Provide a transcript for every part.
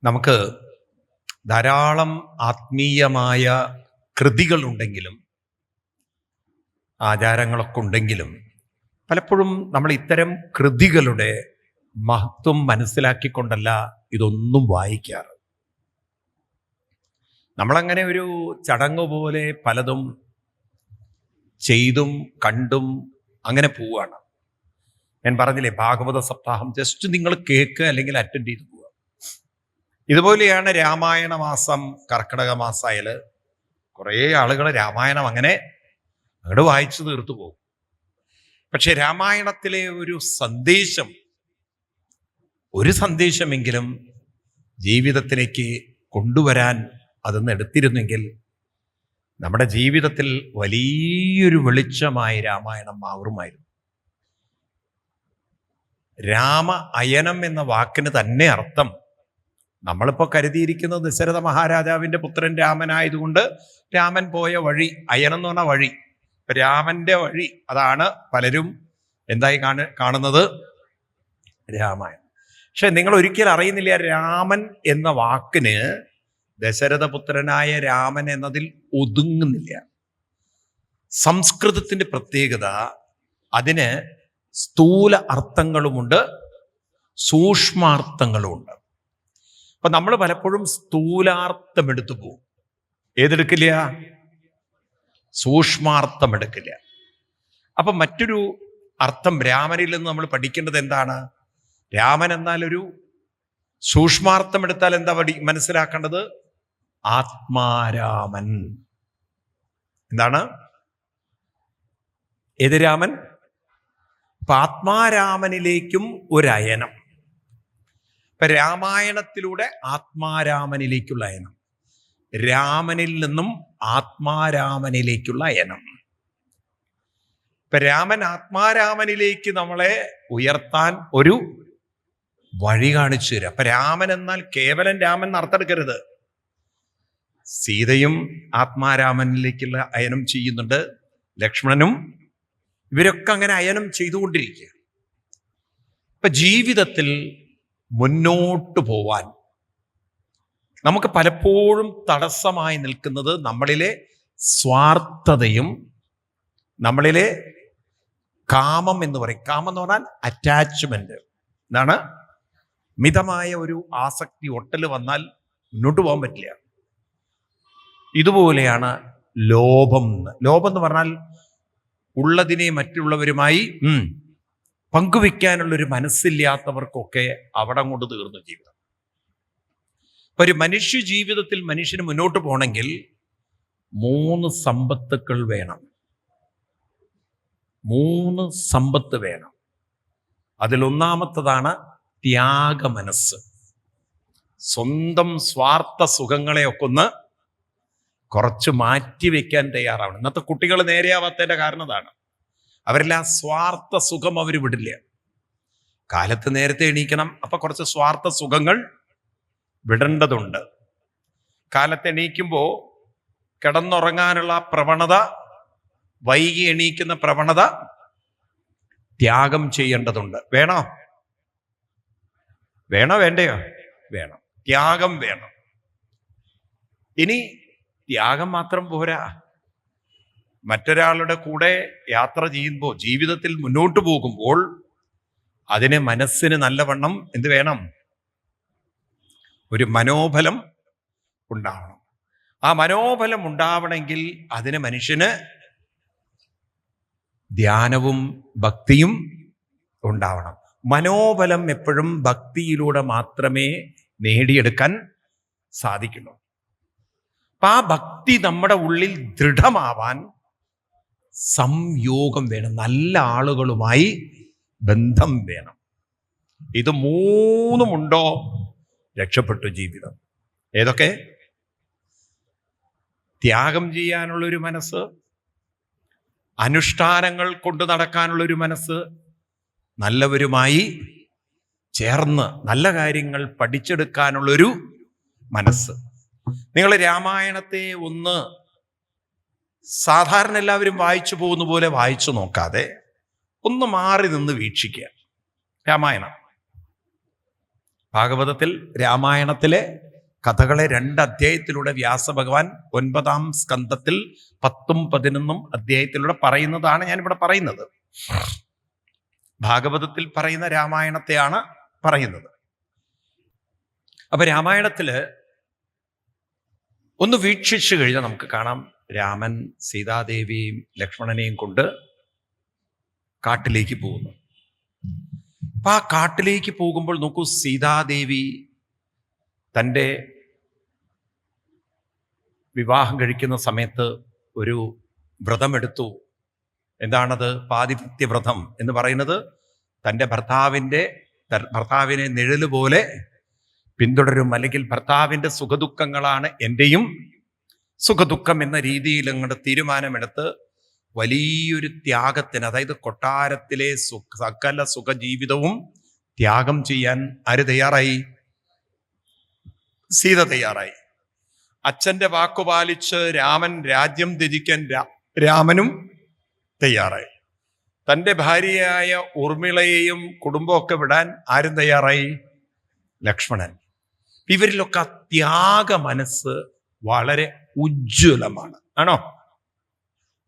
നമുക്ക് ധാരാളം ആത്മീയമായ കൃതികളുണ്ടെങ്കിലും ആചാരങ്ങളൊക്കെ ഉണ്ടെങ്കിലും പലപ്പോഴും നമ്മൾ ഇത്തരം കൃതികളുടെ മഹത്വം മനസ്സിലാക്കിക്കൊണ്ടല്ല ഇതൊന്നും വായിക്കാറ്. നമ്മളങ്ങനെ ഒരു ചടങ്ങ് പോലെ പലതും ചെയ്തും കണ്ടും അങ്ങനെ പോവുകയാണ്. ഞാൻ പറഞ്ഞില്ലേ, ഭാഗവത സപ്താഹം ജസ്റ്റ് നിങ്ങൾ കേൾക്കുക അല്ലെങ്കിൽ അറ്റൻഡ് ചെയ്ത് പോവുക. ഇതുപോലെയാണ് രാമായണ മാസം. കർക്കിടക മാസമായാൽ കുറേ ആളുകൾ രാമായണം അങ്ങനെ അങ്ങോട്ട് വായിച്ചു തീർത്തു പോകും. പക്ഷെ രാമായണത്തിലെ ഒരു സന്ദേശമെങ്കിലും ജീവിതത്തിലേക്ക് കൊണ്ടുവരാൻ അതൊന്ന് എടുത്തിരുന്നെങ്കിൽ നമ്മുടെ ജീവിതത്തിൽ വലിയൊരു വെളിച്ചമായി രാമായണം മാറുമായിരുന്നു. രാമ അയനം എന്ന വാക്കിന് തന്നെ അർത്ഥം, നമ്മളിപ്പോൾ കരുതിയിരിക്കുന്നത് ദശരഥ മഹാരാജാവിൻ്റെ പുത്രൻ രാമനായതുകൊണ്ട് രാമൻ പോയ വഴി, അയനം എന്ന് പറഞ്ഞ വഴി, രാമന്റെ വഴി, അതാണ് പലരും എന്തായി കാണുന്നത് രാമായണം. പക്ഷെ നിങ്ങൾ ഒരിക്കലും അറിയുന്നില്ല, രാമൻ എന്ന വാക്കിന് ദശരഥപുത്രനായ രാമൻ എന്നതിൽ ഒതുങ്ങുന്നില്ല. സംസ്കൃതത്തിന്റെ പ്രത്യേകത, അതിന് സ്ഥൂല അർത്ഥങ്ങളുമുണ്ട്, സൂക്ഷ്മാർത്ഥങ്ങളുമുണ്ട്. അപ്പൊ നമ്മൾ പലപ്പോഴും സ്ഥൂലാർത്ഥം എടുത്തു പോകും. ഏതെടുക്കില്ല? സൂക്ഷ്മാർത്ഥം എടുക്കില്ല. അപ്പൊ മറ്റൊരു അർത്ഥം രാമനിൽ നിന്ന് നമ്മൾ പഠിക്കേണ്ടത് എന്താണ്? രാമൻ എന്നാൽ ഒരു സൂക്ഷ്മാർത്ഥം എടുത്താൽ എന്താ മനസ്സിലാക്കേണ്ടത്? ആത്മാരാമൻ. എന്താണ്? ഏത് രാമൻ? അപ്പൊ ആത്മാരാമനിലേക്കും ഒരയനം. ഇപ്പൊ രാമായണത്തിലൂടെ ആത്മാരാമനിലേക്കുള്ള അയനം, രാമനിൽ നിന്നും ആത്മാരാമനിലേക്കുള്ള അയനം. ഇപ്പൊ രാമൻ ആത്മാരാമനിലേക്ക് നമ്മളെ ഉയർത്താൻ ഒരു വഴി കാണിച്ചു തരാം. അപ്പൊ രാമൻ എന്നാൽ കേവലം രാമൻ എന്നർത്ഥെടുക്കരുത്. സീതയും ആത്മാരാമനിലേക്കുള്ള അയനം ചെയ്യുന്നുണ്ട്, ലക്ഷ്മണനും, ഇവരൊക്കെ അങ്ങനെ അയനം ചെയ്തുകൊണ്ടിരിക്കുക. ഇപ്പൊ ജീവിതത്തിൽ മുന്നോട്ട് പോവാൻ നമുക്ക് പലപ്പോഴും തടസ്സമായി നിൽക്കുന്നത് നമ്മളിലെ സ്വാർത്ഥതയും നമ്മളിലെ കാമം എന്ന് പറയും. കാമം എന്ന് പറഞ്ഞാൽ അറ്റാച്ച്മെന്റ്. എന്താണ്? മിതമായ ഒരു ആസക്തി, ഒട്ടൽ വന്നാൽ മുന്നോട്ട് പോകാൻ പറ്റില്ല. ഇതുപോലെയാണ് ലോഭം. ലോഭം എന്ന് പറഞ്ഞാൽ ഉള്ളതിനെ മറ്റുള്ളവരുമായി പങ്കുവെക്കാനുള്ളൊരു മനസ്സില്ലാത്തവർക്കൊക്കെ അവിടെ കൊണ്ട് തീർന്നു ജീവിതം. ഇപ്പൊ ഒരു മനുഷ്യ ജീവിതത്തിൽ മനുഷ്യന് മുന്നോട്ട് പോകണമെങ്കിൽ 3 സമ്പത്തുക്കൾ വേണം. 3 സമ്പത്ത് വേണം. അതിലൊന്നാമത്തതാണ് ത്യാഗമനസ്സ്. സ്വന്തം സ്വാർത്ഥ സുഖങ്ങളെയൊക്കെ ഒന്ന് കുറച്ച് മാറ്റിവെക്കാൻ തയ്യാറാവണം. ഇന്നത്തെ കുട്ടികൾ നേരെയാവാത്തതിൻ്റെ കാരണം അതാണ്. അവരെല്ലാം സ്വാർത്ഥ സുഖം അവർ വിടില്ല. കാലത്ത് നേരത്തെ എണീക്കണം, അപ്പൊ കുറച്ച് സ്വാർത്ഥ സുഖങ്ങൾ വിടേണ്ടതുണ്ട്. കാലത്ത് എണീക്കുമ്പോൾ കിടന്നുറങ്ങാനുള്ള പ്രവണത, വൈകി എണീക്കുന്ന പ്രവണത ത്യാഗം ചെയ്യേണ്ടതുണ്ട്. വേണോ? വേണ്ടയോ? വേണം. ത്യാഗം വേണം. ഇനി ത്യാഗം മാത്രം പോരാ. മറ്റൊരാളുടെ കൂടെ യാത്ര ചെയ്യുമ്പോൾ, ജീവിതത്തിൽ മുന്നോട്ട് പോകുമ്പോൾ അതിന് മനസ്സിന് നല്ലവണ്ണം എന്ത് വേണം? ഒരു മനോബലം ഉണ്ടാവണം. ആ മനോബലം ഉണ്ടാവണമെങ്കിൽ അതിന് മനുഷ്യന് ധ്യാനവും ഭക്തിയും ഉണ്ടാവണം. മനോബലം എപ്പോഴും ഭക്തിയിലൂടെ മാത്രമേ നേടിയെടുക്കാൻ സാധിക്കുള്ളൂ. അപ്പൊ ആ ഭക്തി നമ്മുടെ ഉള്ളിൽ ദൃഢമാവാൻ സംയോഗം വേണം, നല്ല ആളുകളുമായി ബന്ധം വേണം. ഇത് 3ഉണ്ടോ രക്ഷപ്പെട്ടു ജീവിതം. ഏതൊക്കെ? ത്യാഗം ചെയ്യാനുള്ളൊരു മനസ്സ്, അനുഷ്ഠാനങ്ങൾ കൊണ്ടു നടക്കാനുള്ളൊരു മനസ്സ്, നല്ലവരുമായി ചേർന്ന് നല്ല കാര്യങ്ങൾ പഠിച്ചെടുക്കാനുള്ളൊരു മനസ്സ്. നിങ്ങൾ രാമായണത്തെ ഒന്ന് സാധാരണ എല്ലാവരും വായിച്ചു പോകുന്ന പോലെ വായിച്ചു നോക്കാതെ ഒന്ന് മാറി നിന്ന് വീക്ഷിക്കുക. രാമായണം ഭാഗവതത്തിൽ രാമായണത്തിലെ കഥകളെ 2 അധ്യായത്തിലൂടെ വ്യാസഭഗവാൻ 9-ാം സ്കന്ധത്തിൽ 10ഉം 11ഉം അധ്യായത്തിലൂടെ പറയുന്നതാണ് ഞാനിവിടെ പറയുന്നത്. ഭാഗവതത്തിൽ പറയുന്ന രാമായണത്തെയാണ് പറയുന്നത്. അപ്പൊ രാമായണത്തില് ഒന്ന് വീക്ഷിച്ചു കഴിഞ്ഞാൽ നമുക്ക് കാണാം, രാമൻ സീതാദേവിയെയും ലക്ഷ്മണനെയും കൊണ്ട് കാട്ടിലേക്ക് പോകുന്നു. അപ്പൊ ആ കാട്ടിലേക്ക് പോകുമ്പോൾ നോക്കൂ, സീതാദേവി തൻ്റെ വിവാഹം കഴിക്കുന്ന സമയത്ത് ഒരു വ്രതമെടുത്തു. എന്താണത്? പാതിപത്യവ്രതം എന്ന് പറയുന്നത് തൻ്റെ ഭർത്താവിനെ നിഴല് പോലെ പിന്തുടരും, അല്ലെങ്കിൽ ഭർത്താവിൻ്റെ സുഖദുഃഖങ്ങളാണ് എൻ്റെയും സുഖദുഃഖം എന്ന രീതിയിൽ അങ്ങോട്ട് തീരുമാനമെടുത്ത് വലിയൊരു ത്യാഗത്തിന്, അതായത് കൊട്ടാരത്തിലെ സകല സുഖജീവിതവും ത്യാഗം ചെയ്യാൻ ആര് തയ്യാറായി? സീത തയ്യാറായി. അച്ഛൻ്റെ വാക്കുപാലിച്ച് രാമൻ രാജ്യം ത്യജിക്കാൻ രാമനും തയ്യാറായി. തൻ്റെ ഭാര്യയായ ഊർമിളയെയും കുടുംബമൊക്കെ വിടാൻ ആരും തയ്യാറായി? ലക്ഷ്മണൻ. ഇവരിലൊക്കെ ത്യാഗ മനസ്സ് വളരെ ഉജ്ജ്വലമാണ്.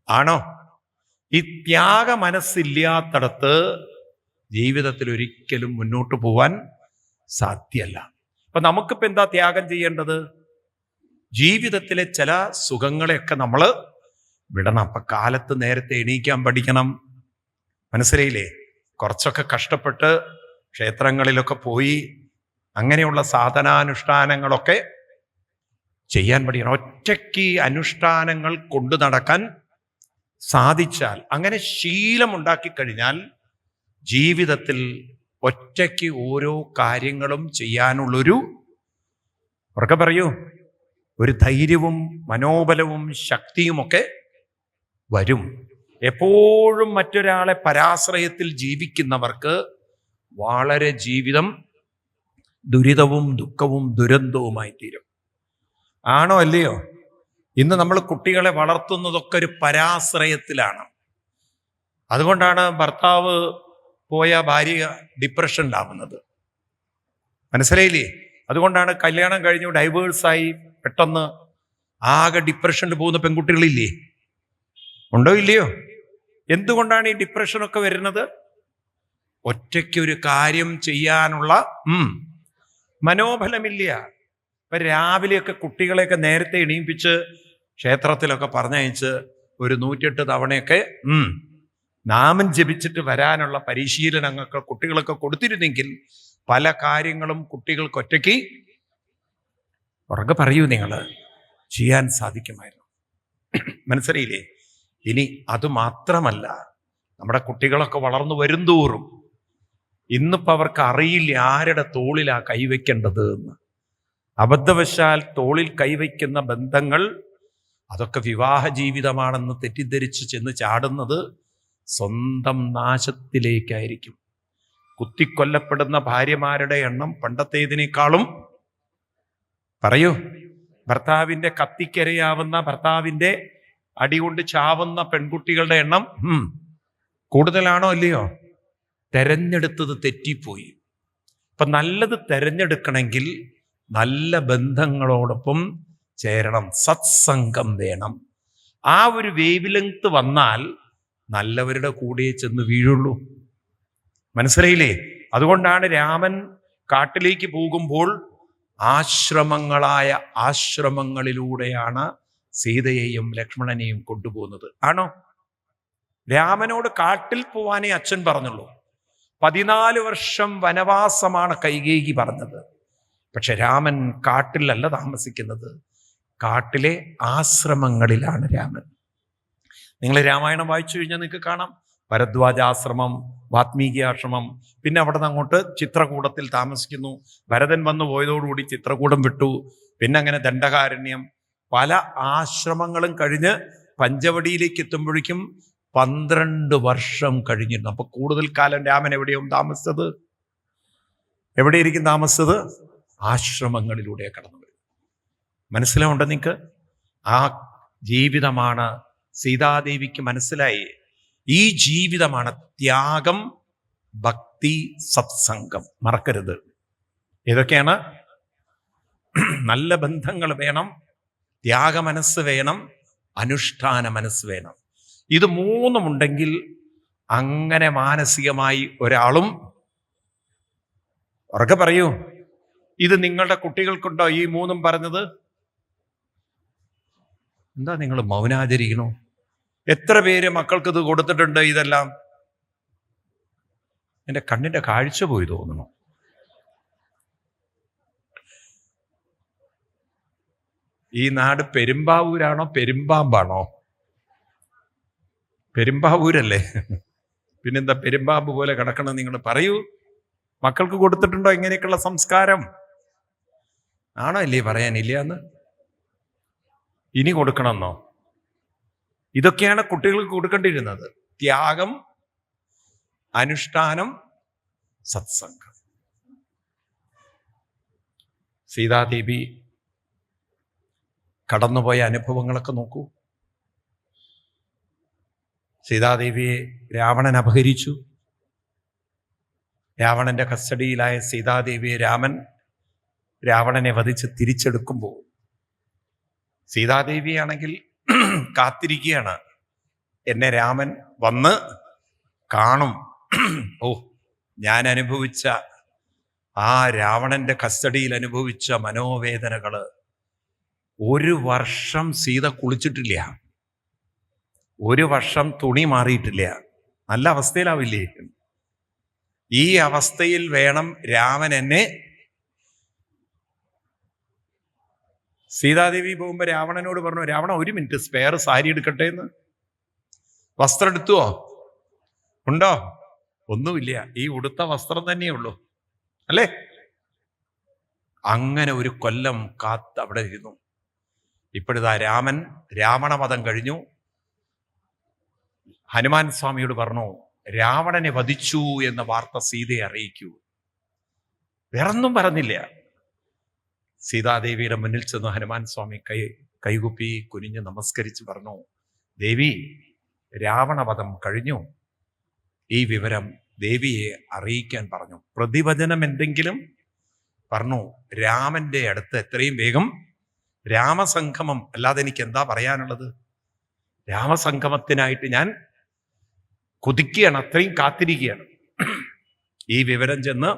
ആണോ? ഈ ത്യാഗ മനസ്സില്ലാത്തടത്ത് ജീവിതത്തിൽ ഒരിക്കലും മുന്നോട്ട് പോവാൻ സാധ്യമല്ല. അപ്പൊ നമുക്കിപ്പോ എന്താ ത്യാഗം ചെയ്യേണ്ടത്? ജീവിതത്തിലെ ചില സുഖങ്ങളെയൊക്കെ നമ്മൾ വിടണം. അപ്പൊ കാലത്ത് നേരത്തെ എണീക്കാൻ പഠിക്കണം. മനസ്സിലായില്ലേ? കുറച്ചൊക്കെ കഷ്ടപ്പെട്ട് ക്ഷേത്രങ്ങളിലൊക്കെ പോയി അങ്ങനെയുള്ള സാധനാനുഷ്ഠാനങ്ങളൊക്കെ ചെയ്യാൻ പഠിക്കണം. ഒറ്റയ്ക്ക് അനുഷ്ഠാനങ്ങൾ കൊണ്ടു നടക്കാൻ സാധിച്ചാൽ, അങ്ങനെ ശീലമുണ്ടാക്കി കഴിഞ്ഞാൽ ജീവിതത്തിൽ ഒറ്റയ്ക്ക് ഓരോ കാര്യങ്ങളും ചെയ്യാനുള്ളൊരു, ഉറക്കെ പറയൂ, ഒരു ധൈര്യവും മനോബലവും ശക്തിയുമൊക്കെ വരും. എപ്പോഴും മറ്റൊരാളെ പരാശ്രയത്തിൽ ജീവിക്കുന്നവർക്ക് വളരെ ജീവിതം ദുരിതവും ദുഃഖവും ദുരന്തവുമായി തീരും. ആണോ അല്ലയോ? ഇന്ന് നമ്മൾ കുട്ടികളെ വളർത്തുന്നതൊക്കെ ഒരു പരാശ്രയത്തിലാണ്. അതുകൊണ്ടാണ് ഭർത്താവ് പോയ ഭാര്യ ഡിപ്രഷനിലാവുന്നത്. മനസ്സിലായില്ലേ? അതുകൊണ്ടാണ് കല്യാണം കഴിഞ്ഞു ഡൈവേഴ്സായി പെട്ടെന്ന് ആകെ ഡിപ്രഷനിൽ പോകുന്ന പെൺകുട്ടികളില്ലേ? ഉണ്ടോ ഇല്ലയോ? എന്തുകൊണ്ടാണ് ഈ ഡിപ്രഷനൊക്കെ വരുന്നത്? ഒറ്റയ്ക്കൊരു കാര്യം ചെയ്യാനുള്ള മനോബലമില്ല. ഇപ്പൊ രാവിലെയൊക്കെ കുട്ടികളെയൊക്കെ നേരത്തെ എണീപ്പിച്ച് ക്ഷേത്രത്തിലൊക്കെ പറഞ്ഞയച്ച് ഒരു 108 തവണയൊക്കെ നാമം ജപിച്ചിട്ട് വരാനുള്ള പരിശീലനങ്ങൾക്ക് കുട്ടികളൊക്കെ കൊടുത്തിരുന്നെങ്കിൽ പല കാര്യങ്ങളും കുട്ടികൾക്ക് ഒറ്റയ്ക്ക്, ഉറക്കെ പറയൂ, നിങ്ങൾ ചെയ്യാൻ സാധിക്കുമായിരുന്നു. മനസ്സിലായില്ലേ? ഇനി അത് മാത്രമല്ല, നമ്മുടെ കുട്ടികളൊക്കെ വളർന്നു വരുംതോറും ഇന്നിപ്പോൾ അവർക്ക് അറിയില്ല ആരുടെ തോളിലാ കൈവയ്ക്കേണ്ടത് എന്ന്. അബദ്ധവശാൽ തോളിൽ കൈവയ്ക്കുന്ന ബന്ധങ്ങൾ അതൊക്കെ വിവാഹ ജീവിതമാണെന്ന് തെറ്റിദ്ധരിച്ച് ചെന്ന് ചാടുന്നത് സ്വന്തം നാശത്തിലേക്കായിരിക്കും. കുത്തിക്കൊല്ലപ്പെടുന്ന ഭാര്യമാരുടെ എണ്ണം പണ്ടത്തേതിനേക്കാളും, പറയൂ, ഭർത്താവിൻ്റെ കത്തിക്കരയാവുന്ന, ഭർത്താവിൻ്റെ അടികൊണ്ട് ചാവുന്ന പെൺകുട്ടികളുടെ എണ്ണം കൂടുതലാണോ അല്ലയോ? തെരഞ്ഞെടുത്തത് തെറ്റിപ്പോയി. അപ്പൊ നല്ലത് തെരഞ്ഞെടുക്കണമെങ്കിൽ നല്ല ബന്ധങ്ങളോടൊപ്പം ചേരണം, സത്സംഗം വേണം. ആ ഒരു വേവ് ലെങ്ത് വന്നാൽ നല്ലവരുടെ കൂടെ ചെന്ന് വീഴുള്ളൂ. മനസ്സിലായില്ലേ? അതുകൊണ്ടാണ് രാമൻ കാട്ടിലേക്ക് പോകുമ്പോൾ ആശ്രമങ്ങളിലൂടെയാണ് സീതയെയും ലക്ഷ്മണനെയും കൊണ്ടുപോകുന്നത്. ആണോ? രാമനോട് കാട്ടിൽ പോവാനേ അച്ഛൻ പറഞ്ഞുള്ളൂ. 14 വർഷം വനവാസമാണ് കൈകേയി പറഞ്ഞത്. പക്ഷെ രാമൻ കാട്ടിലല്ല താമസിക്കുന്നത്, കാട്ടിലെ ആശ്രമങ്ങളിലാണ് രാമൻ. നിങ്ങൾ രാമായണം വായിച്ചു കഴിഞ്ഞാൽ നിങ്ങൾക്ക് കാണാം, ഭരദ്വാജാശ്രമം, വാത്മീകിയാശ്രമം, പിന്നെ അവിടെ നിന്ന് അങ്ങോട്ട് ചിത്രകൂടത്തിൽ താമസിക്കുന്നു. ഭരതൻ വന്നു പോയതോടുകൂടി ചിത്രകൂടം വിട്ടു. പിന്നെ അങ്ങനെ ദണ്ഡകാരണ്യം, പല ആശ്രമങ്ങളും കഴിഞ്ഞ് പഞ്ചവടിയിലേക്ക് എത്തുമ്പോഴേക്കും 12 വർഷം കഴിഞ്ഞിരുന്നു. അപ്പൊ കൂടുതൽ കാലം രാമൻ എവിടെയും താമസിച്ചത്? എവിടെയായിരിക്കും താമസിച്ചത്? ആശ്രമങ്ങളിലൂടെ കടന്നു വരും. മനസ്സിലാവുണ്ടോ നിങ്ങൾക്ക്? ആ ജീവിതമാണ് സീതാദേവിക്ക് മനസ്സിലായി. ഈ ജീവിതമാണ് ത്യാഗം, ഭക്തി, സത്സംഗം. മറക്കരുത്. ഏതൊക്കെയാണ്? നല്ല ബന്ധങ്ങൾ വേണം, ത്യാഗമനസ്സ് വേണം, അനുഷ്ഠാന മനസ്സ് വേണം. ഇത് മൂന്നുമുണ്ടെങ്കിൽ അങ്ങനെ മാനസികമായി ഒരാളും, ഉറക്കെ പറയൂ, ഇത് നിങ്ങളുടെ കുട്ടികൾക്കുണ്ടോ ഈ മൂന്നും പറഞ്ഞത്? എന്താ നിങ്ങൾ മൗനാചരിക്കണോ? എത്ര പേര് മക്കൾക്ക് ഇത് കൊടുത്തിട്ടുണ്ട്? ഇതെല്ലാം എൻ്റെ കണ്ണിന്റെ കാഴ്ച പോയി തോന്നുന്നു. ഈ നാട് പെരുമ്പാവൂരാണോ പെരുമ്പാമ്പാണോ? പെരുമ്പാവൂരല്ലേ? പിന്നെന്താ പെരുമ്പാമ്പ് പോലെ കിടക്കണം? നിങ്ങൾ പറയൂ, മക്കൾക്ക് കൊടുത്തിട്ടുണ്ടോ ഇങ്ങനെയൊക്കെയുള്ള സംസ്കാരം? ആണോ ഇല്ലേ പറയാനില്ല എന്ന്? ഇനി കൊടുക്കണമെന്നോ? ഇതൊക്കെയാണ് കുട്ടികൾക്ക് കൊടുക്കേണ്ടിയിരുന്നത്. ത്യാഗം, അനുഷ്ഠാനം, സത്സംഗം. സീതാദേവി കടന്നുപോയ അനുഭവങ്ങളൊക്കെ നോക്കൂ. സീതാദേവിയെ രാവണൻ അപഹരിച്ചു. രാവണന്റെ കസ്റ്റഡിയിലായ സീതാദേവിയെ രാവണനെ വധിച്ച് തിരിച്ചെടുക്കുമ്പോൾ സീതാദേവിയാണെങ്കിൽ കാത്തിരിക്കുകയാണ്, എന്നെ രാമൻ വന്ന് കാണും. ഓ, ഞാൻ അനുഭവിച്ച ആ രാവണന്റെ കസ്റ്റഡിയിൽ അനുഭവിച്ച മനോവേദനകള്. 1 വർഷം സീത കുളിച്ചിട്ടില്ല, 1 വർഷം തുണി മാറിയിട്ടില്ല. നല്ല അവസ്ഥയിലാവില്ലേ? ഈ അവസ്ഥയിൽ വേണം രാമൻ എന്നെ. സീതാദേവി പോകുമ്പോ രാവണനോട് പറഞ്ഞു, രാവണ 1 മിനിറ്റ് സ്പെയർ സാരി എടുക്കട്ടെ എന്ന്. വസ്ത്രം എടുത്തുവോ? ഉണ്ടോ? ഒന്നുമില്ല, ഈ ഉടുത്ത വസ്ത്രം തന്നെയുള്ളൂ അല്ലേ? അങ്ങനെ 1 കൊല്ലം കാത്ത് അവിടെ ഇരുന്നു. ഇപ്പോഴിതാ രാവണവധം കഴിഞ്ഞു. ഹനുമാൻ സ്വാമിയോട് പറഞ്ഞു, രാവണനെ വധിച്ചു എന്ന വാർത്ത സീതയെ അറിയിക്കൂ. വേറൊന്നും പറഞ്ഞില്ല. സീതാദേവിയുടെ മുന്നിൽ ചെന്ന് ഹനുമാൻ സ്വാമി കൈകുപ്പി കുനിഞ്ഞ് നമസ്കരിച്ച് പറഞ്ഞു, ദേവി, രാവണവധം കഴിഞ്ഞു. ഈ വിവരം ദേവിയെ അറിയിക്കാൻ പറഞ്ഞു. പ്രതിവചനം എന്തെങ്കിലും പറഞ്ഞു. രാമന്റെ അടുത്ത് എത്രയും വേഗം രാമസംഗമം, അല്ലാതെ എനിക്ക് എന്താ പറയാനുള്ളത്? രാമസംഗമത്തിനായിട്ട് ഞാൻ കൊതിക്കുകയാണ്, അത്രയും കാത്തിരിക്കുകയാണ്. ഈ വിവരം ചെന്ന്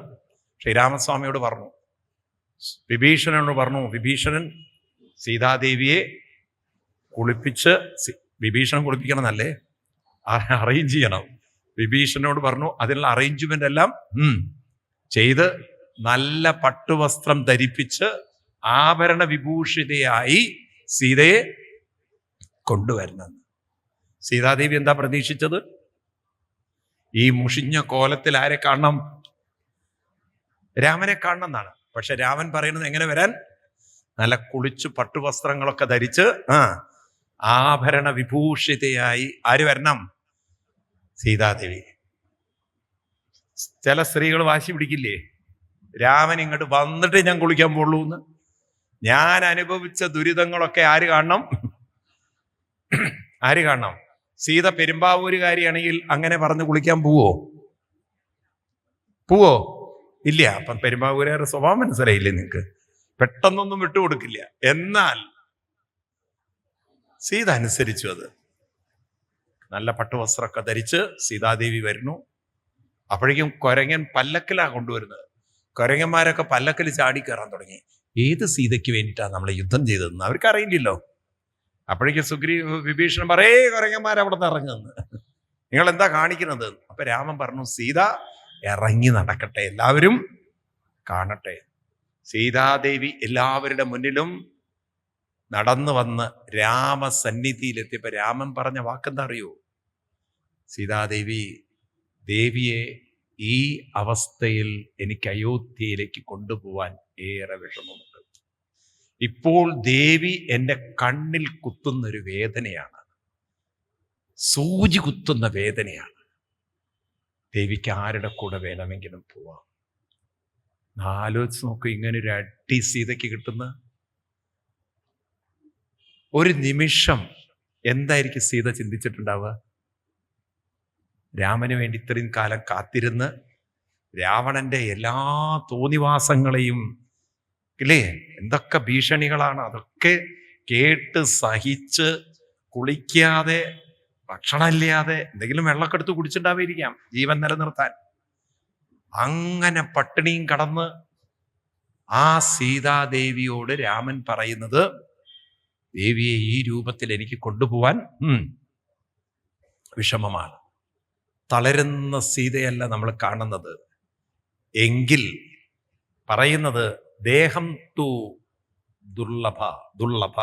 ശ്രീരാമസ്വാമിയോട് പറഞ്ഞു, വിഭീഷണനോട് പറഞ്ഞു. വിഭീഷണൻ സീതാദേവിയെ കുളിപ്പിച്ച്, വിഭീഷണൻ കുളിപ്പിക്കണം എന്നല്ലേ, അറേഞ്ച് ചെയ്യണം. വിഭീഷണനോട് പറഞ്ഞു, അതിനുള്ള അറേഞ്ച്മെന്റ് എല്ലാം ചെയ്ത് നല്ല പട്ടുവസ്ത്രം ധരിപ്പിച്ച് ആഭരണ വിഭൂഷിതയായി സീതയെ കൊണ്ടുവരണം. സീതാദേവി എന്താ പ്രതീക്ഷിച്ചത്? ഈ മുഷിഞ്ഞ കോലത്തിൽ ആരെ കാണണം? രാമനെ കാണണം എന്നാണ്. പക്ഷെ രാമൻ പറയുന്നത് എങ്ങനെ വരാൻ? നല്ല കുളിച്ചു പട്ടുവസ്ത്രങ്ങളൊക്കെ ധരിച്ച് ആഭരണ വിഭൂഷിതയായി ആര് വരണം? സീതാദേവി. ചില സ്ത്രീകൾ വാശി പിടിക്കില്ലേ, രാമൻ ഇങ്ങോട്ട് വന്നിട്ട് ഞാൻ കുളിക്കാൻ പോളൂ എന്ന്. ഞാൻ അനുഭവിച്ച ദുരിതങ്ങളൊക്കെ ആര് കാണണം? ആര് കാണണം? സീത പെരുമ്പാവൂരുകാരിയാണെങ്കിൽ അങ്ങനെ പറഞ്ഞ് കുളിക്കാൻ പോവോ? ഇല്ല. അപ്പം പെരുമ്പാവൂരുകാരുടെ സ്വഭാവം മനസ്സിലായില്ലേ നിങ്ങൾക്ക്? പെട്ടെന്നൊന്നും വിട്ടുകൊടുക്കില്ല. എന്നാൽ സീത അനുസരിച്ചു. അത് നല്ല പട്ടുവസ്ത്രമൊക്കെ ധരിച്ച് സീതാദേവി വരുന്നു. അപ്പോഴേക്കും കുരങ്ങൻ പല്ലക്കിലാണ് കൊണ്ടുവരുന്നത്. കുരങ്ങന്മാരൊക്കെ പല്ലക്കിൽ ചാടി കയറാൻ തുടങ്ങി. ഏത് സീതയ്ക്ക് വേണ്ടിയിട്ടാണ് നമ്മളെ യുദ്ധം ചെയ്തതെന്ന് അവർക്കറിയില്ലല്ലോ. അപ്പോഴേക്കും വിഭീഷണൻ പറയേ, കുരങ്ങന്മാർ അവിടെ നിന്ന് ഇറങ്ങുന്നു, നിങ്ങൾ എന്താ കാണിക്കുന്നത്? അപ്പൊ രാമൻ പറഞ്ഞു, സീത ഇറങ്ങി നടക്കട്ടെ, എല്ലാവരും കാണട്ടെ. സീതാദേവി എല്ലാവരുടെ മുന്നിലും നടന്നു വന്ന് രാമസന്നിധിയിലെത്തിയപ്പോ രാമൻ പറഞ്ഞ വാക്കെന്താ അറിയോ? സീതാദേവി, ദേവിയെ ഈ അവസ്ഥയിൽ എനിക്ക് അയോധ്യയിലേക്ക് കൊണ്ടുപോവാൻ ഏറെ വിഷമമുണ്ട്. ഇപ്പോൾ ദേവി എൻ്റെ കണ്ണിൽ കുത്തുന്നൊരു വേദനയാണ്, സൂചി കുത്തുന്ന വേദനയാണ്. ദേവിക്ക് ആരുടെ കൂടെ വേണമെങ്കിലും പോവാം. ആലോചിച്ച് നോക്കൂ, ഇങ്ങനൊരു അടി സീതയ്ക്ക് കിട്ടുന്ന ഒരു നിമിഷം എന്തായിരിക്കും സീത ചിന്തിച്ചിട്ടുണ്ടാവുക? രാമന് വേണ്ടി ഇത്രയും കാലം കാത്തിരുന്ന് രാവണന്റെ എല്ലാ തോന്നിവാസങ്ങളെയും, ഇല്ലേ, എന്തൊക്കെ ഭീഷണികളാണ്, അതൊക്കെ കേട്ട് സഹിച്ച് കുളിക്കാതെ, ഭക്ഷണമില്ലാതെ, എന്തെങ്കിലും വെള്ളമൊക്കെ എടുത്ത് കുടിച്ചിട്ടുണ്ടാവായിരിക്കാം ജീവൻ നിലനിർത്താൻ. അങ്ങനെ പട്ടിണിയും കടന്ന് ആ സീതാദേവിയോട് രാമൻ പറയുന്നത്, ദേവിയെ ഈ രൂപത്തിൽ എനിക്ക് കൊണ്ടുപോവാൻ വിഷമമാണ്. തളരുന്ന സീതയല്ല നമ്മൾ കാണുന്നത്, എങ്കിൽ പറയുന്നത് ദേഹം തു ദുർലഭ, ദുർലഭ,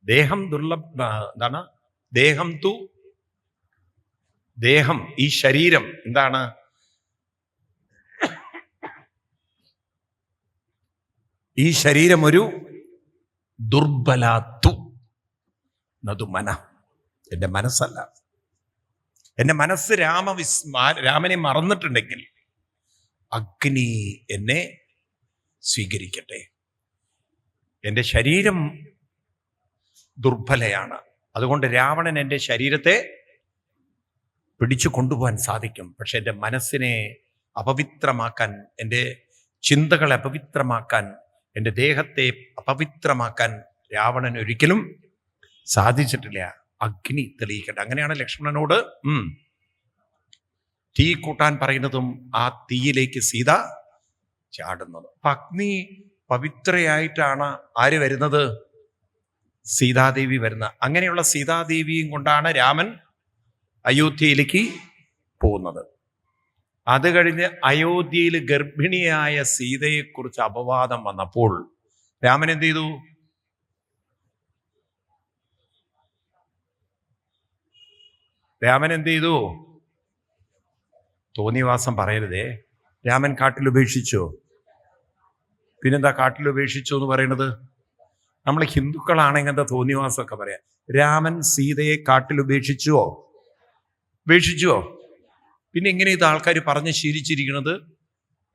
ദേഹം ദുർലഭ, എന്താണ് ദേഹം, ഈ ശരീരം എന്താണ്? ഈ ശരീരം ഒരു ദുർബലാത്തു നതു മന, എൻ്റെ മനസ്സല്ല. എൻ്റെ മനസ്സ് രാമനെ മറന്നിട്ടുണ്ടെങ്കിൽ അഗ്നി എന്നെ സ്വീകരിക്കട്ടെ. എൻ്റെ ശരീരം ദുർബലയാണ്, അതുകൊണ്ട് രാവണൻ എൻ്റെ ശരീരത്തെ പിടിച്ചു കൊണ്ടുപോകാൻ സാധിക്കും. പക്ഷെ എൻ്റെ മനസ്സിനെ അപവിത്രമാക്കാൻ, എൻ്റെ ചിന്തകളെ അപവിത്രമാക്കാൻ, എൻ്റെ ദേഹത്തെ അപവിത്രമാക്കാൻ രാവണൻ ഒരിക്കലും സാധിച്ചിട്ടില്ല. അഗ്നി തെളിയിക്കട്ടെ. അങ്ങനെയാണ് ലക്ഷ്മണനോട് തീ കൂട്ടാൻ പറയുന്നതും ആ തീയിലേക്ക് സീത ചാടുന്നത്. അപ്പൊ അഗ്നി പവിത്രയായിട്ടാണ് ആര് വരുന്നത്? സീതാദേവി വരുന്നത്. അങ്ങനെയുള്ള സീതാദേവിയും കൊണ്ടാണ് രാമൻ അയോധ്യയിലേക്ക് പോകുന്നത്. അത് കഴിഞ്ഞ് അയോധ്യയിൽ ഗർഭിണിയായ സീതയെക്കുറിച്ച് അപവാദം വന്നപ്പോൾ രാമൻ എന്ത് ചെയ്തു? തോന്നിവാസം പറയരുതേ. രാമൻ കാട്ടിൽ ഉപേക്ഷിച്ചോ? പിന്നെന്താ കാട്ടിൽ ഉപേക്ഷിച്ചു എന്ന് പറയുന്നത്? നമ്മൾ ഹിന്ദുക്കളാണെങ്കിൽ എന്താ തോന്നിവാസമൊക്കെ പറയാം. രാമൻ സീതയെ കാട്ടിൽ ഉപേക്ഷിച്ചുവോ? പിന്നെ എങ്ങനെ ഇത് ആൾക്കാർ പറഞ്ഞ് ശീലിച്ചിരിക്കുന്നത്?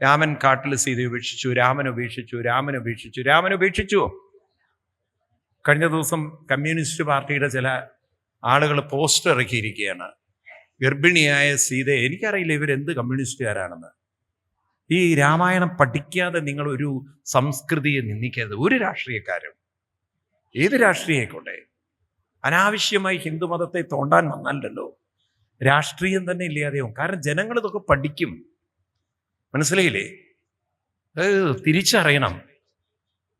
രാമൻ കാട്ടിൽ സീതയെ ഉപേക്ഷിച്ചു, രാമൻ ഉപേക്ഷിച്ചുവോ? കഴിഞ്ഞ ദിവസം കമ്മ്യൂണിസ്റ്റ് പാർട്ടിയുടെ ചില ആളുകൾ പോസ്റ്റർ ഇറക്കിയിരിക്കുകയാണ്, ഗർഭിണിയായ സീതയെ. എനിക്കറിയില്ല ഇവരെന്ത് കമ്മ്യൂണിസ്റ്റുകാരാണെന്ന്. ഈ രാമായണം പഠിക്കാതെ നിങ്ങൾ ഒരു സംസ്കൃതിയെ നിന്ദിക്കരുത്. ഒരു രാഷ്ട്രീയക്കാരും, ഏത് രാഷ്ട്രീയമായിക്കോട്ടെ, അനാവശ്യമായി ഹിന്ദുമതത്തെ തോണ്ടാൻ വന്നാലല്ലോ രാഷ്ട്രീയം തന്നെ ഇല്ലാതെയാവും. കാരണം ജനങ്ങൾ ഇതൊക്കെ പഠിക്കും. മനസ്സിലായില്ലേ? തിരിച്ചറിയണം.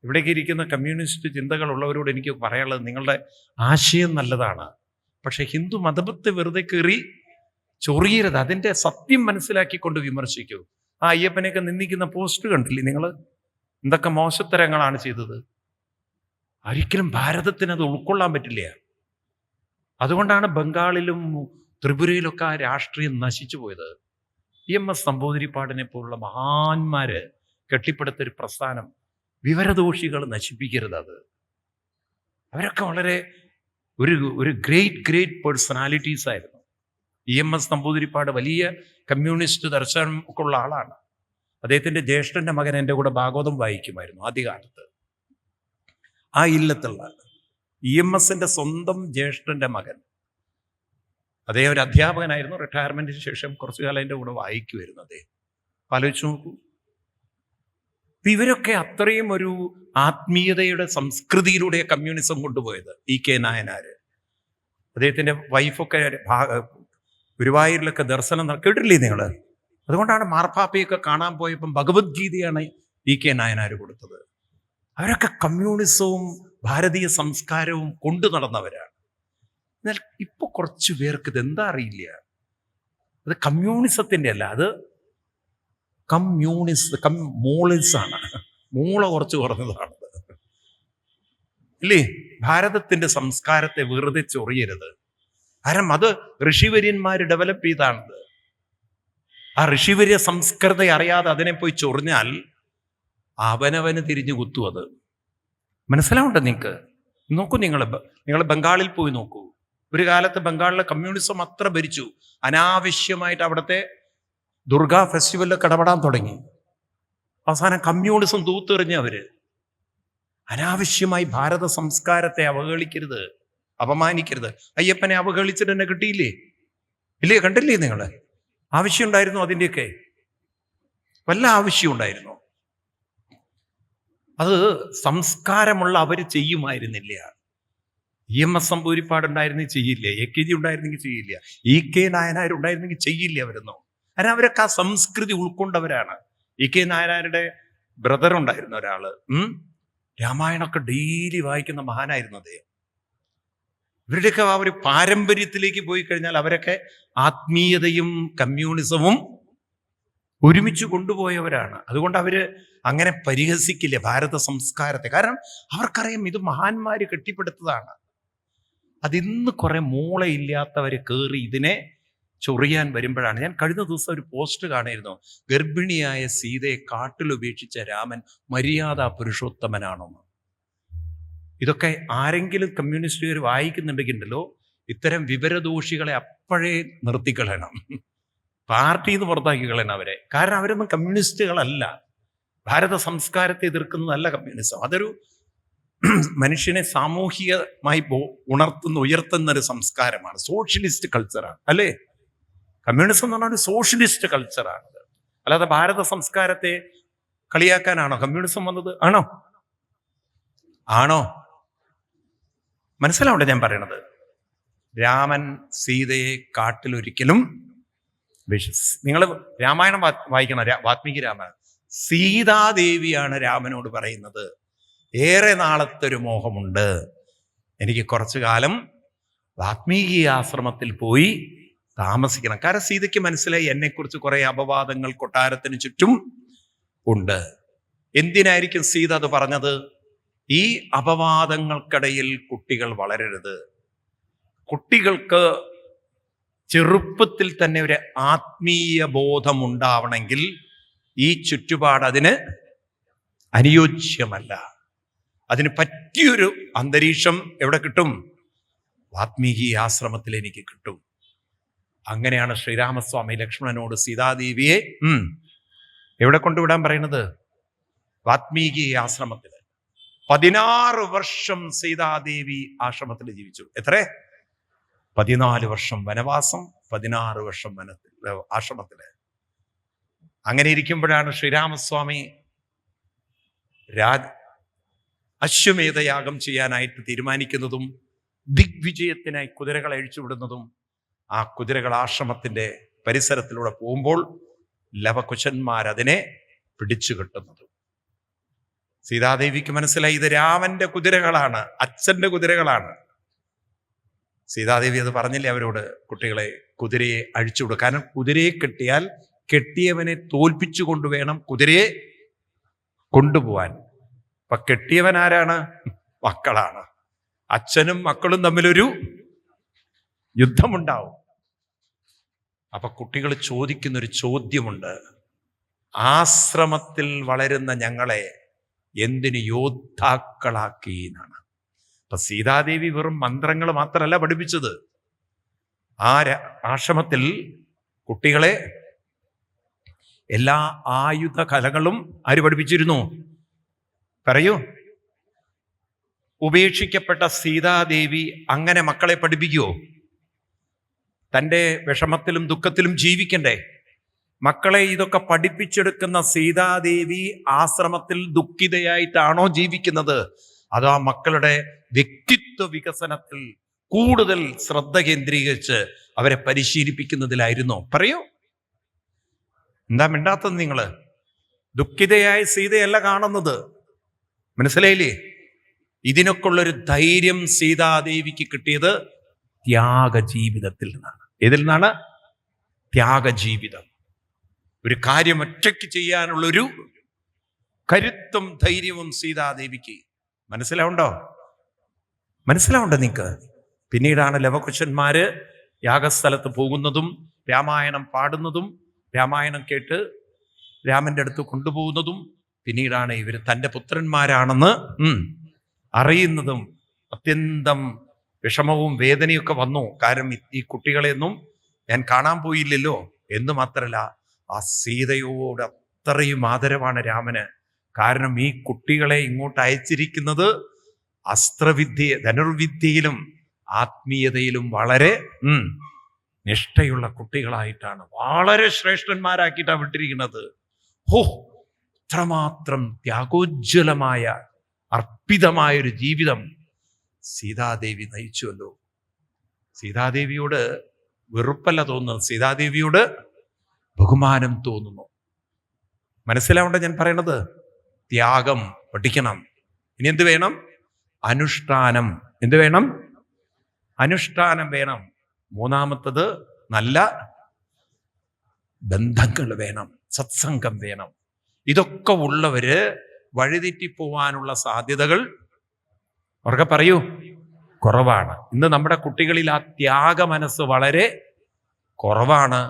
ഇവിടേക്ക് ഇരിക്കുന്ന കമ്മ്യൂണിസ്റ്റ് ചിന്തകളുള്ളവരോട് എനിക്ക് പറയാനുള്ളത്, നിങ്ങളുടെ ആശയം നല്ലതാണ്, പക്ഷെ ഹിന്ദു മതത്തെ വെറുതെ കയറി ചൊറിയരുത്. അതിൻ്റെ സത്യം മനസ്സിലാക്കിക്കൊണ്ട് വിമർശിക്കൂ. ആ അയ്യപ്പനെയൊക്കെ നിന്ദിക്കുന്ന പോസ്റ്റ് കണ്ടില്ലേ നിങ്ങൾ? എന്തൊക്കെ മോശത്തരങ്ങളാണ് ചെയ്തത്. ഒരിക്കലും ഭാരതത്തിന് അത് ഉൾക്കൊള്ളാൻ പറ്റില്ല. അതുകൊണ്ടാണ് ബംഗാളിലും ത്രിപുരയിലൊക്കെ ആ രാഷ്ട്രീയം നശിച്ചു പോയത്. EMS നമ്പൂതിരിപ്പാടിനെ പോലുള്ള മഹാന്മാര് കെട്ടിപ്പടുത്തൊരു പ്രസ്ഥാനം വിവരദോഷികൾ നശിപ്പിക്കരുത്. അത് അവരൊക്കെ വളരെ ഒരു ഗ്രേറ്റ് പേഴ്സണാലിറ്റീസ് ആയിരുന്നു. EMS നമ്പൂതിരിപ്പാട് വലിയ കമ്മ്യൂണിസ്റ്റ് ദർശനം ഒക്കെ ഉള്ള ആളാണ്. അദ്ദേഹത്തിൻ്റെ ജ്യേഷ്ഠൻ്റെ മകൻ എൻ്റെ കൂടെ ഭാഗവതം വായിക്കുമായിരുന്നു ആദ്യകാലത്ത്. ആ ഇല്ലത്തുള്ള EMSൻ്റെ സ്വന്തം ജ്യേഷ്ഠൻ്റെ മകൻ, അദ്ദേഹം ഒരു അധ്യാപകനായിരുന്നു. റിട്ടയർമെന്റിന് ശേഷം കുറച്ചു കാലം എൻ്റെ കൂടെ വായിക്കുമായിരുന്നു അദ്ദേഹം. ആലോചിച്ച് നോക്കൂ. ഇവരൊക്കെ അത്രയും ഒരു ആത്മീയതയുടെ സംസ്കൃതിയിലൂടെ കമ്മ്യൂണിസം കൊണ്ടുപോയത്. EK നായനാര്, അദ്ദേഹത്തിൻ്റെ വൈഫൊക്കെ ഗുരുവായൂരിലൊക്കെ ദർശനം കേട്ടില്ലേ നിങ്ങൾ? അതുകൊണ്ടാണ് മാർപ്പാപ്പയൊക്കെ കാണാൻ പോയപ്പം ഭഗവത്ഗീതയാണ് EK നായനാര് കൊടുത്തത്. അവരൊക്കെ കമ്മ്യൂണിസവും ഭാരതീയ സംസ്കാരവും കൊണ്ടു നടന്നവരാണ്. എന്നാൽ ഇപ്പൊ കുറച്ചു പേർക്ക് ഇതെന്താ അറിയില്ല. അത് കമ്മ്യൂണിസത്തിന്റെ അല്ല, അത് മോളിസാണ്. മൂള കുറച്ച് കുറഞ്ഞതാണത് ഇല്ലേ? ഭാരതത്തിന്റെ സംസ്കാരത്തെ വെറുതെ ചൊറിയരുത്. കാരണം അത് ഋഷിവര്യന്മാർ ഡെവലപ്പ് ചെയ്താണത്. ആ ഋഷിവര്യ സംസ്കൃത അറിയാതെ അതിനെ പോയി ചൊറിഞ്ഞാൽ അവനവന് തിരിഞ്ഞു കുത്തു. അത് മനസ്സിലാവണ്ട നിങ്ങൾക്ക്? നോക്കൂ, നിങ്ങൾ ബംഗാളിൽ പോയി നോക്കൂ. ഒരു കാലത്ത് ബംഗാളിലെ കമ്മ്യൂണിസം അത്ര ഭരിച്ചു. അനാവശ്യമായിട്ട് അവിടുത്തെ ദുർഗാ ഫെസ്റ്റിവലിലൊക്കെ ഇടപെടാൻ തുടങ്ങി. അവസാനം കമ്മ്യൂണിസം തൂത്തെറിഞ്ഞ് അവര്. അനാവശ്യമായി ഭാരത സംസ്കാരത്തെ അവഹേളിക്കരുത്, അപമാനിക്കരുത്. അയ്യപ്പനെ അവഹേളിച്ചിട്ട് തന്നെ കിട്ടിയില്ലേ? ഇല്ലേ? കണ്ടില്ലേ നിങ്ങൾ? ആവശ്യമുണ്ടായിരുന്നു അതിൻ്റെയൊക്കെ. വല്ല ആവശ്യം ഉണ്ടായിരുന്നു? അത് സംസ്കാരമുള്ള അവർ ചെയ്യുമായിരുന്നില്ല. EMS നമ്പൂതിരിപ്പാടുണ്ടായിരുന്നെങ്കിൽ ചെയ്യില്ല, AKG ഉണ്ടായിരുന്നെങ്കിൽ ചെയ്യില്ല, EK നായനാർ ഉണ്ടായിരുന്നെങ്കിൽ ചെയ്യില്ല അവരൊന്നും. കാരണം അവരൊക്കെ ആ സംസ്കൃതി ഉൾക്കൊണ്ടവരാണ്. EK നായനാരുടെ ബ്രദർ ഉണ്ടായിരുന്ന ഒരാള്, രാമായണമൊക്കെ ഡെയിലി വായിക്കുന്ന മഹാനായിരുന്നു അദ്ദേഹം. ഇവരുടെയൊക്കെ ആ ഒരു പാരമ്പര്യത്തിലേക്ക് പോയി കഴിഞ്ഞാൽ അവരൊക്കെ ആത്മീയതയും കമ്മ്യൂണിസവും ഒരുമിച്ച് കൊണ്ടുപോയവരാണ്. അതുകൊണ്ട് അവര് അങ്ങനെ പരിഹസിക്കില്ല ഭാരത സംസ്കാരത്തെ. കാരണം അവർക്കറിയാം ഇത് മഹാന്മാര് കെട്ടിപ്പടുത്തതാണ്. അതിന്ന് കുറെ മൂളയില്ലാത്തവര് കയറി ഇതിനെ ചൊറിയാൻ വരുമ്പോഴാണ്. ഞാൻ കഴിഞ്ഞ ദിവസം ഒരു പോസ്റ്റ് കാണായിരുന്നു, ഗർഭിണിയായ സീതയെ കാട്ടിലുപേക്ഷിച്ച രാമൻ മര്യാദാ പുരുഷോത്തമനാണെന്ന്. ഇതൊക്കെ ആരെങ്കിലും കമ്മ്യൂണിസ്റ്റുകാർ വായിക്കുന്നുണ്ടെങ്കിലോ ഇത്തരം വിവരദോഷികളെ അപ്പോഴേ നിർത്തിക്കളയണം, പാർട്ടിയിൽ നിന്ന് പുറത്താക്കി കളയണം അവരെ. കാരണം അവരൊന്നും കമ്മ്യൂണിസ്റ്റുകളല്ല. ഭാരത സംസ്കാരത്തെ എതിർക്കുന്നതല്ല കമ്മ്യൂണിസം. അതൊരു മനുഷ്യനെ സാമൂഹികമായി ഉയർത്തുന്ന ഒരു സംസ്കാരമാണ്, സോഷ്യലിസ്റ്റ് കൾച്ചറാണ്, അല്ലേ? കമ്മ്യൂണിസം എന്ന് പറഞ്ഞാൽ ഒരു സോഷ്യലിസ്റ്റ് കൾച്ചറാണ്. അല്ലാതെ ഭാരത സംസ്കാരത്തെ കളിയാക്കാനാണോ കമ്മ്യൂണിസം വന്നത്? ആണോ? മനസ്സിലാവണ്ടേ ഞാൻ പറയണത്? രാമൻ സീതയെ കാട്ടിലൊരിക്കലും നിങ്ങൾ രാമായണം വായിക്കണം, വാൽമീകി രാമായണം. സീതാദേവിയാണ് രാമനോട് പറയുന്നത്, ഏറെ നാളത്തെ ഒരു മോഹമുണ്ട്, എനിക്ക് കുറച്ചു കാലം വാൽമീകി ആശ്രമത്തിൽ പോയി താമസിക്കണം. കാരണം സീതയ്ക്ക് മനസ്സിലായി എന്നെക്കുറിച്ച് കുറെ അപവാദങ്ങൾ കൊട്ടാരത്തിന് ചുറ്റും ഉണ്ട്. എന്തിനായിരിക്കും സീത അത് പറഞ്ഞത്? ഈ അപവാദങ്ങൾക്കിടയിൽ കുട്ടികൾ വളരരുത്. കുട്ടികൾക്ക് ചെറുപ്പത്തിൽ തന്നെ ഒരു ആത്മീയ ബോധം ഉണ്ടാവണമെങ്കിൽ ഈ ചുറ്റുപാട് അതിന് അനുയോജ്യമല്ല. അതിന് പറ്റിയൊരു അന്തരീക്ഷം എവിടെ കിട്ടും? വാൽമീകി ആശ്രമത്തിൽ എനിക്ക് കിട്ടും. അങ്ങനെയാണ് ശ്രീരാമസ്വാമി ലക്ഷ്മണനോട് സീതാദേവിയെ എവിടെ കൊണ്ടുവിടാൻ പറയുന്നത്? വാൽമീകി ആശ്രമത്തിൽ. 16 വർഷം സീതാദേവി ആശ്രമത്തിൽ ജീവിച്ചു. എത്ര? 14 വർഷം വനവാസം, 16 വർഷം ആശ്രമത്തില്. അങ്ങനെ ഇരിക്കുമ്പോഴാണ് ശ്രീരാമസ്വാമി അശ്വമേധയാഗം ചെയ്യാനായിട്ട് തീരുമാനിക്കുന്നതും ദിഗ്വിജയത്തിനായി കുതിരകളെ അഴിച്ചുവിടുന്നതും. ആ കുതിരകൾ ആശ്രമത്തിന്റെ പരിസരത്തിലൂടെ പോകുമ്പോൾ ലവകുശന്മാരതിനെ പിടിച്ചു കെട്ടുന്നതും. സീതാദേവിക്ക് മനസ്സിലായി ഇത് രാമന്റെ കുതിരകളാണ്, അച്ഛന്റെ കുതിരകളാണ്. സീതാദേവി അത് പറഞ്ഞില്ലേ അവരോട്, കുട്ടികളെ കുതിരയെ അഴിച്ചുവിടുക. കാരണം കുതിരയെ കെട്ടിയാൽ കെട്ടിയവനെ തോൽപ്പിച്ചു കൊണ്ടുവേണം കുതിരയെ കൊണ്ടുപോവാൻ. അപ്പൊ കെട്ടിയവൻ ആരാണ്? മക്കളാണ്. അച്ഛനും മക്കളും തമ്മിലൊരു യുദ്ധമുണ്ടാവും. അപ്പൊ കുട്ടികൾ ചോദിക്കുന്നൊരു ചോദ്യമുണ്ട്, ആശ്രമത്തിൽ വളരുന്ന ഞങ്ങളെ എന്തിന് യോദ്ധാക്കളാക്കി എന്നാണ്. അപ്പൊ സീതാദേവി വെറും മന്ത്രങ്ങൾ മാത്രമല്ല പഠിപ്പിച്ചത്. ആ ആശ്രമത്തിൽ കുട്ടികളെ എല്ലാ ആയുധ കലകളും ആര് പഠിപ്പിച്ചിരുന്നു? പറയൂ. ഉപേക്ഷിക്കപ്പെട്ട സീതാദേവി അങ്ങനെ മക്കളെ പഠിപ്പിക്കുവോ? തൻ്റെ വിഷമത്തിലും ദുഃഖത്തിലും ജീവിക്കണ്ടേ? മക്കളെ ഇതൊക്കെ പഠിപ്പിച്ചെടുക്കുന്ന സീതാദേവി ആശ്രമത്തിൽ ദുഃഖിതയായിട്ടാണോ ജീവിക്കുന്നത്? അതോ ആ മക്കളുടെ വ്യക്തിത്വ വികസനത്തിൽ കൂടുതൽ ശ്രദ്ധ കേന്ദ്രീകരിച്ച് അവരെ പരിശീലിപ്പിക്കുന്നതിലായിരുന്നോ? പറയൂ. എന്താ മിണ്ടാത്തത് നിങ്ങള്? ദുഃഖിതയായ സീതയല്ല കാണുന്നത്, മനസ്സിലായില്ലേ? ഇതിനൊക്കെ ഉള്ളൊരു ധൈര്യം സീതാദേവിക്ക് കിട്ടിയത് ത്യാഗജീവിതത്തിൽ നിന്നാണ്. ഏതിൽ നിന്നാണ്? ത്യാഗജീവിതം. ഒരു കാര്യം ഒറ്റയ്ക്ക് ചെയ്യാനുള്ളൊരു കരുത്തും ധൈര്യവും സീതാദേവിക്ക്. മനസ്സിലാവുണ്ടോ നിങ്ങക്ക്? പിന്നീടാണ് ലവകുശന്മാര് യാഗസ്ഥലത്ത് പോകുന്നതും രാമായണം പാടുന്നതും രാമായണം കേട്ട് രാമന്റെ അടുത്ത് കൊണ്ടുപോകുന്നതും. പിന്നീടാണ് ഇവർ തൻ്റെ പുത്രന്മാരാണെന്ന് അറിയുന്നതും. അത്യന്തം വിഷമവും വേദനയൊക്കെ വന്നു. കാരണം ഈ കുട്ടികളെയൊന്നും ഞാൻ കാണാൻ പോയില്ലല്ലോ എന്ന് മാത്രമല്ല, ആ സീതയോട് അത്രയും ആദരവാണ് രാമന്. കാരണം ഈ കുട്ടികളെ ഇങ്ങോട്ട് അയച്ചിരിക്കുന്നത് ധനുർവിദ്യയിലും ആത്മീയതയിലും വളരെ നിഷ്ഠയുള്ള കുട്ടികളായിട്ടാണ്, വളരെ ശ്രേഷ്ഠന്മാരാക്കിയിട്ടാണ് വിട്ടിരിക്കുന്നത്. ഹോ, ഇത്രമാത്രം ത്യാഗോജ്വലമായ അർപ്പിതമായൊരു ജീവിതം സീതാദേവി നയിച്ചുവല്ലോ. സീതാദേവിയോട് വെറുപ്പല്ല തോന്നുന്നത്, സീതാദേവിയോട് ബഹുമാനം തോന്നുന്നു. മനസ്സിലാവേണ്ട ഞാൻ പറയണത്? ത്യാഗം പഠിക്കണം. ഇനി എന്ത് വേണം? അനുഷ്ഠാനം. എന്ത് വേണം? അനുഷ്ഠാനം വേണം. മൂന്നാമത്തത് നല്ല ബന്ധങ്ങൾ വേണം, സത്സംഗം വേണം. ഇതൊക്കെ ഉള്ളവര് വഴിതെറ്റിപ്പോവാനുള്ള സാധ്യതകൾ അവർക്ക് പറയൂ കുറവാണ്. ഇന്ന് നമ്മുടെ കുട്ടികളിൽ ആ ത്യാഗ മനസ്സ് വളരെ കുറവാണ്.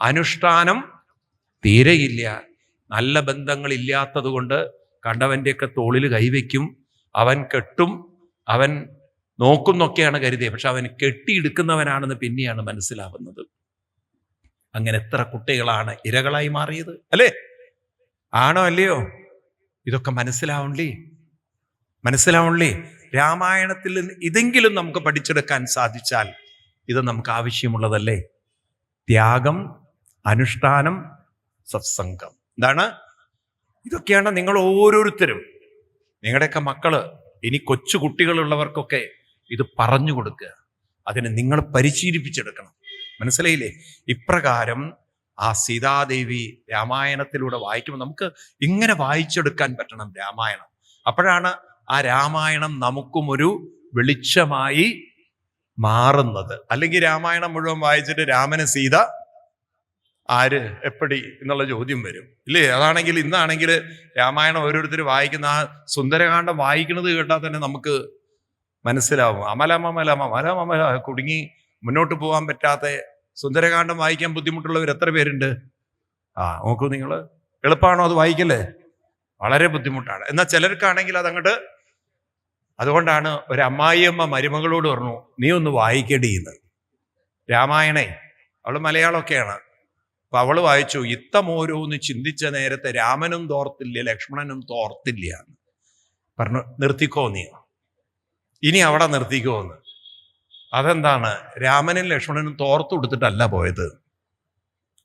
അനുഷ്ഠാനം തീരെയില്ല. നല്ല ബന്ധങ്ങൾ ഇല്ലാത്തത് കൊണ്ട് കണ്ടവൻ്റെയൊക്കെ തോളിൽ കൈവയ്ക്കും, അവൻ കെട്ടും, അവൻ നോക്കുന്നൊക്കെയാണ് കരുതിയത്. പക്ഷെ അവൻ കെട്ടിയെടുക്കുന്നവനാണെന്ന് പിന്നെയാണ് മനസ്സിലാവുന്നത്. അങ്ങനെ എത്ര കുട്ടികളാണ് ഇരകളായി മാറിയത്, അല്ലേ? ആണോ അല്ലയോ? ഇതൊക്കെ മനസ്സിലാവണല്ലേ? രാമായണത്തിൽ നിന്ന് ഇതെങ്കിലും നമുക്ക് പഠിച്ചെടുക്കാൻ സാധിച്ചാൽ ഇത് നമുക്ക് ആവശ്യമുള്ളതല്ലേ? ത്യാഗം, അനുഷ്ഠാനം, സത്സംഗം. എന്താണ്? ഇതൊക്കെയാണ് നിങ്ങൾ ഓരോരുത്തരും, നിങ്ങളുടെയൊക്കെ മക്കള്, ഇനി കൊച്ചു കുട്ടികളുള്ളവർക്കൊക്കെ ഇത് പറഞ്ഞു കൊടുക്കുക. അതിനെ നിങ്ങൾ പരിശീലിപ്പിച്ചെടുക്കണം. മനസ്സിലായില്ലേ? ഇപ്രകാരം ആ സീതാദേവി രാമായണത്തിലൂടെ വായിക്കുമ്പോൾ നമുക്ക് ഇങ്ങനെ വായിച്ചെടുക്കാൻ പറ്റണം രാമായണം. അപ്പോഴാണ് ആ രാമായണം നമുക്കും ഒരു വെളിച്ചമായി മാറുന്നത്. അല്ലെങ്കിൽ രാമായണം മുഴുവൻ വായിച്ചിട്ട് രാമന് സീത ആര് എപ്പടി എന്നുള്ള ചോദ്യം വരും, ഇല്ലേ? അതാണെങ്കിൽ ഇന്നാണെങ്കിൽ രാമായണം ഓരോരുത്തർ വായിക്കുന്ന ആ സുന്ദരകാന്ഡം വായിക്കുന്നത് കേട്ടാൽ തന്നെ നമുക്ക് മനസ്സിലാവും. അമല കുടുങ്ങി മുന്നോട്ട് പോകാൻ പറ്റാത്ത, സുന്ദരകാന്ഡം വായിക്കാൻ ബുദ്ധിമുട്ടുള്ളവർ എത്ര പേരുണ്ട്? നോക്കൂ നിങ്ങൾ. എളുപ്പമാണോ അത് വായിക്കല്ലേ? വളരെ ബുദ്ധിമുട്ടാണ്. എന്നാൽ ചിലർക്കാണെങ്കിൽ അതങ്ങോട്ട്. അതുകൊണ്ടാണ് ഒരു അമ്മായിയമ്മ മരുമകളോട് പറഞ്ഞു, നീ ഒന്ന് വായിക്കടിയെന്ന് രാമായണേ. അവള് മലയാളമൊക്കെയാണ്. അപ്പൊ അവള് വായിച്ചു, ഇത്തമോരോന്ന് ചിന്തിച്ച നേരത്തെ രാമനും തോർത്തില്ല, ലക്ഷ്മണനും തോർത്തില്ല പറഞ്ഞു. നിർത്തിക്കോ നീ, ഇനി അവിടെ നിർത്തിക്കോന്ന്. അതെന്താണ്? രാമനും ലക്ഷ്മണനും തോർത്തു കൊടുത്തിട്ടല്ല പോയത്.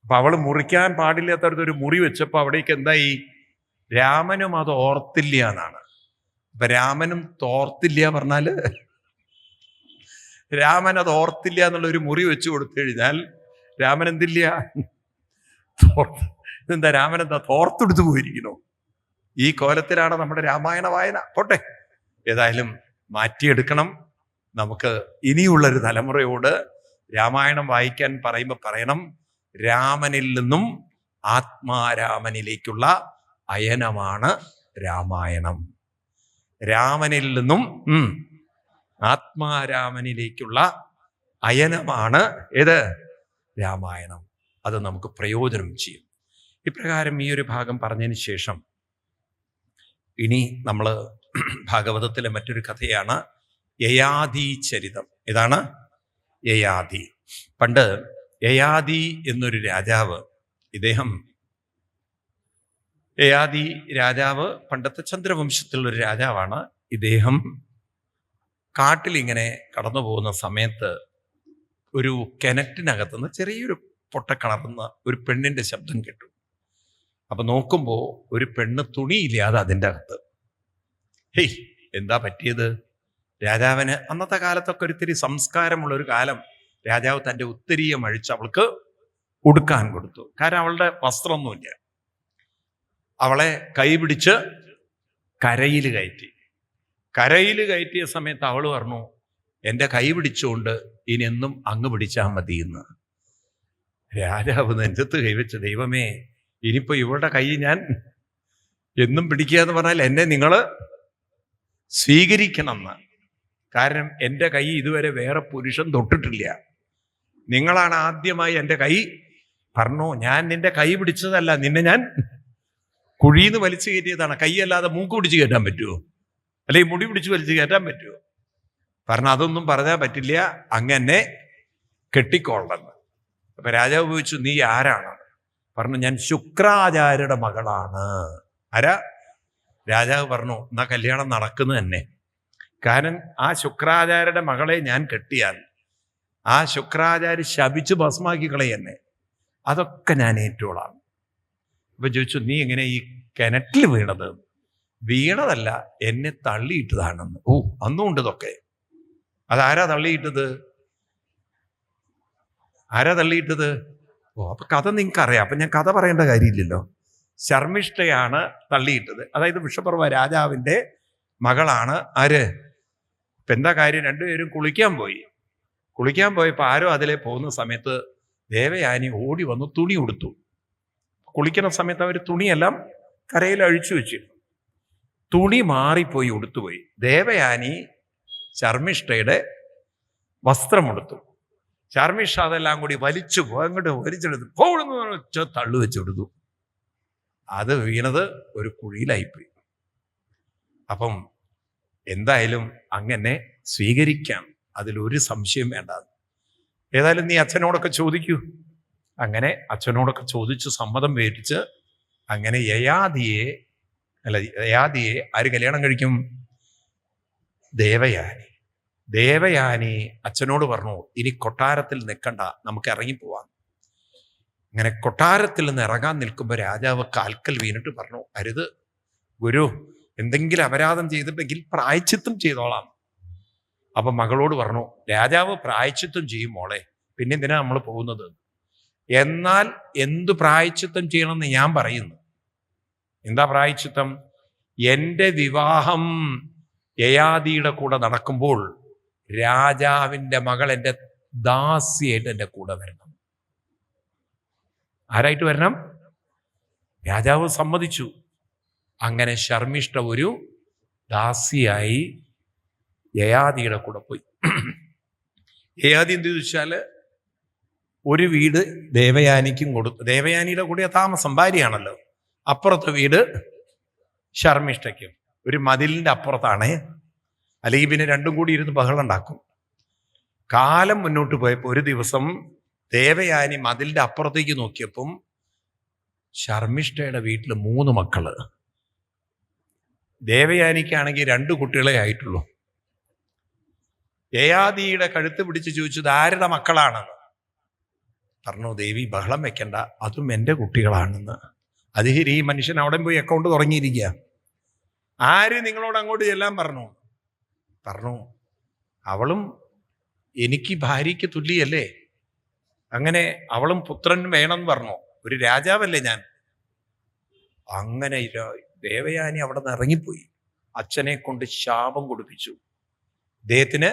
അപ്പൊ അവള് മുറിക്കാൻ പാടില്ലാത്തടത്തൊരു മുറി വെച്ചപ്പോ അവിടേക്ക് എന്തായി? രാമനും അത് ഓർത്തില്ല എന്നാണ്. അപ്പൊ രാമനും തോർത്തില്ല പറഞ്ഞാല്, രാമൻ അത് ഓർത്തില്ല എന്നുള്ള ഒരു മുറി വെച്ചു കൊടുത്തു കഴിഞ്ഞാൽ രാമൻ എന്തില്ല? ഇതെന്താ? രാമൻ എന്താ തോർത്തെടുത്തു പോയിരിക്കണോ? ഈ കോലത്തിലാണ് നമ്മുടെ രാമായണ വായന. പോട്ടെ, ഏതായാലും മാറ്റിയെടുക്കണം. നമുക്ക് ഇനിയുള്ളൊരു തലമുറയോട് രാമായണം വായിക്കാൻ പറയുമ്പോൾ പറയണം, രാമനിൽ നിന്നും ആത്മാരാമനിലേക്കുള്ള അയനമാണ് രാമായണം. രാമനിൽ നിന്നും ആത്മാരാമനിലേക്കുള്ള അയനമാണ് ഏത്? രാമായണം. അത് നമുക്ക് പ്രയോജനം ചെയ്യും. ഇപ്രകാരം ഈ ഒരു ഭാഗം പറഞ്ഞതിന് ശേഷം ഇനി നമ്മൾ ഭാഗവതത്തിലെ മറ്റൊരു കഥയാണ് യയാതി ചരിതം. ഇതാണ് യയാതി. പണ്ട് യയാതി എന്നൊരു രാജാവ്, യയാതി രാജാവ് പണ്ടത്തെ ചന്ദ്രവംശത്തിലുള്ളൊരു രാജാവാണ്. ഇദ്ദേഹം കാട്ടിലിങ്ങനെ കടന്നു പോകുന്ന സമയത്ത് ഒരു കിണറ്റിനകത്തുനിന്ന് ചെറിയൊരു പൊട്ടക്കിണറുന്ന ഒരു പെണ്ണിന്റെ ശബ്ദം കേട്ടു. അപ്പൊ നോക്കുമ്പോൾ ഒരു പെണ്ണ് തുണിയില്ലാതെ അതിൻ്റെ അകത്ത്. ഹേയ്, എന്താ പറ്റിയത്? രാജാവിന് അന്നത്തെ കാലത്തൊക്കെ ഒരിത്തിരി സംസ്കാരമുള്ള ഒരു കാലം. രാജാവ് തൻ്റെ ഉത്തരീയം അഴിച്ച് അവൾക്ക് ഉടുക്കാൻ കൊടുത്തു. കാരണം അവളുടെ വസ്ത്രമൊന്നുമില്ല. അവളെ കൈപിടിച്ച് കരയിൽ കയറ്റിയ സമയത്ത് അവൾ പറഞ്ഞു, എൻ്റെ കൈ പിടിച്ചുകൊണ്ട് ഇനി എന്നും അങ്ങ് പിടിച്ചാൽ മതി എന്ന്. രാജാവ് നെഞ്ചത്ത് കൈവച്ച്, ദൈവമേ, ഇനിയിപ്പോ ഇവളുടെ കൈ ഞാൻ എന്നും പിടിക്കുക എന്ന് പറഞ്ഞാൽ എന്നെ നിങ്ങൾ സ്വീകരിക്കണം എന്ന്. കാരണം എൻ്റെ കൈ ഇതുവരെ വേറെ പുരുഷൻ തൊട്ടിട്ടില്ല. നിങ്ങളാണ് ആദ്യമായി എൻ്റെ കൈ. പറഞ്ഞു, ഞാൻ നിന്റെ കൈ പിടിച്ചതല്ല, നിന്നെ ഞാൻ കുഴിന്ന് വലിച്ചു കയറ്റിയതാണ്. കൈ അല്ലാതെ മൂക്ക് പിടിച്ച് കയറ്റാൻ പറ്റുമോ? അല്ലെങ്കിൽ മുടി പിടിച്ച് വലിച്ചു കയറ്റാൻ പറ്റുമോ? പറഞ്ഞു, അതൊന്നും പറഞ്ഞാൽ പറ്റില്ല, അങ്ങനെ കെട്ടിക്കൊള്ളണം. അപ്പൊ രാജാവ് ചോദിച്ചു, നീ ആരാണ്? പറഞ്ഞു, ഞാൻ ശുക്രാചാര്യരുടെ മകളാണ്. ആരാ? രാജാവ് പറഞ്ഞു, എന്നാ കല്യാണം നടക്കുന്നു തന്നെ. കാരണം ആ ശുക്രാചാര്യരുടെ മകളെ ഞാൻ കെട്ടിയാൽ ആ ശുക്രാചാര്യ ശപിച്ച് ഭസ്മാക്കി കളയെന്നെ. അതൊക്കെ ഞാൻ ഏറ്റോളാം. അപ്പൊ ചോദിച്ചു, നീ എങ്ങനെ ഈ കിണറ്റിൽ വീണത്? വീണതല്ല, എന്നെ തള്ളിയിട്ടതാണെന്ന്. ഓ, അന്നും ഉണ്ട് ഇതൊക്കെ. അതാരാ തള്ളിയിട്ടത്? ആരാ തള്ളിയിട്ടത്? ഓ, അപ്പൊ കഥ നിങ്ങൾക്ക് അറിയാം, അപ്പൊ ഞാൻ കഥ പറയേണ്ട കാര്യമില്ലല്ലോ. ശർമ്മിഷ്ഠയാണ് തള്ളിയിട്ടത്. അതായത് വൃഷപർവ രാജാവിന്റെ മകളാണ്. ആര്? ഇപ്പൊ എന്താ കാര്യം? രണ്ടുപേരും കുളിക്കാൻ പോയപ്പോ ആരോ അതിലെ പോകുന്ന സമയത്ത് ദേവയാനി ഓടി വന്നു തുണി ഉടുത്തു. കുളിക്കുന്ന സമയത്ത് അവർ തുണിയെല്ലാം കരയിൽ അഴിച്ചു വെച്ചിരുന്നു. തുണി മാറിപ്പോയി, ഉടുത്തുപോയി. ദേവയാനി ശർമ്മിഷ്ഠയുടെ വസ്ത്രമെടുത്തു. ശർമ്മിഷ്ഠ അതെല്ലാം കൂടി അങ്ങോട്ട് വലിച്ചെടുത്ത് തള്ളു വെച്ചെടുത്തു. അത് വീണത് ഒരു കുഴിയിലായിപ്പോയി. അപ്പം എന്തായാലും അങ്ങനെ സ്വീകരിക്കാം, അതിലൊരു സംശയം വേണ്ട. ഏതായാലും നീ അച്ഛനോടൊക്കെ ചോദിക്കൂ. അങ്ങനെ അച്ഛനോടൊക്കെ ചോദിച്ച് സമ്മതം മേടിച്ച് അങ്ങനെ യയാതിയെ ആര് കല്യാണം കഴിക്കും? ദേവയാനി അച്ഛനോട് പറഞ്ഞു, ഇനി കൊട്ടാരത്തിൽ നിൽക്കണ്ട, നമുക്ക് ഇറങ്ങിപ്പോവാം. അങ്ങനെ കൊട്ടാരത്തിൽ നിന്ന് ഇറങ്ങാൻ നിൽക്കുമ്പോൾ രാജാവ് കാൽക്കൽ വീണിട്ട് പറഞ്ഞു, അരുത് ഗുരു, എന്തെങ്കിലും അപരാധം ചെയ്തിട്ടുണ്ടെങ്കിൽ പ്രായശ്ചിത്തം ചെയ്തോളാം. അപ്പൊ മകളോട് പറഞ്ഞു, രാജാവ് പ്രായശ്ചിത്തം ചെയ്യും മോളെ, പിന്നെ എന്തിനാ നമ്മൾ പോകുന്നത്? എന്നാൽ എന്തു പ്രായശ്ചിത്തം ചെയ്യണമെന്ന് ഞാൻ പറയുന്നു. എന്താ പ്രായശ്ചിത്തം? എൻ്റെ വിവാഹം യയാതിയുടെ കൂടെ നടക്കുമ്പോൾ രാജാവിൻ്റെ മകൾ എൻ്റെ ദാസിയായിട്ട് എൻ്റെ കൂടെ വരണം. ആരായിട്ട് വരണം? രാജാവ് സമ്മതിച്ചു. അങ്ങനെ ശർമ്മിഷ്ഠ ഒരു ദാസിയായി യയാതിയുടെ കൂടെ പോയി. യയാതി എന്ത് ചോദിച്ചാൽ ഒരു വീട് ദേവയാനിക്കും കൊടുത്തു. ദേവയാനിയുടെ കൂടെ താമസം, ഭാര്യയാണല്ലോ. അപ്പുറത്തെ വീട് ശർമ്മിഷ്ഠയ്ക്കും. ഒരു മതിലിൻ്റെ അപ്പുറത്താണേ, അല്ലെങ്കിൽ പിന്നെ രണ്ടും കൂടി ഇരുന്ന് ബഹളം ഉണ്ടാക്കും. കാലം മുന്നോട്ട് പോയപ്പോൾ ഒരു ദിവസം ദേവയാനി മതിലിൻ്റെ അപ്പുറത്തേക്ക് നോക്കിയപ്പം ശർമ്മിഷ്ഠയുടെ വീട്ടിൽ 3 മക്കള്. ദേവയാനിക്കാണെങ്കിൽ 2 കുട്ടികളെ ആയിട്ടുള്ളൂ. യയാതിയുടെ കഴുത്ത് പിടിച്ച് ചോദിച്ചത് ആരുടെ മക്കളാണെന്ന്. പറഞ്ഞു, ദേവി ബഹളം വെക്കണ്ട, അതും എൻ്റെ കുട്ടികളാണെന്ന്. അത് ഈ മനുഷ്യൻ അവിടെ പോയി അക്കൗണ്ട് തുടങ്ങിയിരിക്കുക. ആര് നിങ്ങളോട് അങ്ങോട്ട് ചെല്ലാൻ പറഞ്ഞു? അവളും എനിക്ക് ഭാര്യയ്ക്ക് തുല്യല്ലേ, അങ്ങനെ അവളും പുത്രൻ വേണമെന്ന് പറഞ്ഞു. ഒരു രാജാവല്ലേ ഞാൻ. അങ്ങനെ ദേവയാനി അവിടെ നിന്ന് ഇറങ്ങിപ്പോയി. അച്ഛനെ കൊണ്ട് ശാപം കൊടുപ്പിച്ചു, ഇദ്ദേഹത്തിന്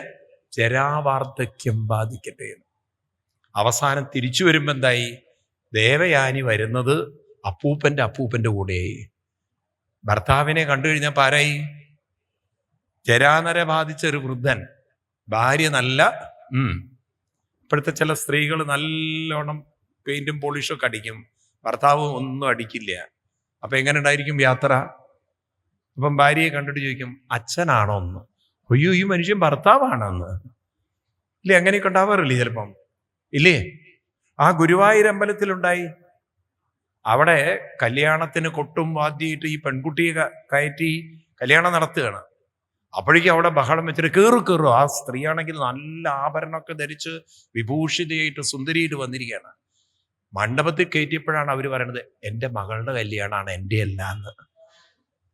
ജരാവാർദ്ധക്യം ബാധിക്കട്ടെ എന്ന്. അവസാനം തിരിച്ചു വരുമ്പോ എന്തായി? ദേവയാനി വരുന്നത് അപ്പൂപ്പന്റെ കൂടെയായി. ഭർത്താവിനെ കണ്ടു കഴിഞ്ഞപ്പോൾ ആരായി? ജരാനര ബാധിച്ച ഒരു വൃദ്ധൻ. ഭാര്യ നല്ല ഇപ്പോഴത്തെ ചില സ്ത്രീകൾ നല്ലോണം പെയിന്റും പോളിഷൊക്കെ അടിക്കും, ഭർത്താവ് ഒന്നും അടിക്കില്ല. അപ്പൊ എങ്ങനെ ഉണ്ടായിരിക്കും യാത്ര? അപ്പം ഭാര്യയെ കണ്ടിട്ട് ചോദിക്കും, അച്ഛനാണോ എന്ന്. അയ്യോ, ഈ മനുഷ്യൻ ഭർത്താവാണെന്ന്. ഇല്ലേ, അങ്ങനെയൊക്കെ ഉണ്ടാവാറില്ലേ ചിലപ്പം? ഇല്ലേ? ആ ഗുരുവായൂർ അമ്പലത്തിലുണ്ടായി. അവിടെ കല്യാണത്തിന് കൊട്ടും വാദ്യയിട്ട് ഈ പെൺകുട്ടിയെ കയറ്റി കല്യാണം നടത്തുകയാണ്. അപ്പോഴേക്കും അവിടെ ബഹളം വെച്ചിട്ട് കയറും. ആ സ്ത്രീയാണെങ്കിൽ നല്ല ആഭരണമൊക്കെ ധരിച്ച് വിഭൂഷിതയായിട്ട് സുന്ദരിയായിട്ട് വന്നിരിക്കുകയാണ്. മണ്ഡപത്തിൽ കയറ്റിയപ്പോഴാണ് അവർ പറയണത്, എൻ്റെ മകളുടെ കല്യാണമാണ്, എൻ്റെ അല്ല എന്ന്.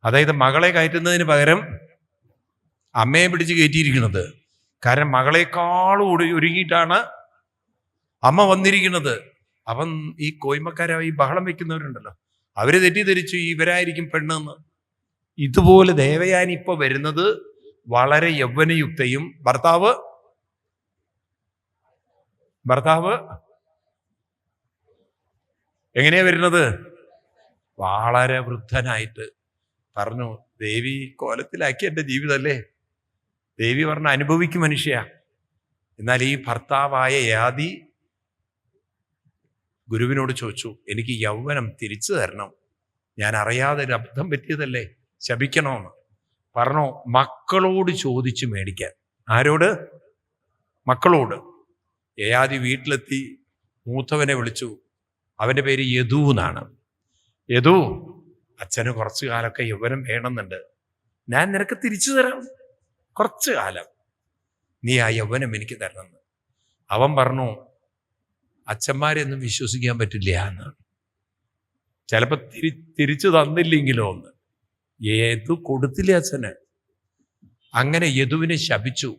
അതായത് മകളെ കയറ്റുന്നതിന് പകരം അമ്മയെ പിടിച്ച് കയറ്റിയിരിക്കുന്നത്. കാരണം മകളെക്കാളും ഒരുങ്ങിയിട്ടാണ് അമ്മ വന്നിരിക്കുന്നത്. അവൻ ഈ കോയ്മക്കാരായി ബഹളം വെക്കുന്നവരുണ്ടല്ലോ, അവര് തെറ്റിദ്ധരിച്ചു ഇവരായിരിക്കും പെണ്ണെന്ന്. ഇതുപോലെ ദേവയാനി ഇപ്പൊ വരുന്നത് വളരെ യൗവനയുക്തയും ഭർത്താവ് എങ്ങനെയാ വരുന്നത്? വളരെ വൃദ്ധനായിട്ട്. പറഞ്ഞു, ദേവി കോലത്തിലാക്കി എൻ്റെ ജീവിതമല്ലേ. ദേവി പറഞ്ഞ അനുഭവിക്കും മനുഷ്യ. എന്നാൽ ഈ ഭർത്താവായ യയാതി ഗുരുവിനോട് ചോദിച്ചു, എനിക്ക് യൗവനം തിരിച്ചു തരണം, ഞാൻ അറിയാതെ ഒരു അബദ്ധം പറ്റിയതല്ലേ, ശപിക്കണമെന്ന് പറഞ്ഞു. മക്കളോട് ചോദിച്ചു മേടിക്കാൻ. ആരോട്? മക്കളോട്. യയാതി വീട്ടിലെത്തി മൂത്തവനെ വിളിച്ചു. അവൻ്റെ പേര് യദു എന്നാണ്. യദു, അച്ഛന് കുറച്ചു കാലമൊക്കെ യൗവനം വേണമെന്നുണ്ട്, ഞാൻ നിനക്ക് തിരിച്ചു തരാം, കുറച്ചു കാലം നീ ആ യൗവനം എനിക്ക് തരണമെന്ന്. അവൻ പറഞ്ഞു, അച്ഛന്മാരെയൊന്നും വിശ്വസിക്കാൻ പറ്റില്ല എന്നാണ്. ചിലപ്പോൾ തിരിച്ചു തന്നില്ലെങ്കിലോ ഒന്ന്. യദു കൊടുത്തില്ല അച്ഛന്. അങ്ങനെ യദുവിനെ ശപിച്ചു,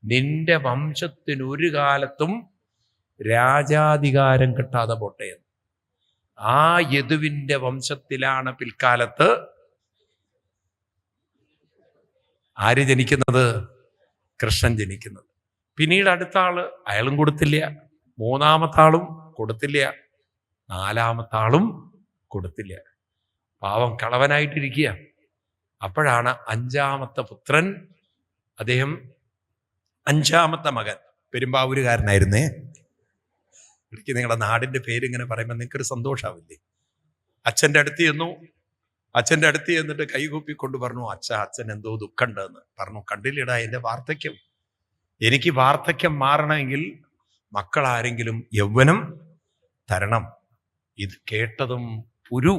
നിന്റെ വംശത്തിന് ഒരു കാലത്തും രാജാധികാരം കിട്ടാതെ പോട്ടെ. ആ യദുവിൻ്റെ വംശത്തിലാണ് പിൽക്കാലത്ത് ആര് ജനിക്കുന്നത്? കൃഷ്ണൻ ജനിക്കുന്നത്. പിന്നീട് അടുത്ത ആള്, അയാളും കൊടുത്തില്ല. മൂന്നാമത്തെ ആളും കൊടുത്തില്ല. നാലാമത്തെ ആളും കൊടുത്തില്ല. പാവം കളവനായിട്ടിരിക്കുക. അപ്പോഴാണ് അഞ്ചാമത്തെ പുത്രൻ, അദ്ദേഹം അഞ്ചാമത്തെ മകൻ, പെരുമ്പാവൂരുകാരനായിരുന്നേ. എനിക്ക് നിങ്ങളുടെ നാടിൻ്റെ പേരിങ്ങനെ പറയുമ്പോൾ നിങ്ങൾക്കൊരു സന്തോഷാവില്ലേ? അച്ഛൻ്റെ അടുത്ത് ചെന്നു. അച്ഛൻ്റെ അടുത്ത് ചെന്നിട്ട് കൈകൂപ്പിക്കൊണ്ട് പറഞ്ഞു, അച്ഛൻ എന്തോ ദുഃഖമുണ്ടെന്ന് പറഞ്ഞു. കണ്ടില്ലടാ എൻ്റെ വാർദ്ധക്യം. എനിക്ക് വാർദ്ധക്യം മാറണമെങ്കിൽ മക്കളാരെങ്കിലും യൗവനം തരണം. ഇത് കേട്ടതും പുരു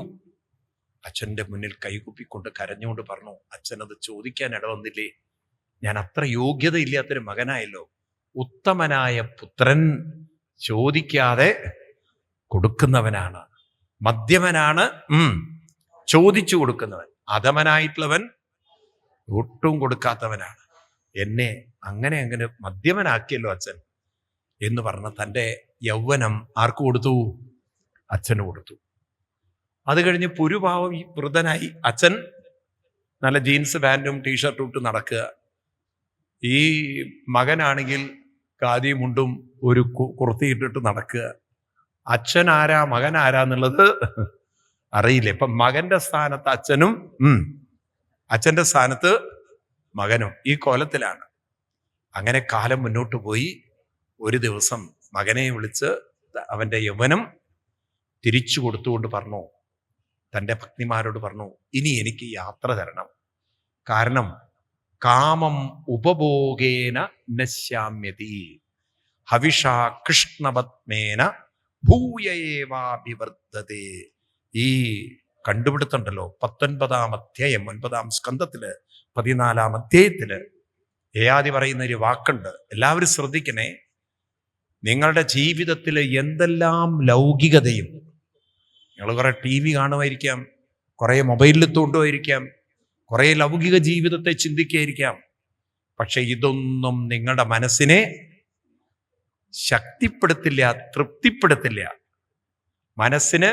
അച്ഛൻ്റെ മുന്നിൽ കൈകൂപ്പിക്കൊണ്ട് കരഞ്ഞുകൊണ്ട് പറഞ്ഞു, അച്ഛനത് ചോദിക്കാൻ ഇടവന്നില്ലേ? ഞാൻ അത്ര യോഗ്യതയില്ലാത്തൊരു മകനായല്ലോ. ഉത്തമനായ പുത്രൻ ചോദിക്കാതെ കൊടുക്കുന്നവനാണ്. മധ്യമനാണ് ചോദിച്ചു കൊടുക്കുന്നവൻ. അധമനായിട്ടുള്ളവൻ ഒട്ടും കൊടുക്കാത്തവനാണ്. എന്നെ അങ്ങനെ മധ്യമനാക്കിയല്ലോ അച്ഛൻ എന്ന് പറഞ്ഞ തൻ്റെ യൗവനം ആർക്ക് കൊടുത്തു? അച്ഛന് കൊടുത്തു. അത് കഴിഞ്ഞ് പുരുഭാവം വൃദ്ധനായി. അച്ഛൻ നല്ല ജീൻസ് പാൻറ്റും ടീഷർട്ടും ഇട്ട് നടക്കുക. ഈ മകനാണെങ്കിൽ ഖാദി മുണ്ടും ഒരു കുർത്തിയിട്ടിട്ട് നടക്കുക. അച്ഛൻ ആരാ മകൻ ആരാന്നുള്ളത് അറിയില്ല. ഇപ്പം മകന്റെ സ്ഥാനത്ത് അച്ഛനും അച്ഛൻ്റെ സ്ഥാനത്ത് മകനും ഈ കോലത്തിലാണ്. അങ്ങനെ കാലം മുന്നോട്ട് പോയി. ഒരു ദിവസം മകനെ വിളിച്ച് അവൻ്റെ യൗവനം തിരിച്ചു കൊടുത്തുകൊണ്ട് പറഞ്ഞു, തൻ്റെ പത്നിമാരോട് പറഞ്ഞു, ഇനി എനിക്ക് യാത്ര തരണം. കാരണം കാമം ഉപഭോഗേന നശ്യാമ്യതി ഹവിഷാ കൃഷ്ണപത്മേന ഭൂയേവാഭിവർദ്ധതേ. ഈ കണ്ടുപിടുത്തുണ്ടല്ലോ 19-ാം അധ്യായം 9-ാം സ്കന്ധത്തില് 14-ാം അധ്യായത്തില് യയാതി പറയുന്ന ഒരു വാക്കുണ്ട്. എല്ലാവരും ശ്രദ്ധിക്കണേ. നിങ്ങളുടെ ജീവിതത്തിൽ എന്തെല്ലാം ലൗകികതയും, നിങ്ങൾ കുറെ TV കാണുമായിരിക്കാം, കുറെ മൊബൈലിൽ തോണ്ടുമായിരിക്കാം, കുറെ ലൗകിക ജീവിതത്തെ ചിന്തിക്കുകയായിരിക്കാം. പക്ഷെ ഇതൊന്നും നിങ്ങളുടെ മനസ്സിനെ ശക്തിപ്പെടുത്തില്ല, തൃപ്തിപ്പെടുത്തില്ല. മനസ്സിന്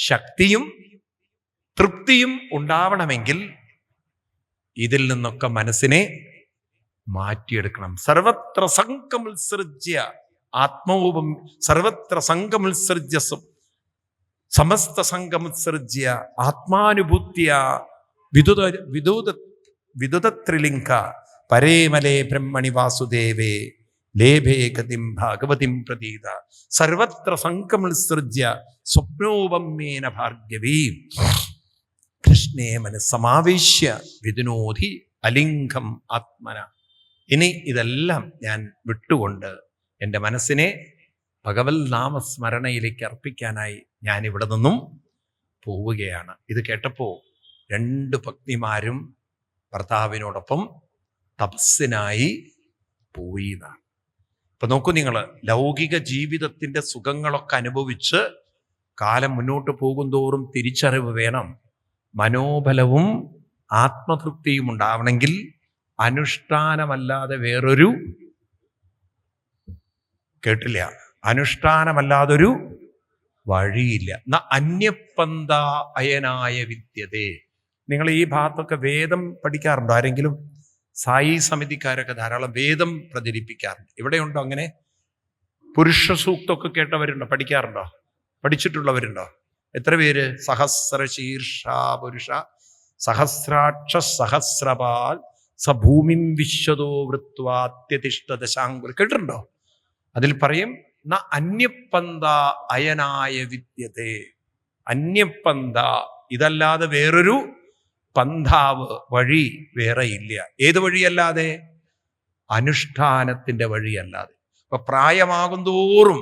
ശക്തിയും തൃപ്തിയും ഉണ്ടാവണമെങ്കിൽ ഇതിൽ നിന്നൊക്കെ മനസ്സിനെ മാറ്റിയെടുക്കണം. സർവത്ര സംഘമുത്സൃജ്യ ആത്മോപം, സർവത്ര സംഘമുത്സൃജ്യ സമസ്ത സംഘമുത്സൃജ്യ ആത്മാനുഭൂത്യ വിദുതത്രിലിംഗ പരേമലേ ബ്രഹ്മണി വാസുദേവേ ലേഭേ ഗതിം ഭാഗവതിം പ്രതീത സർവത്ര സംഘമുത്സൃജ്യ സ്വപ്നോപമേന ഭാർഗവീ കൃഷ്ണേ മനസ്സമാവേശ്യ വിദുനോധി അലിംഗം ആത്മന. ഇനി ഇതെല്ലാം ഞാൻ വിട്ടുകൊണ്ട് എൻ്റെ മനസ്സിനെ ഭഗവത് നാമസ്മരണയിലേക്ക് അർപ്പിക്കാനായി ഞാൻ ഇവിടെ നിന്നും പോവുകയാണ്. ഇത് കേട്ടപ്പോൾ 2 പത്നിമാരും ഭർത്താവിനോടൊപ്പം തപസ്സിനായി പോയി എന്നാണ്. ഇപ്പൊ നോക്കൂ, നിങ്ങൾ ലൗകിക ജീവിതത്തിൻ്റെ സുഖങ്ങളൊക്കെ അനുഭവിച്ച് കാലം മുന്നോട്ട് പോകുന്തോറും തിരിച്ചറിവ് വേണം. മനോബലവും ആത്മതൃപ്തിയും ഉണ്ടാവണമെങ്കിൽ അനുഷ്ഠാനമല്ലാതെ വേറൊരു, കേട്ടില്ല, അനുഷ്ഠാനമല്ലാതൊരു വഴിയില്ല. അന്യപന്ഥ അയനായ വിദ്യതേ. നിങ്ങൾ ഈ ഭാഗത്തൊക്കെ വേദം പഠിക്കാറുണ്ടോ? ആരെങ്കിലും? സായി സമിതിക്കാരൊക്കെ ധാരാളം വേദം പ്രചരിപ്പിക്കാറുണ്ട്. ഇവിടെയുണ്ടോ അങ്ങനെ? പുരുഷ സൂക്തമൊക്കെ കേട്ടവരുണ്ടോ? പഠിക്കാറുണ്ടോ? പഠിച്ചിട്ടുള്ളവരുണ്ടോ? എത്ര പേര്? സഹസ്രശീർഷ പുരുഷ സഹസ്രാക്ഷ സഹസ്രപാൽ സഭൂമിം വിശ്വതോ വൃത്വാത്യതിഷ്ഠ ദശാങ്കുൽ. കേട്ടിട്ടുണ്ടോ? അതിൽ പറയും അന്യപന്ഥ അയനായ വിദ്യതേ. അന്യപന്ഥ, ഇതല്ലാതെ വേറൊരു പന്ഥാവ്, വഴി വേറെ ഇല്ല. ഏത് വഴിയല്ലാതെ? അനുഷ്ഠാനത്തിൻ്റെ വഴിയല്ലാതെ. ഇപ്പൊ പ്രായമാകും തോറും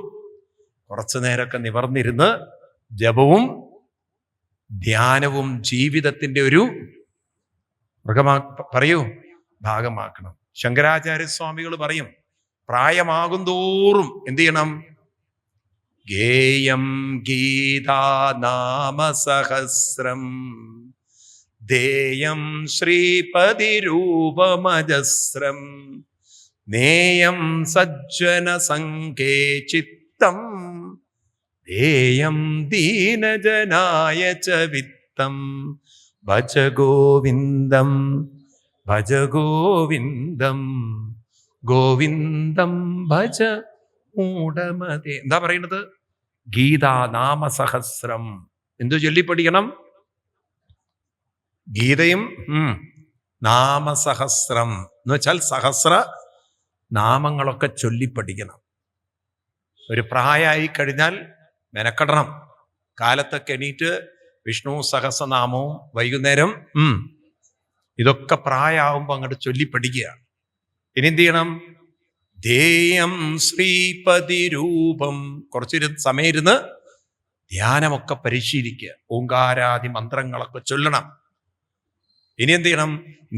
കുറച്ചു നേരമൊക്കെ നിവർന്നിരുന്ന് ജപവും ധ്യാനവും ജീവിതത്തിൻ്റെ ഒരു ഭാഗമാക്കണം. ശങ്കരാചാര്യസ്വാമികൾ പറയും, പ്രായമാകും തോറും എന്ത് ചെയ്യണം? ഗേയം ഗീതാനാമസഹസ്രം ദേയം ശ്രീപതിരൂപമജസ്രം നേയം സജ്ജനസംഘേ ചിത്തം ദേയം ദീനജനായ ച വിത്തം ഭജ ഗോവിന്ദം ഭജ ഗോവിന്ദം ഗോവിന്ദം ഭജ മൂഢമതേ. എന്താ പറയുന്നത്? ഗീതാനാമസഹസ്രം. എന്തു ചൊല്ലിപ്പഠിക്കണം? ഗീതയും നാമസഹസ്രം എന്ന് വെച്ചാൽ സഹസ്ര നാമങ്ങളൊക്കെ ചൊല്ലിപ്പഠിക്കണം. ഒരു പ്രായമായി കഴിഞ്ഞാൽ മെനക്കെടണം. കാലത്തൊക്കെ എണീറ്റ് വിഷ്ണു സഹസ്രനാമവും വൈകുന്നേരം ഇതൊക്കെ പ്രായമാകുമ്പോൾ അങ്ങോട്ട് ചൊല്ലിപ്പഠിക്കുക. ഇനി എന്ത് ചെയ്യണം? ധ്യേയം ശ്രീപതി രൂപം. കുറച്ച് സമയം ഇരുന്ന് ധ്യാനമൊക്കെ പരിശീലിക്കുക. ഓങ്കാരാദി മന്ത്രങ്ങളൊക്കെ ചൊല്ലണം. ഇനി എന്ത് ചെയ്യണം?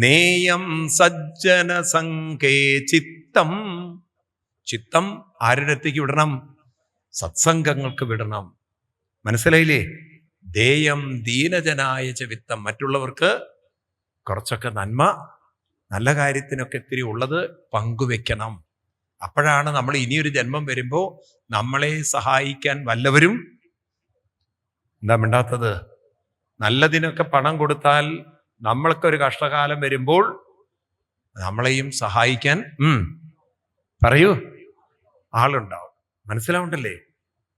നേയം സജ്ജന സംഘേ ചിത്തം. ചിത്തം ആരുടെ അടുത്തേക്ക് വിടണം? സത്സംഗങ്ങൾക്ക് വിടണം. മനസ്സിലായില്ലേ? ദേയം ദീനജനായ ച വിത്തം. മറ്റുള്ളവർക്ക് കുറച്ചൊക്കെ നന്മ, നല്ല കാര്യത്തിനൊക്കെ ഇത്തിരി ഉള്ളത് പങ്കുവെക്കണം. അപ്പോഴാണ് നമ്മൾ ഇനിയൊരു ജന്മം വരുമ്പോൾ നമ്മളെ സഹായിക്കാൻ വല്ലവരും എന്താ മിണ്ടാത്തത്? നല്ലതിനൊക്കെ പണം കൊടുത്താൽ നമ്മൾക്കൊരു കഷ്ടകാലം വരുമ്പോൾ നമ്മളെയും സഹായിക്കാൻ പറയൂ ആളുണ്ടാവും. മനസ്സിലാവുണ്ടല്ലേ?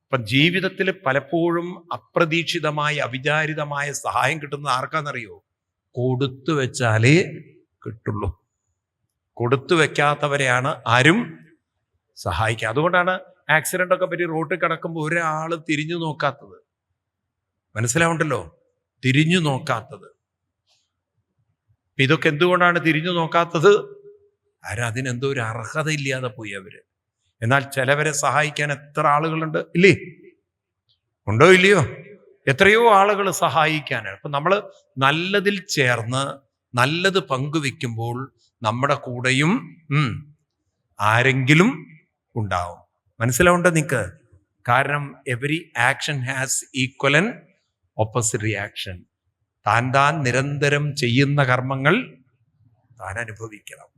അപ്പം ജീവിതത്തിൽ പലപ്പോഴും അപ്രതീക്ഷിതമായ അവിചാരിതമായ സഹായം കിട്ടുന്നത് ആർക്കാന്നറിയോ? കൊടുത്തു വെച്ചാലേ കിട്ടുള്ളൂ. കൊടുത്തു വെക്കാത്തവരെയാണ് ആരും സഹായിക്കുക. അതുകൊണ്ടാണ് ആക്സിഡന്റ് ഒക്കെ പറ്റി റോട്ടിൽ കിടക്കുമ്പോൾ ഒരാൾ തിരിഞ്ഞു നോക്കാത്തത്. മനസ്സിലാവുണ്ടല്ലോ? തിരിഞ്ഞു നോക്കാത്തത്. ഇതൊക്കെ എന്തുകൊണ്ടാണ് തിരിഞ്ഞു നോക്കാത്തത്? അതിനെന്തോ ഒരു അർഹത ഇല്ലാതെ പോയി അവര്. എന്നാൽ ചിലവരെ സഹായിക്കാൻ എത്ര ആളുകളുണ്ട്, ഇല്ലേ? ഉണ്ടോ ഇല്ലയോ? എത്രയോ ആളുകൾ സഹായിക്കാനാണ്. അപ്പൊ നമ്മൾ നല്ലതിൽ ചേർന്ന് നല്ലത് പങ്കുവെക്കുമ്പോൾ നമ്മുടെ കൂടെയും ആരെങ്കിലും ഉണ്ടാവും. മനസ്സിലാവുണ്ട നിക്ക്? കാരണം every action has ഈക്വലൻ opposite reaction. താൻ നിരന്തരം ചെയ്യുന്ന കർമ്മങ്ങൾ താൻ അനുഭവിക്കണം.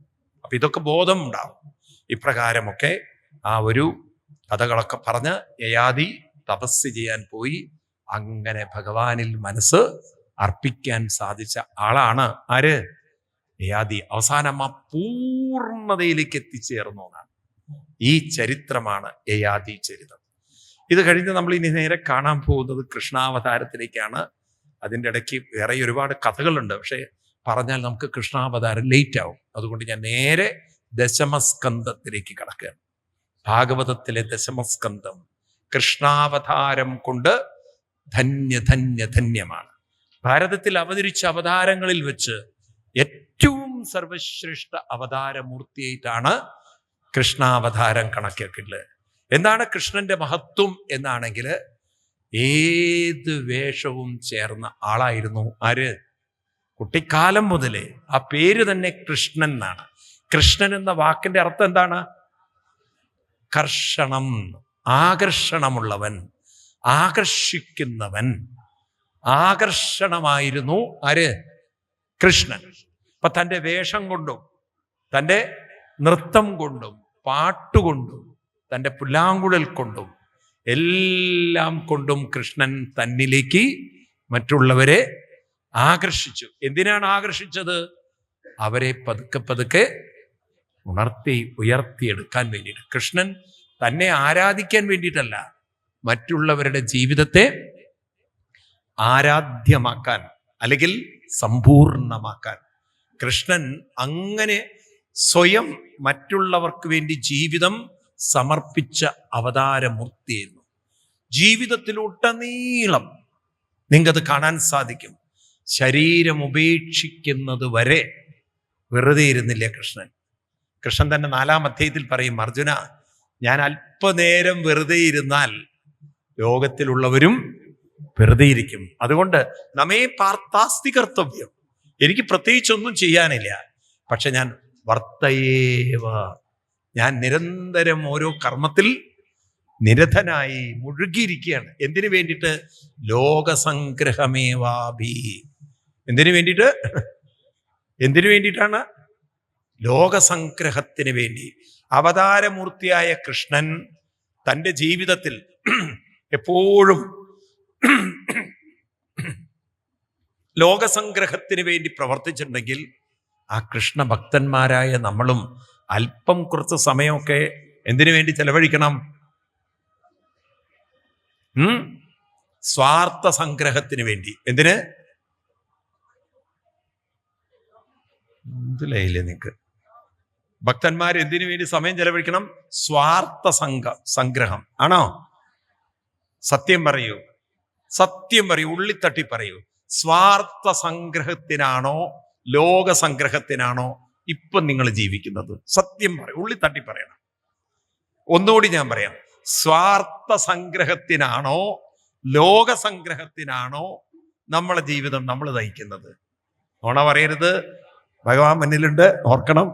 അപ്പൊ ഇതൊക്കെ ബോധം ഉണ്ടാവും. ഇപ്രകാരമൊക്കെ ആ ഒരു കഥകളൊക്കെ പറഞ്ഞ് യയാതി തപസ് ചെയ്യാൻ പോയി. അങ്ങനെ ഭഗവാനിൽ മനസ്സ് അർപ്പിക്കാൻ സാധിച്ച ആളാണ് ആര്? യയാതി. അവസാനം ആ പൂർണ്ണതയിലേക്ക് എത്തിച്ചേർന്നു എന്നാണ്. ഈ ചരിത്രമാണ് യയാതി ചരിതം. ഇത് കഴിഞ്ഞ് നമ്മൾ ഇനി നേരെ കാണാൻ പോകുന്നത് കൃഷ്ണാവതാരത്തിലേക്കാണ്. അതിൻ്റെ ഇടയ്ക്ക് വേറെ ഒരുപാട് കഥകളുണ്ട്. പക്ഷെ പറഞ്ഞാൽ നമുക്ക് കൃഷ്ണാവതാരം ലേറ്റ് ആവും. അതുകൊണ്ട് ഞാൻ നേരെ ദശമസ്കന്ധത്തിലേക്ക് കടക്കുകയാണ്. ഭാഗവതത്തിലെ ദശമസ്കന്ധം കൃഷ്ണാവതാരം കൊണ്ട് ധന്യമാണ്. ഭാരതത്തിൽ അവതരിച്ച അവതാരങ്ങളിൽ വെച്ച് ഏറ്റവും സർവശ്രേഷ്ഠ അവതാരമൂർത്തിയായിട്ടാണ് കൃഷ്ണാവതാരം കണക്കാക്കിയിട്ടുള്ളത്. എന്താണ് കൃഷ്ണന്റെ മഹത്വം എന്നാണെങ്കിൽ, ഏത് വേഷവും ചേർന്ന ആളായിരുന്നു ആര്? കുട്ടിക്കാലം മുതലേ ആ പേര് തന്നെ കൃഷ്ണൻ എന്നാണ്. കൃഷ്ണൻ എന്ന വാക്കിന്റെ അർത്ഥം എന്താണ്? കർഷണം, ആകർഷണമുള്ളവൻ, ആകർഷിക്കുന്നവൻ. ആകർഷണമായിരുന്നു ആര്? കൃഷ്ണൻ. അപ്പൊ തൻ്റെ വേഷം കൊണ്ടും തൻ്റെ നൃത്തം കൊണ്ടും പാട്ടുകൊണ്ടും തൻ്റെ പുല്ലാങ്കുഴൽ കൊണ്ടും എല്ലാം കൊണ്ടും കൃഷ്ണൻ തന്നിലേക്ക് മറ്റുള്ളവരെ ആകർഷിച്ചു. എന്തിനാണ് ആകർഷിച്ചത്? അവരെ പതുക്കെ ഉയർത്തിയെടുക്കാൻ വേണ്ടിയിട്ട്. കൃഷ്ണൻ തന്നെ ആരാധിക്കാൻ വേണ്ടിയിട്ടല്ല, മറ്റുള്ളവരുടെ ജീവിതത്തെ ആരാധ്യമാക്കാൻ അല്ലെങ്കിൽ സമ്പൂർണമാക്കാൻ. കൃഷ്ണൻ അങ്ങനെ സ്വയം മറ്റുള്ളവർക്ക് വേണ്ടി ജീവിതം സമർപ്പിച്ച അവതാരമൂർത്തിയായിരുന്നു. ജീവിതത്തിലൊട്ടനീളം നിങ്ങൾക്കത് കാണാൻ സാധിക്കും. ശരീരം ഉപേക്ഷിക്കുന്നത് വരെ വെറുതെ ഇരുന്നില്ല കൃഷ്ണൻ. കൃഷ്ണൻ തന്നെ 4-ാം അധ്യായത്തിൽ പറയും, അർജുന, ഞാൻ അല്പനേരം വെറുതെ ഇരുന്നാൽ ലോകത്തിലുള്ളവരും വെറുതെ ഇരിക്കും. അതുകൊണ്ട് നമ്മെ പാർത്ഥാസ്തി കർത്തവ്യം. എനിക്ക് പ്രത്യേകിച്ചൊന്നും ചെയ്യാനില്ല, പക്ഷെ ഞാൻ വർത്തയേവ, ഞാൻ നിരന്തരം ഓരോ കർമ്മത്തിൽ നിരതനായി മുഴുകിയിരിക്കുകയാണ്. എന്തിനു വേണ്ടിയിട്ട്? ലോകസംഗ്രഹമേവാഭി. എന്തിനു വേണ്ടിയിട്ട്? എന്തിനു വേണ്ടിയിട്ടാണ്? ലോകസംഗ്രഹത്തിന് വേണ്ടി. അവതാരമൂർത്തിയായ കൃഷ്ണൻ തൻ്റെ ജീവിതത്തിൽ എപ്പോഴും ലോകസംഗ്രഹത്തിന് വേണ്ടി പ്രവർത്തിച്ചിട്ടുണ്ടെങ്കിൽ ആ കൃഷ്ണഭക്തന്മാരായ നമ്മളും അല്പം കുറച്ച് സമയമൊക്കെ എന്തിനു വേണ്ടി ചെലവഴിക്കണം? സ്വാർത്ഥ സംഗ്രഹത്തിന് വേണ്ടി. എന്തിന്? ഇതിലേ നിനക്ക് ഭക്തന്മാർ എന്തിനു വേണ്ടി സമയം ചെലവഴിക്കണം? സ്വാർത്ഥ സംഗ്രഹം ആണോ? സത്യം പറയൂ, സത്യം പറയൂ, ഉള്ളിത്തട്ടി പറയൂ. സ്വാർത്ഥ സംഗ്രഹത്തിനാണോ ലോകസംഗ്രഹത്തിനാണോ ഇപ്പൊ നിങ്ങൾ ജീവിക്കുന്നത്? സത്യം പറയും, ഉള്ളിത്തട്ടി പറയണം. ഒന്നുകൂടി ഞാൻ പറയാം. സ്വാർത്ഥ സംഗ്രഹത്തിനാണോ ലോകസംഗ്രഹത്തിനാണോ നമ്മളെ ജീവിതം നമ്മൾ നയിക്കുന്നത്? ഓണ പറയരുത്, ഭഗവാൻ മുന്നിലുണ്ട്, ഓർക്കണം.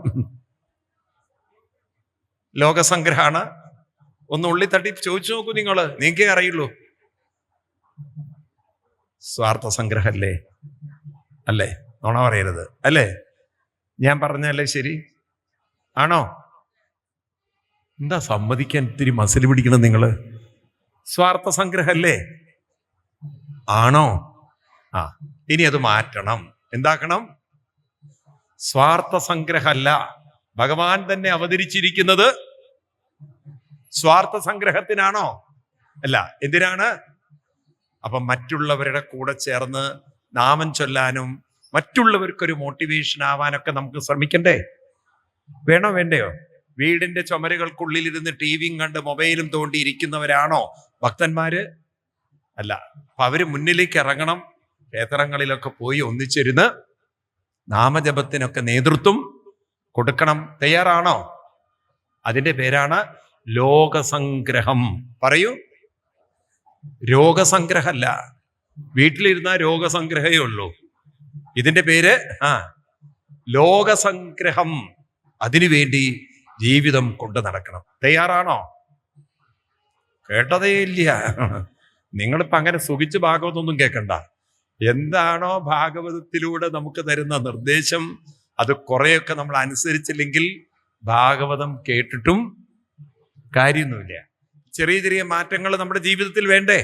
ലോകസംഗ്രഹാണ്. ഒന്ന് ഉള്ളിത്തട്ടി ചോദിച്ചു നോക്കൂ, നിങ്ങൾക്കേ അറിയുള്ളൂ. സ്വാർത്ഥ സംഗ്രഹല്ലേ? അല്ലേ? നോണ പറയരുത്, അല്ലേ? ഞാൻ പറഞ്ഞല്ലേ ശരി? ആണോ? എന്താ സമ്മതിക്കാൻ ഇത്തിരി മസിൽ പിടിക്കണം നിങ്ങള്? സ്വാർത്ഥ സംഗ്രഹല്ലേ? ആണോ? ആ, ഇനി അത് മാറ്റണം. എന്താക്കണം? സ്വാർത്ഥ സംഗ്രഹമല്ല. ഭഗവാൻ തന്നെ അവതരിച്ചിരിക്കുന്നത് സ്വാർത്ഥ സംഗ്രഹത്തിനാണോ? അല്ല. എന്തിനാണ്? അപ്പൊ മറ്റുള്ളവരുടെ കൂടെ ചേർന്ന് നാമം ചൊല്ലാനും മറ്റുള്ളവർക്കൊരു മോട്ടിവേഷൻ ആവാനൊക്കെ നമുക്ക് ശ്രമിക്കണ്ടേ? വേണോ വേണ്ടയോ? വീടിന്റെ ചുമരുകൾക്കുള്ളിലിരുന്ന് ടിവിയും കണ്ട് മൊബൈലും തോണ്ടി ഇരിക്കുന്നവരാണോ ഭക്തന്മാര്? അല്ല. അപ്പൊ അവര് മുന്നിലേക്ക് ഇറങ്ങണം. ക്ഷേത്രങ്ങളിലൊക്കെ പോയി ഒന്നിച്ചിരുന്ന് നാമജപത്തിനൊക്കെ നേതൃത്വം കൊടുക്കണം. തയ്യാറാണോ? അതിന്റെ പേരാണ് ലോകസംഗ്രഹം. പറയൂ. രോഗസംഗ്രഹമല്ല. വീട്ടിലിരുന്ന രോഗസംഗ്രഹമേ ഉള്ളൂ. ഇതിന്റെ പേര് ലോകസംഗ്രഹം. അതിനുവേണ്ടി ജീവിതം കൊണ്ട് നടക്കണം. തയ്യാറാണോ? കേട്ടതേ ഇല്ല. നിങ്ങളിപ്പോ അങ്ങനെ സുഖിച്ച് ഭാഗവതമൊന്നും കേൾക്കണ്ട. എന്താണോ ഭാഗവതത്തിലൂടെ നമുക്ക് തരുന്ന നിർദ്ദേശം അത് കുറെയൊക്കെ നമ്മൾ അനുസരിച്ചില്ലെങ്കിൽ ഭാഗവതം കേട്ടിട്ടും കാര്യമൊന്നുമില്ല. ചെറിയ ചെറിയ മാറ്റങ്ങൾ നമ്മുടെ ജീവിതത്തിൽ വേണ്ടേ?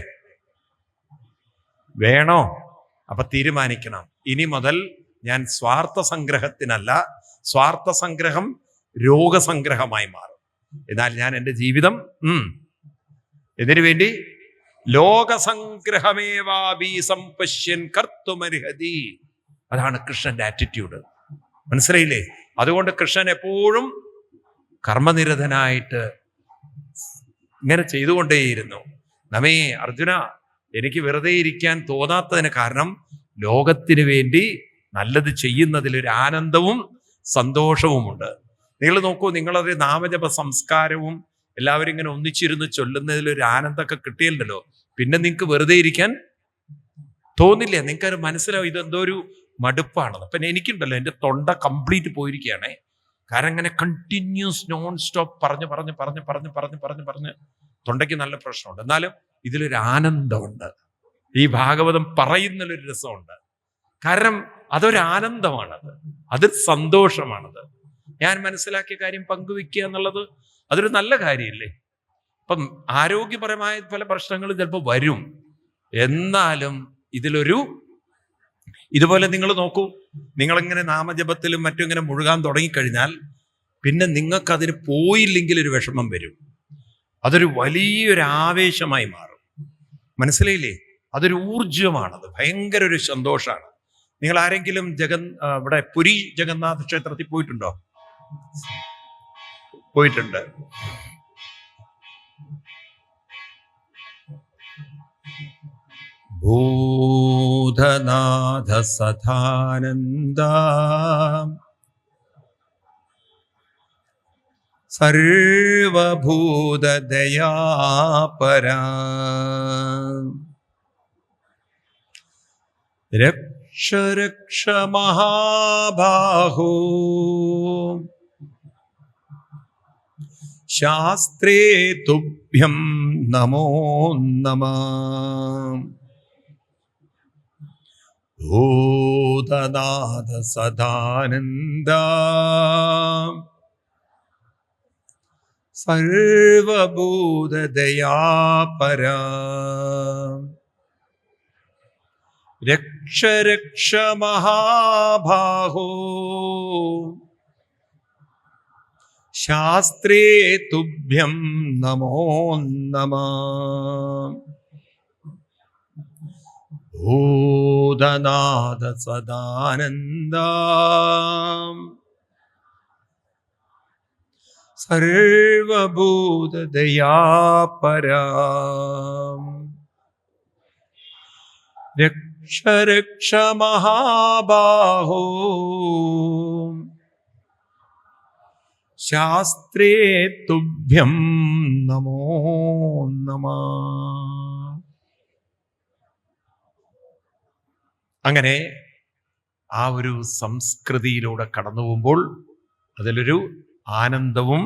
വേണോ? അപ്പൊ തീരുമാനിക്കണം. ഇനി മുതൽ ഞാൻ സ്വാർത്ഥ സംഗ്രഹത്തിനല്ല, സ്വാർത്ഥ സംഗ്രഹം രോഗസംഗ്രഹമായി മാറും. എന്നാൽ ഞാൻ എൻ്റെ ജീവിതം ഇതിനു വേണ്ടി ലോകസംഗ്രഹമേവാഭി സമ്പശ്യൻ കർത്തുമർഹതി. അതാണ് കൃഷ്ണന്റെ ആറ്റിറ്റ്യൂഡ്. മനസ്സിലായില്ലേ? അതുകൊണ്ട് കൃഷ്ണൻ എപ്പോഴും കർമ്മനിരതനായിട്ട് ഇങ്ങനെ ചെയ്തുകൊണ്ടേയിരുന്നു. നമ്മേ അർജുന, എനിക്ക് വെറുതെ ഇരിക്കാൻ തോന്നാത്തതിന് കാരണം ലോകത്തിന് വേണ്ടി നല്ലത് ചെയ്യുന്നതിലൊരു ആനന്ദവും സന്തോഷവുമുണ്ട്. നിങ്ങൾ നോക്കൂ, നിങ്ങളത് നാമജപ സംസ്കാരവും എല്ലാവരും ഇങ്ങനെ ഒന്നിച്ചിരുന്ന് ചൊല്ലുന്നതിലൊരു ആനന്ദമൊക്കെ കിട്ടിയല്ലോ. പിന്നെ നിങ്ങൾക്ക് വെറുതെ ഇരിക്കാൻ തോന്നില്ല. നിങ്ങൾക്കത് മനസ്സിലാവും ഇതെന്തോ ഒരു മടുപ്പാണെന്ന്. പിന്നെ എനിക്കുണ്ടല്ലോ, എൻ്റെ തൊണ്ട കംപ്ലീറ്റ് പോയിരിക്കുകയാണേ. കാരണം അങ്ങനെ കണ്ടിന്യൂസ് നോൺ സ്റ്റോപ്പ് പറഞ്ഞ് തൊണ്ടയ്ക്ക് നല്ല പ്രശ്നമുണ്ട്. എന്നാലും ഇതിലൊരു ആനന്ദമുണ്ട്. ഈ ഭാഗവതം പറയുന്നതിലൊരു രസമുണ്ട്. കാരണം അതൊരു ആനന്ദമാണത്, അതൊരു സന്തോഷമാണത്. ഞാൻ മനസ്സിലാക്കിയ കാര്യം പങ്കുവെക്കുക എന്നുള്ളത് അതൊരു നല്ല കാര്യമല്ലേ? അപ്പം ആരോഗ്യപരമായ പല പ്രശ്നങ്ങളും ചിലപ്പോൾ വരും. എന്നാലും ഇതിലൊരു ഇതുപോലെ നിങ്ങൾ നോക്കൂ, നിങ്ങളിങ്ങനെ നാമജപത്തിലും മറ്റും ഇങ്ങനെ മുഴുകാൻ തുടങ്ങിക്കഴിഞ്ഞാൽ പിന്നെ നിങ്ങൾക്കതിന് പോയില്ലെങ്കിൽ ഒരു വിഷമം വരും. അതൊരു വലിയൊരു ആവേശമായി മാറും. മനസ്സിലായില്ലേ? അതൊരു ഊർജമാണത്, ഭയങ്കര ഒരു സന്തോഷമാണ്. നിങ്ങൾ ആരെങ്കിലും ഇവിടെ പുരി ജഗന്നാഥ ക്ഷേത്രത്തിൽ പോയിട്ടുണ്ടോ? പോയിട്ടുണ്ട്. ഭൂതനാഥ സദാനന്ദ സർവഭൂതദയാപരാ രക്ഷ രക്ഷ മഹാബാഹോ ശാസ്ത്രേ തുഭ്യം നമോ നമഃ. ഭൂതനാഥ സദാനന്ദ സർവഭൂതദയാപരാ രക്ഷ രക്ഷ മഹാബാഹോ ശാസ്ത്രേ തുഭ്യം നമോ നമഃ. ഭൂതനാഥ സദാനന്ദ സർവഭൂതദയാപരാ രക്ഷ രക്ഷ മഹാബാഹോ ശാസ്ത്രേ തുഭ്യം നമോ നമഃ. അങ്ങനെ ആ ഒരു സംസ്കൃതിയിലൂടെ കടന്നു പോകുമ്പോൾ അതിലൊരു ആനന്ദവും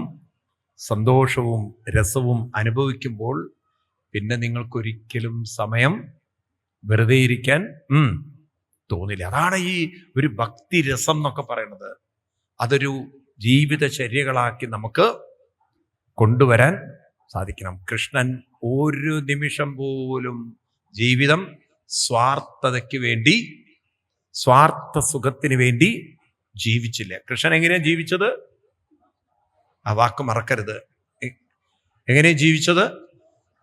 സന്തോഷവും രസവും അനുഭവിക്കുമ്പോൾ പിന്നെ നിങ്ങൾക്കൊരിക്കലും സമയം വെറുതെ ഇരിക്കാൻ തോന്നില്ല. അതാണ് ഈ ഒരു ഭക്തി രസം എന്നൊക്കെ പറയുന്നത്. അതൊരു ജീവിതചര്യകളാക്കി നമുക്ക് കൊണ്ടുവരാൻ സാധിക്കണം. കൃഷ്ണൻ ഒരു നിമിഷം പോലും ജീവിതം സ്വാർത്ഥതയ്ക്ക് വേണ്ടി, സ്വാർത്ഥ സുഖത്തിന് വേണ്ടി ജീവിച്ചില്ല. കൃഷ്ണൻ എങ്ങനെയാ ജീവിച്ചത്? ആ വാക്ക് മറക്കരുത്. എങ്ങനെയാ ജീവിച്ചത്?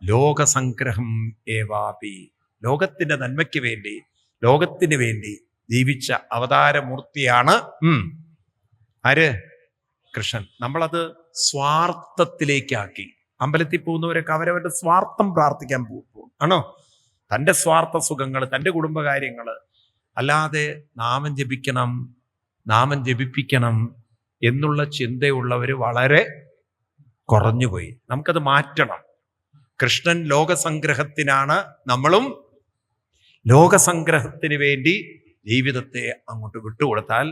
ലോകസംഗ്രഹം ഏവാപി, ലോകത്തിന്റെ നന്മയ്ക്ക് വേണ്ടി, ലോകത്തിന് വേണ്ടി ജീവിച്ച അവതാരമൂർത്തിയാണ് ആര്? കൃഷ്ണൻ. നമ്മളത് സ്വാർത്ഥത്തിലേക്കാക്കി. അമ്പലത്തിൽ പോകുന്നവരൊക്കെ അവരവരുടെ സ്വാർത്ഥം പ്രാർത്ഥിക്കാൻ പോകും ആണോ? തൻ്റെ സ്വാർത്ഥ സുഖങ്ങൾ, തൻ്റെ കുടുംബകാര്യങ്ങൾ, അല്ലാതെ നാമം ജപിക്കണം, നാമം ജപിപ്പിക്കണം എന്നുള്ള ചിന്തയുള്ളവർ വളരെ കുറഞ്ഞുപോയി. നമുക്കത് മാറ്റണം. കൃഷ്ണൻ ലോകസംഗ്രഹത്തിനാണ്, നമ്മളും ലോകസംഗ്രഹത്തിന് വേണ്ടി ജീവിതത്തെ അങ്ങോട്ട് വിട്ടുകൊടുത്താൽ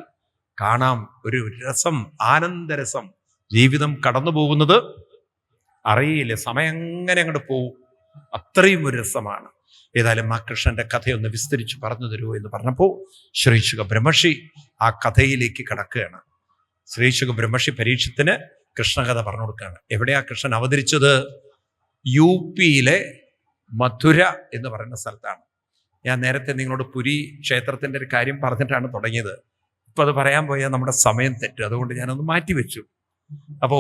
കാണാം ഒരു രസം, ആനന്ദരസം. ജീവിതം കടന്നു പോകുന്നത് അറിയില്ല, സമയം എങ്ങനെ അങ്ങോട്ട് പോവും. അത്രയും ഒരു രസമാണ്. ഏതായാലും ആ കൃഷ്ണന്റെ കഥയൊന്ന് വിസ്തരിച്ച് പറഞ്ഞു തരൂ എന്ന് പറഞ്ഞപ്പോൾ ശ്രീശുക ബ്രഹ്മർഷി ആ കഥയിലേക്ക് കടക്കുകയാണ്. ശ്രീശുക ബ്രഹ്മർഷി പരീക്ഷത്തിന് കൃഷ്ണകഥ പറഞ്ഞു കൊടുക്കുകയാണ്. എവിടെയാ കൃഷ്ണൻ അവതരിച്ചത്? യു പിയിലെ മഥുര എന്ന് പറയുന്ന സ്ഥലത്താണ്. ഞാൻ നേരത്തെ നിങ്ങളോട് പുരി ക്ഷേത്രത്തിൻ്റെ ഒരു കാര്യം പറഞ്ഞിട്ടാണ് തുടങ്ങിയത്. ഇപ്പം അത് പറയാൻ പോയാൽ നമ്മുടെ സമയം തെറ്റും. അതുകൊണ്ട് ഞാനൊന്ന് മാറ്റിവെച്ചു. അപ്പോ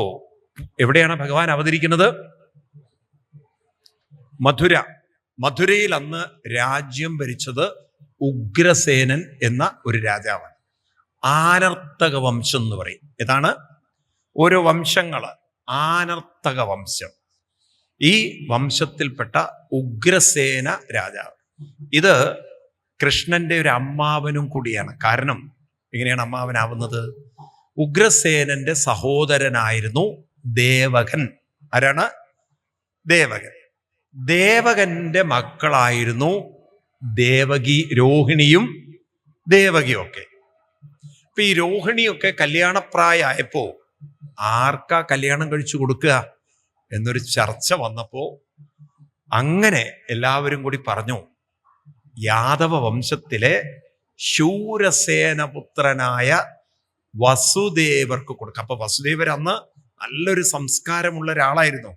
എവിടെയാണ് ഭഗവാൻ അവതരിക്കുന്നത്? മഥുര. മഥുരയിൽ അന്ന് രാജ്യം ഭരിച്ചത് ഉഗ്രസേനൻ എന്ന ഒരു രാജാവാണ്. ആനർത്തക വംശം എന്ന് പറയും. ഇതാണ് ഓരോ വംശങ്ങള്. ആനർത്തക വംശം. ഈ വംശത്തിൽപ്പെട്ട ഉഗ്രസേന രാജാവ്. ഇത് കൃഷ്ണന്റെ ഒരു അമ്മാവനും കൂടിയാണ്. കാരണം എങ്ങനെയാണ് അമ്മാവനാവുന്നത്? ഉഗ്രസേനന്റെ സഹോദരനായിരുന്നു ദേവകൻ. ആരാണ്? ദേവകൻ. ദേവകന്റെ മക്കളായിരുന്നു ദേവകി, രോഹിണിയും ദേവകിയും ഒക്കെ. ഇപ്പൊ ഈ രോഹിണിയൊക്കെ കല്യാണപ്രായമായപ്പോ ആർക്കാ കല്യാണം കഴിച്ചു കൊടുക്കുക എന്നൊരു ചർച്ച വന്നപ്പോ അങ്ങനെ എല്ലാവരും കൂടി പറഞ്ഞു, യാദവ വംശത്തിലെ ശൂരസേനപുത്രനായ വസുദേവർക്ക് കൊടുക്കുക. അപ്പൊ വസുദേവർ അന്ന് നല്ലൊരു സംസ്കാരമുള്ള ഒരാളായിരുന്നു.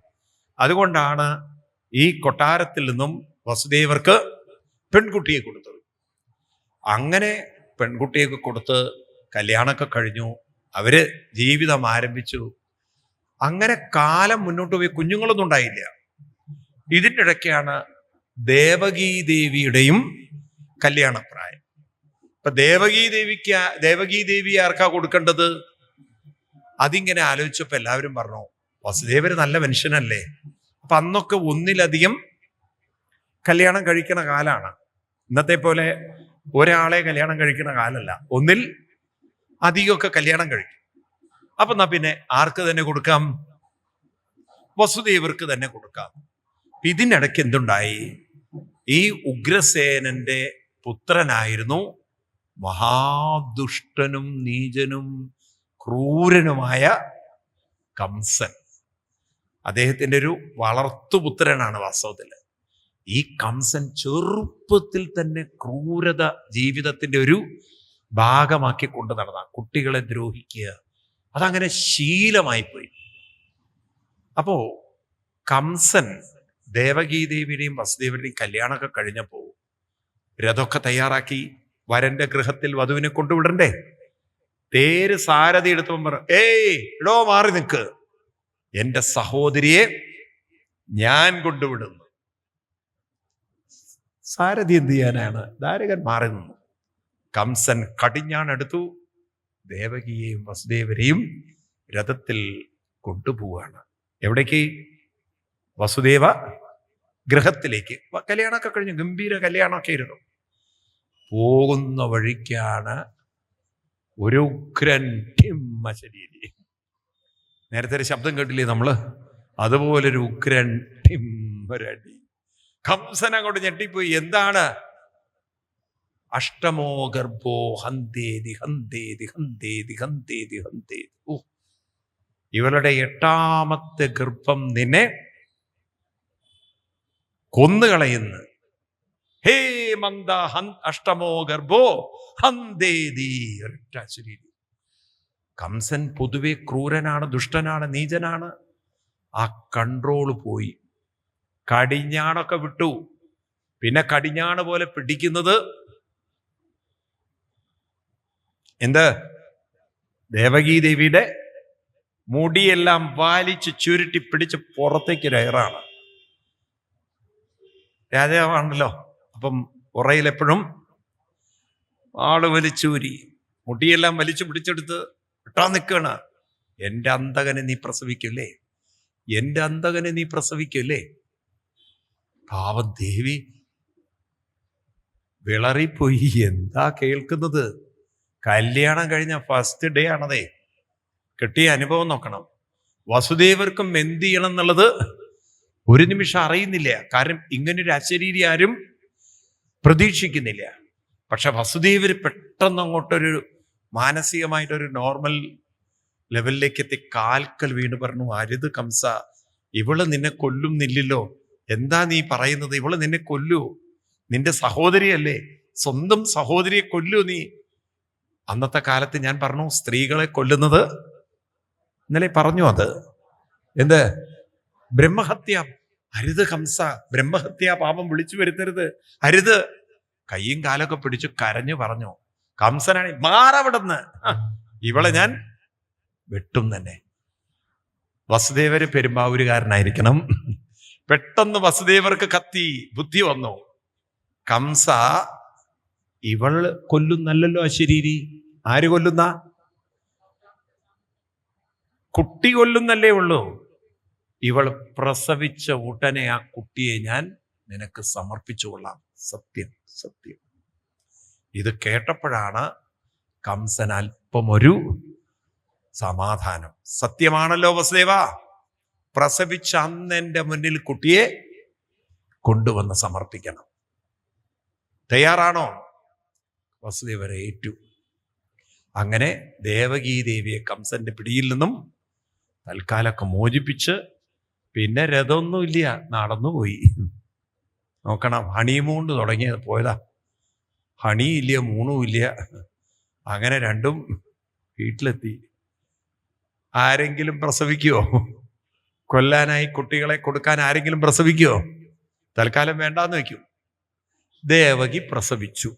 അതുകൊണ്ടാണ് ഈ കൊട്ടാരത്തിൽ നിന്നും വസുദേവർക്ക് പെൺകുട്ടിയെ കൊടുത്തത്. അങ്ങനെ പെൺകുട്ടിയൊക്കെ കൊടുത്ത് കല്യാണമൊക്കെ കഴിഞ്ഞു. അവര് ജീവിതം ആരംഭിച്ചു. അങ്ങനെ കാലം മുന്നോട്ട് പോയി. കുഞ്ഞുങ്ങളൊന്നും ഉണ്ടായില്ല. ഇതിൻ്റെ ഇടയ്ക്കാണ് ദേവകീദേവിയുടെയും കല്യാണപ്രായം. ഇപ്പൊ ദേവകീദേവി ആർക്കാ കൊടുക്കേണ്ടത്? അതിങ്ങനെ ആലോചിച്ചപ്പോ എല്ലാവരും പറഞ്ഞു, വസുദേവര് നല്ല മനുഷ്യനല്ലേ. അപ്പൊ അന്നൊക്കെ ഒന്നിലധികം കല്യാണം കഴിക്കണ കാലാണ്. ഇന്നത്തെ പോലെ ഒരാളെ കല്യാണം കഴിക്കണ കാലല്ല. ഒന്നിൽ അധികമൊക്കെ കല്യാണം കഴിക്കും. അപ്പൊ എന്നാ പിന്നെ ആർക്ക് തന്നെ കൊടുക്കാം? വസുദേവർക്ക് തന്നെ കൊടുക്കാം. ഇതിനിടയ്ക്ക് എന്തുണ്ടായി? ഈ ഉഗ്രസേനന്റെ പുത്രനായിരുന്നു മഹാദുഷ്ടനും നീചനും ക്രൂരനുമായ കംസൻ. അദ്ദേഹത്തിൻ്റെ ഒരു വളർത്തുപുത്രനാണ് വാസ്തവത്തിൽ. ഈ കംസൻ ചെറുപ്പത്തിൽ തന്നെ ക്രൂരത ജീവിതത്തിൻ്റെ ഒരു ഭാഗമാക്കി കൊണ്ട് നടന്ന കുട്ടികളെ ദ്രോഹിക്കുക, അതങ്ങനെ ശീലമായിപ്പോയി. അപ്പോ കംസൻ ദേവകീദേവിയുടെയും വസുദേവരുടെയും കല്യാണമൊക്കെ കഴിഞ്ഞപ്പോ രഥമൊക്കെ തയ്യാറാക്കി വരന്റെ ഗൃഹത്തിൽ വധുവിനെ കൊണ്ടുവിടണ്ടേ. തേര് സാരഥി എടുത്തവൻ പറ, ഏയ് ഇടോ മാറി നിൽക്ക്, എന്റെ സഹോദരിയെ ഞാൻ കൊണ്ടുവിടുന്നു. സാരഥി എന്ത് ചെയ്യാനാണ്? ധാരകൻ മാറി നിന്നു. കംസൻ കടിഞ്ഞാണെടുത്തു, ദേവകിയെയും വസുദേവരെയും രഥത്തിൽ കൊണ്ടുപോവാണ്. എവിടേക്ക്? വസുദേവ ഗൃഹത്തിലേക്ക്. കല്യാണമൊക്കെ കഴിഞ്ഞു, ഗംഭീര കല്യാണമൊക്കെ ആയിരുന്നു. പോകുന്ന വഴിക്കാണ് ഒരു ഉഗ്രൻ ശരീരി. നേരത്തെ ഒരു ശബ്ദം കേട്ടില്ലേ നമ്മള്? അതുപോലൊരു ഉഗ്രൻ ടിമ്പരടി. കംസൻ അങ്ങോട്ട് ഞെട്ടിപ്പോയി. എന്താണ്? അഷ്ടമോ ഗർഭോ ഹന്തേതി ഹന്തേതി ഹന്തേതി ഹന്തേതി ഹന്തേതി. ഇവളുടെ 8ാമത്തെ ഗർഭം നിന്നെ കൊന്നുകളയുന്നു. ഹേ മന്ദ അഷ്ടമോ ഗർഭോ ഹന്തേതി. കംസൻ പൊതുവെ ക്രൂരനാണ്, ദുഷ്ടനാണ്, നീചനാണ്. ആ കൺട്രോള് പോയി. കടിഞ്ഞാണൊക്കെ വിട്ടു. പിന്നെ കടിഞ്ഞാണ് പോലെ പിടിക്കുന്നത് എന്ത്? ദേവകീദേവിയുടെ മുടിയെല്ലാം വലിച്ച് ചുരുട്ടി പിടിച്ച് പുറത്തേക്ക് രയറാണ്. രാജാവാണല്ലോ, അപ്പം ഉറയിലെപ്പോഴും ആള് വലിച്ചൂരി മുടിയെല്ലാം വലിച്ചു പിടിച്ചെടുത്ത് ഇട്ടാ നിൽക്കുകയാണ്. എൻ്റെ അന്തകനെ നീ പ്രസവിക്കില്ലേ, എൻ്റെ അന്തകനെ നീ പ്രസവിക്കില്ലേ. പാവം ദേവി വിളറിപ്പോയി. എന്താ കേൾക്കുന്നത്? കല്യാണം കഴിഞ്ഞ ഫസ്റ്റ് ഡേ ആണതേ. കിട്ടിയ അനുഭവം നോക്കണം. വസുദേവർക്കും എന്ത് ചെയ്യണം എന്നുള്ളത് ഒരു നിമിഷം അറിയുന്നില്ല. കാരണം ഇങ്ങനൊരു അശരീരി ആരും പ്രതീക്ഷിക്കുന്നില്ല. പക്ഷെ വസുദേവർ പെട്ടെന്ന് അങ്ങോട്ടൊരു മാനസികമായിട്ടൊരു നോർമൽ ലെവലിലേക്ക് എത്തി കാൽക്കൽ വീണ് പറഞ്ഞു, അരുത് കംസ, ഇവള് നിന്നെ കൊല്ലുന്നില്ലല്ലോ. എന്താ നീ പറയുന്നത്? ഇവള് നിന്നെ കൊല്ലൂ, നിന്റെ സഹോദരിയല്ലേ, സ്വന്തം സഹോദരിയെ കൊല്ലൂ നീ. അന്നത്തെ കാലത്ത് ഞാൻ പറഞ്ഞു, സ്ത്രീകളെ കൊല്ലുന്നത് ഇന്നലെ പറഞ്ഞു, അത് എന്ത്? ബ്രഹ്മഹത്യ. അരുത് കംസ, ബ്രഹ്മഹത്യ പാപം വിളിച്ചു വരുത്തരുത്, അരുത്. കയ്യും കാലൊക്കെ പിടിച്ചു കരഞ്ഞു പറഞ്ഞു. കംസനാണ്, മാറവിടുന്ന്, ഇവളെ ഞാൻ വെട്ടും തന്നെ. വസുദേവര് പെരുമ്പാവൂരുകാരനായിരിക്കണം. പെട്ടെന്ന് വസുദേവർക്ക് കത്തി ബുദ്ധി വന്നു. കംസ ഇവൾ കൊല്ലുന്നല്ലോ അശരീരി. ആര് കൊല്ലുന്ന? കുട്ടി കൊല്ലുന്നല്ലേ ഉള്ളൂ. ഇവൾ പ്രസവിച്ച ഉടനെ ആ കുട്ടിയെ ഞാൻ നിനക്ക് സമർപ്പിച്ചു കൊള്ളാം. സത്യം സത്യം. ഇത് കേട്ടപ്പോഴാണ് കംസൻ അല്പം ഒരു സമാധാനം. സത്യമാണല്ലോ വസുദേവ, പ്രസവിച്ച അന്ന് എൻ്റെ മുന്നിൽ കുട്ടിയെ കൊണ്ടുവന്ന് സമർപ്പിക്കണം. തയ്യാറാണോ? വസുദേവരെ ഏറ്റു. അങ്ങനെ ദേവകീദേവിയെ കംസന്റെ പിടിയിൽ നിന്നും തൽക്കാലമൊക്കെ മോചിപ്പിച്ച് പിന്നെ രഥമൊന്നുമില്ല, നടന്നുപോയി. നോക്കണം, ഹണിമൂൺ തുടങ്ങിയത് പോയതാ. ഹണിയില്ല, മൂണുമില്ല. അങ്ങനെ രണ്ടും വീട്ടിലെത്തി. ആരെങ്കിലും പ്രസവിക്കുവോ? കൊല്ലാനായി കുട്ടികളെ കൊടുക്കാൻ ആരെങ്കിലും പ്രസവിക്കുവോ? തൽക്കാലം വേണ്ടാന്ന് വയ്ക്കും. ദേവകി പ്രസവിച്ചു.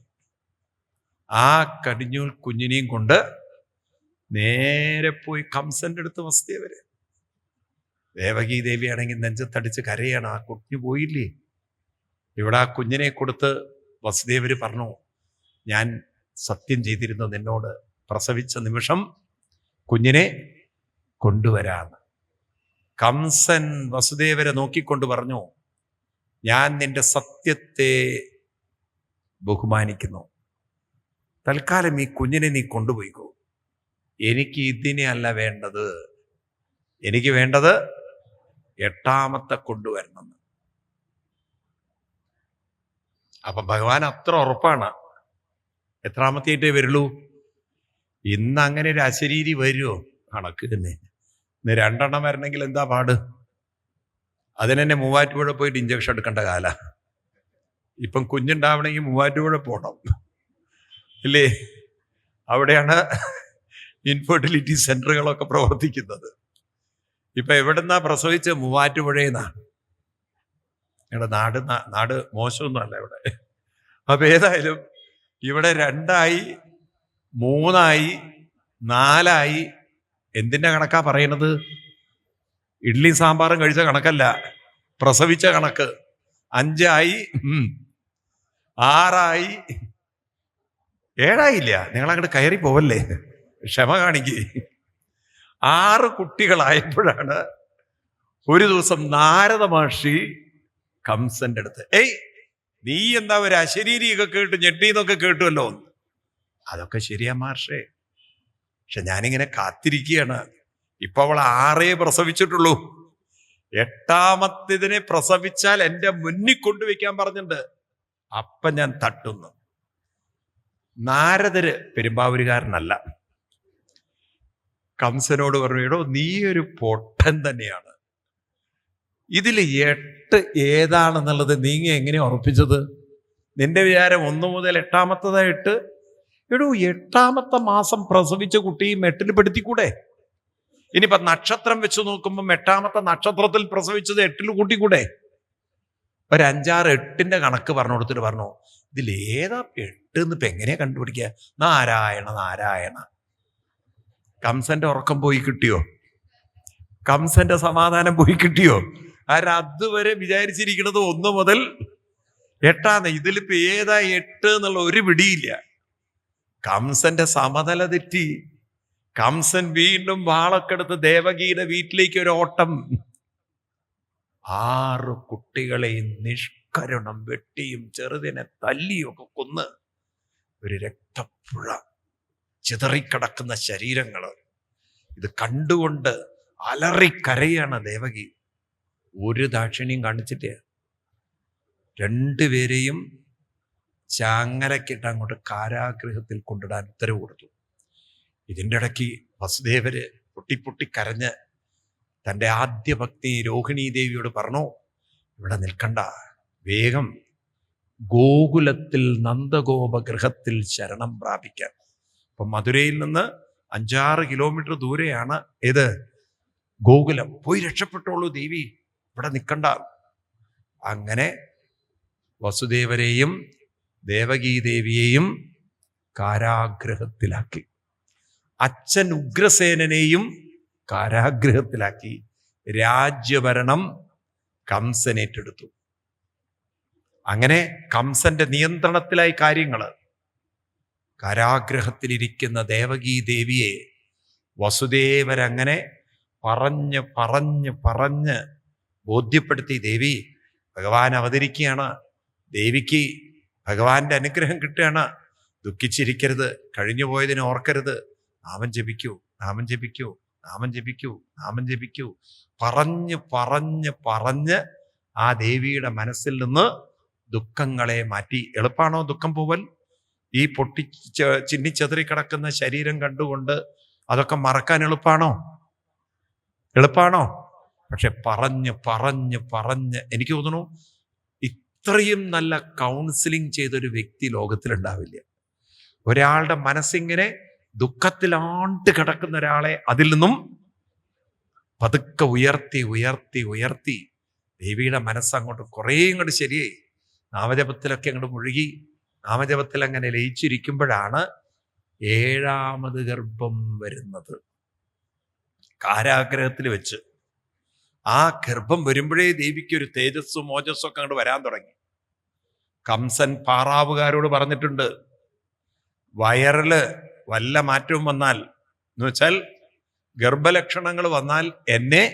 ആ കടിഞ്ഞൂൽ കുഞ്ഞിനെയും കൊണ്ട് നേരെ പോയി കംസന്റെ അടുത്ത് വസുദേവര്. ദേവകി ദേവിയാണെങ്കിൽ നെഞ്ചത്തടിച്ച് കരയാണ്. ആ കുഞ്ഞു പോയില്ലേ. ഇവിടെ ആ കുഞ്ഞിനെ കൊടുത്ത് വസുദേവര് പറഞ്ഞു, ഞാൻ സത്യം ചെയ്തിരുന്നു നിന്നോട്, പ്രസവിച്ച നിമിഷം കുഞ്ഞിനെ കൊണ്ടുവരാന്ന്. കംസൻ വസുദേവരെ നോക്കിക്കൊണ്ട് പറഞ്ഞു, ഞാൻ നിന്റെ സത്യത്തെ ബഹുമാനിക്കുന്നു. തൽക്കാലം ഈ കുഞ്ഞിനെ നീ കൊണ്ടുപോയിക്കോ. എനിക്ക് ഇതിനെ അല്ല വേണ്ടത്, എനിക്ക് വേണ്ടത് 8ാമത്തെ കൊണ്ടുവരണം. അപ്പൊ ഭഗവാൻ അത്ര ഉറപ്പാണ്. എത്രാമത്തെയായിട്ടേ വരുള്ളൂ? ഇന്ന് അങ്ങനെ ഒരു അശരീരി വരുമോ? കണക്ക് തന്നെ. ഇന്ന് 2 വരണമെങ്കിൽ എന്താ പാട്? അതിനെന്നെ മൂവാറ്റുപുഴ പോയിട്ട് ഇഞ്ചക്ഷൻ എടുക്കേണ്ട കാല. ഇപ്പം കുഞ്ഞുണ്ടാവണമെങ്കിൽ മൂവാറ്റുപുഴ പോകണം ഇല്ലേ? അവിടെയാണ് ഇൻഫെർട്ടിലിറ്റി സെന്ററുകളൊക്കെ പ്രവർത്തിക്കുന്നത്. ഇപ്പൊ എവിടെന്നാ പ്രസവിച്ച്? മൂവാറ്റുപുഴയെന്നാണ്. ഞങ്ങളുടെ നാട് മോശമൊന്നുമല്ല ഇവിടെ. അപ്പൊ ഏതായാലും ഇവിടെ 2ആയി 3ആയി 4ആയി. എന്തിന്റെ കണക്കാ പറയണത്? ഇഡ്ഡലി സാമ്പാറും കഴിച്ച കണക്കല്ല, പ്രസവിച്ച കണക്ക്. 5ആയി 6ആയി 7ആയില്ല. നിങ്ങൾ അങ്ങോട്ട് കയറി പോവല്ലേ, ക്ഷമ കാണിക്കേ. 6 കുട്ടികളായപ്പോഴാണ് ഒരു ദിവസം നാരദ മഹർഷി കംസന്റെ അടുത്ത്, നീ എന്താ ഒരു അശരീരിയൊക്കെ കേട്ടു, ഞെട്ടിന്നൊക്കെ കേട്ടുമല്ലോ. അതൊക്കെ ശരിയാ മഹർഷേ, പക്ഷെ ഞാനിങ്ങനെ കാത്തിരിക്കുകയാണ്. ഇപ്പൊ അവൾ 6 പ്രസവിച്ചിട്ടുള്ളൂ. 8ാമത്തേതിനെ പ്രസവിച്ചാൽ എന്റെ മുന്നിൽ കൊണ്ടുവയ്ക്കാൻ പറഞ്ഞിട്ടുണ്ട്. അപ്പൊ ഞാൻ തട്ടുന്നു. നാരദര് പെരുമ്പാവൂരുകാരനല്ല. കംസനോട് പറഞ്ഞു, എടോ നീ ഒരു പൊട്ടൻ തന്നെയാണ്. ഇതിൽ 8 ഏതാണെന്നുള്ളത് നീ എങ്ങനെ ഉറപ്പിച്ചത്? നിന്റെ വിചാരം 1 മുതൽ 8ാമത്തേതായിട്ട്? എടോ 8ാമത്തെ മാസം പ്രസവിച്ച കുട്ടിയും 8ൽ പെടുത്തിക്കൂടെ? ഇനിയിപ്പൊ നക്ഷത്രം വെച്ച് നോക്കുമ്പോൾ 8ാമത്തെ നക്ഷത്രത്തിൽ പ്രസവിച്ചത് 8ൽ കൂട്ടിക്കൂടെ? ഒരു 5-6 8ന്റെ കണക്ക് പറഞ്ഞു കൊടുത്തിട്ട് പറഞ്ഞു, ഇതിലേതാ 8 എന്ന് ഇപ്പൊ എങ്ങനെയാ കണ്ടുപിടിക്കുക? നാരായണ നാരായണ. കംസന്റെ ഉറക്കം പോയി കിട്ടിയോ? കംസന്റെ സമാധാനം പോയി കിട്ടിയോ? അതുവരെ വിചാരിച്ചിരിക്കുന്നത് 1 മുതൽ 8. ഇതിലിപ്പോ ഏതാ 8 എന്നുള്ള ഒരു പിടിയില്ല. കംസന്റെ സമനില തെറ്റി. കംസൻ വീണ്ടും വാളൊക്കെ എടുത്ത് ദേവകിയുടെ വീട്ടിലേക്ക് ഒരു ഓട്ടം. 6 കുട്ടികളെയും നിഷ്കരുണം വെട്ടിയും ചെറുതിനെ തല്ലിയും ഒക്കെ കൊന്ന് ഒരു രക്തപ്പുഴ, ചിതറിക്കിടക്കുന്ന ശരീരങ്ങള്. ഇത് കണ്ടുകൊണ്ട് അലറിക്കരയാണ് ദേവകി. ഒരു ദാക്ഷിണ്യം കാണിച്ചിട്ട് 2 പേരെയും ചാങ്ങലക്കിട്ട് അങ്ങോട്ട് കാരാഗൃഹത്തിൽ കൊണ്ടിടാൻ ഉത്തരവ് കൊടുത്തു. ഇതിൻ്റെ ഇടയ്ക്ക് വസുദേവര് പൊട്ടിപ്പൊട്ടി കരഞ്ഞ് തൻ്റെ ആദ്യ ഭക്തി രോഹിണീ ദേവിയോട് പറഞ്ഞു, ഇവിടെ നിൽക്കണ്ട, വേഗം ഗോകുലത്തിൽ നന്ദഗോപഗൃഹത്തിൽ ശരണം പ്രാപിക്കാൻ. അപ്പൊ മധുരയിൽ നിന്ന് 5-6 കിലോമീറ്റർ ദൂരെയാണ് ഏത്? ഗോകുലം. പോയി രക്ഷപ്പെട്ടോളൂ ദേവി, ഇവിടെ നിൽക്കണ്ട. അങ്ങനെ വസുദേവരെയും ദേവകീദേവിയെയും കാരാഗൃഹത്തിലാക്കി. അച്ഛൻ ഉഗ്രസേനനെയും കാരാഗൃഹത്തിലാക്കി. രാജ്യഭരണം കംസൻ ഏറ്റെടുത്തു. അങ്ങനെ കംസന്റെ നിയന്ത്രണത്തിലായി കാര്യങ്ങള്. കാരാഗൃഹത്തിലിരിക്കുന്ന ദേവകീദേവിയെ വസുദേവരങ്ങനെ പറഞ്ഞ് പറഞ്ഞ് പറഞ്ഞ് ബോധ്യപ്പെടുത്തി. ദേവി, ഭഗവാൻ അവതരിക്കുകയാണ്, ദേവിക്ക് ഭഗവാന്റെ അനുഗ്രഹം കിട്ടുകയാണ്, ദുഃഖിച്ചിരിക്കരുത്, കഴിഞ്ഞു പോയതിനെ ഓർക്കരുത്, നാമം ജപിക്കൂ, നാമം ജപിക്കൂ, നാമം ജപിക്കൂ, നാമം ജപിക്കൂ. പറഞ്ഞ് പറഞ്ഞ് പറഞ്ഞ് ആ ദേവിയുടെ മനസ്സിൽ നിന്ന് ദുഃഖങ്ങളെ മാറ്റി. എളുപ്പമാണോ ദുഃഖം പോവൽ? ഈ ചിന്നിച്ചെതറി കിടക്കുന്ന ശരീരം കണ്ടുകൊണ്ട് അതൊക്കെ മറക്കാൻ എളുപ്പമാണോ? എളുപ്പമാണോ? പക്ഷെ പറഞ്ഞ് പറഞ്ഞ് പറഞ്ഞ് എനിക്ക് തോന്നുന്നു ഇത്രയും നല്ല കൗൺസിലിംഗ് ചെയ്തൊരു വ്യക്തി ലോകത്തിലുണ്ടാവില്ല. ഒരാളുടെ മനസ്സിങ്ങനെ ദുഃഖത്തിലാണ്ട് കിടക്കുന്ന ഒരാളെ അതിൽ നിന്നും പതുക്കെ ഉയർത്തി ഉയർത്തി ഉയർത്തി ദേവിയുടെ മനസ്സങ്ങോട്ട് കുറേ ഇങ്ങോട്ട് ശരിയായി. നാമജപത്തിലൊക്കെ അങ്ങോട്ട് മുഴുകി നാമജപത്തിൽ അങ്ങനെ ലയിച്ചിരിക്കുമ്പോഴാണ് 7ാമത് ഗർഭം വരുന്നത്. കാരാഗ്രഹത്തിൽ വെച്ച് ആ ഗർഭം വരുമ്പോഴേ ദേവിക്ക് ഒരു തേജസ്സും മോജസ്സും ഒക്കെ അങ്ങോട്ട് വരാൻ തുടങ്ങി. കംസൻ പാറാവുകാരോട് പറഞ്ഞിട്ടുണ്ട്, വയറില് വല്ല മാറ്റവും വന്നാൽ എന്ന് വെച്ചാൽ ഗർഭലക്ഷണങ്ങൾ വന്നാൽ എന്നെ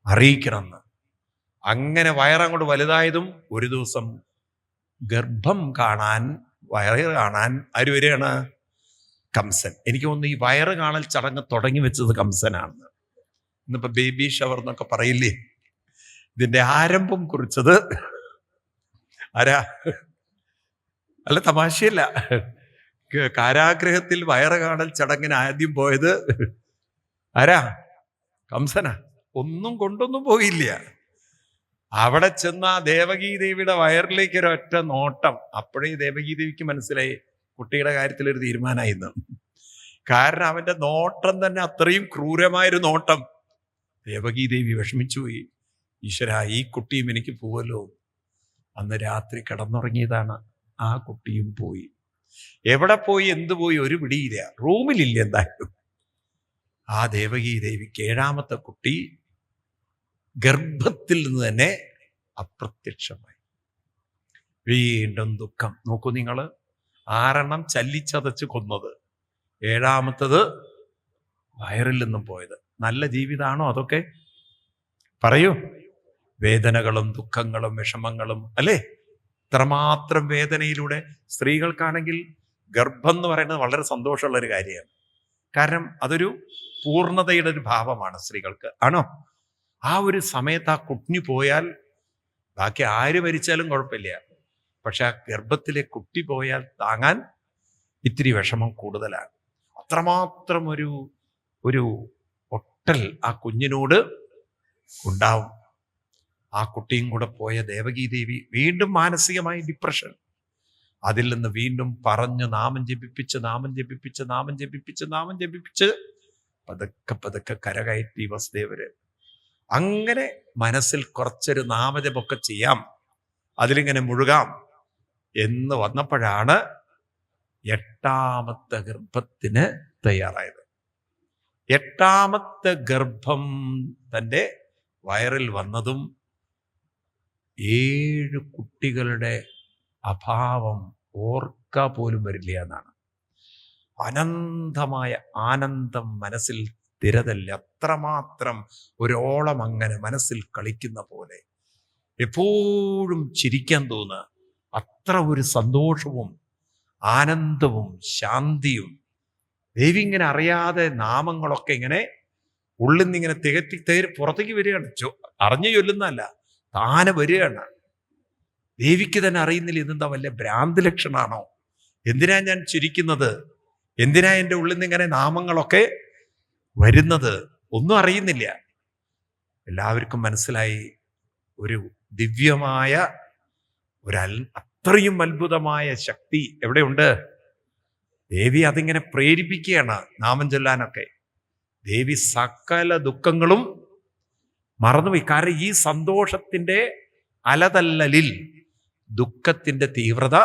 അറിയിക്കണമെന്ന്. അങ്ങനെ വയറങ്ങോട്ട് വലുതായതും ഒരു ദിവസം ഗർഭം കാണാൻ, വയറ് കാണാൻ ആര് വരികയാണ്? കംസൻ. എനിക്ക് തോന്നുന്നു ഈ വയറ് കാണൽ ചടങ്ങ് തുടങ്ങി വെച്ചത് കംസനാണ്. ഇന്നിപ്പോ ബേബി ഷവർ എന്നൊക്കെ പറയില്ലേ, ഇതിന്റെ ആരംഭം കുറിച്ചത് ആരാ? അല്ല, തമാശയല്ല. കാരാഗ്രഹത്തിൽ വയറ് കാണൽ ചടങ്ങിന് ആദ്യം പോയത് ആരാ? കംസനാ. ഒന്നും കൊണ്ടൊന്നും പോയില്ല. അവിടെ ചെന്ന ആ ദേവകീ ദേവിയുടെ വയറിലേക്ക് ഒരൊറ്റ നോട്ടം. അപ്പോഴേ ദേവകീ ദേവിക്ക് മനസ്സിലായി കുട്ടിയുടെ കാര്യത്തിൽ ഒരു തീരുമാനമായിരുന്നു. കാരണം അവന്റെ നോട്ടം തന്നെ അത്രയും ക്രൂരമായൊരു നോട്ടം. ദേവകീ ദേവി വിഷമിച്ചുപോയി. ഈശ്വര, ഈ കുട്ടിയും എനിക്ക് പോവല്ലോ. അന്ന് രാത്രി കിടന്നുറങ്ങിയതാണ്. ആ കുട്ടിയും പോയി. എവിടെ പോയി, എന്തു പോയി, ഒരു പിടിയില്ല. റൂമിലില്ല എന്തായാലും. ആ ദേവകീ ദേവിക്ക് 7ാമത്തെ കുട്ടി ഗർഭത്തിൽ നിന്ന് തന്നെ അപ്രത്യക്ഷമായി. വീണ്ടും ദുഃഖം. നോക്കൂ നിങ്ങൾ, 6 ചല്ലിച്ചതച്ച് കൊന്നത്, 7ാമത്തത് വയറിൽ നിന്നും പോയത്. നല്ല ജീവിതമാണോ അതൊക്കെ? പറയൂ. വേദനകളും ദുഃഖങ്ങളും വിഷമങ്ങളും അല്ലേ? ഇത്രമാത്രം വേദനയിലൂടെ. സ്ത്രീകൾക്കാണെങ്കിൽ ഗർഭം എന്ന് പറയുന്നത് വളരെ സന്തോഷമുള്ള ഒരു കാര്യമാണ്. കാരണം അതൊരു പൂർണ്ണതയുടെ ഒരു ഭാവമാണ് സ്ത്രീകൾക്ക്, ആണോ? ആ ഒരു സമയത്ത് ആ കുഞ്ഞു പോയാൽ ബാക്കി ആര് മരിച്ചാലും കുഴപ്പമില്ല. പക്ഷെ ആ ഗർഭത്തിലെ കുട്ടി പോയാൽ താങ്ങാൻ ഇത്തിരി വിഷമം കൂടുതലാണ്. അത്രമാത്രം ഒരു ഒട്ടൽ ആ കുഞ്ഞിനോട് ഉണ്ടാവും. ആ കുട്ടിയും കൂടെ പോയ ദേവകീ ദേവി വീണ്ടും മാനസികമായി ഡിപ്രഷൻ. അതിൽ നിന്ന് വീണ്ടും പറഞ്ഞ് നാമം ജപിപ്പിച്ച് പതുക്കെ കരകയറ്റി വസുദേവര്. അങ്ങനെ മനസ്സിൽ കുറച്ചൊരു നാമജപമൊക്കെ ചെയ്യാം, അതിലിങ്ങനെ മുഴുകാം എന്ന് വന്നപ്പോഴാണ് 8ാമത്തെ ഗർഭത്തിന് തയ്യാറായത്. 8ാമത്തെ ഗർഭം തൻ്റെ വയറിൽ വന്നതും 7 കുട്ടികളുടെ അഭാവം ഓർക്ക പോലും വരില്ല എന്നാണ്. അനന്തമായ ആനന്ദം മനസ്സിൽ സ്ഥിരതല്ല. അത്രമാത്രം ഒരോളം അങ്ങനെ മനസ്സിൽ കളിക്കുന്ന പോലെ എപ്പോഴും ചിരിക്കാൻ തോന്നുക. അത്ര ഒരു സന്തോഷവും ആനന്ദവും ശാന്തിയും. ദേവി ഇങ്ങനെ അറിയാതെ നാമങ്ങളൊക്കെ ഇങ്ങനെ ഉള്ളിൽ നിന്ന് ഇങ്ങനെ തികറ്റി പുറത്തേക്ക് വരികയാണ്. അറിഞ്ഞു ചൊല്ലുന്നതല്ല, താനെ വരികയാണ്. ദേവിക്ക് തന്നെ അറിയുന്നില്ല ഇതെന്താ വല്ല ഭ്രാന്ത് ലക്ഷണമാണോ, എന്തിനാ ഞാൻ ചിരിക്കുന്നത്, എന്തിനാ എൻ്റെ ഉള്ളിൽ നിന്ന് ഇങ്ങനെ നാമങ്ങളൊക്കെ വരുന്നത്, ഒന്നും അറിയുന്നില്ല. എല്ലാവർക്കും മനസ്സിലായി ഒരു ദിവ്യമായ അത്രയും അത്ഭുതമായ ശക്തി എവിടെയുണ്ട്. ദേവി അതിങ്ങനെ പ്രേരിപ്പിക്കുകയാണ് നാമം ചൊല്ലാനൊക്കെ. ദേവി സകല ദുഃഖങ്ങളും മറന്നുപോയി. കാരണം ഈ സന്തോഷത്തിന്റെ അലതല്ലലിൽ ദുഃഖത്തിന്റെ തീവ്രത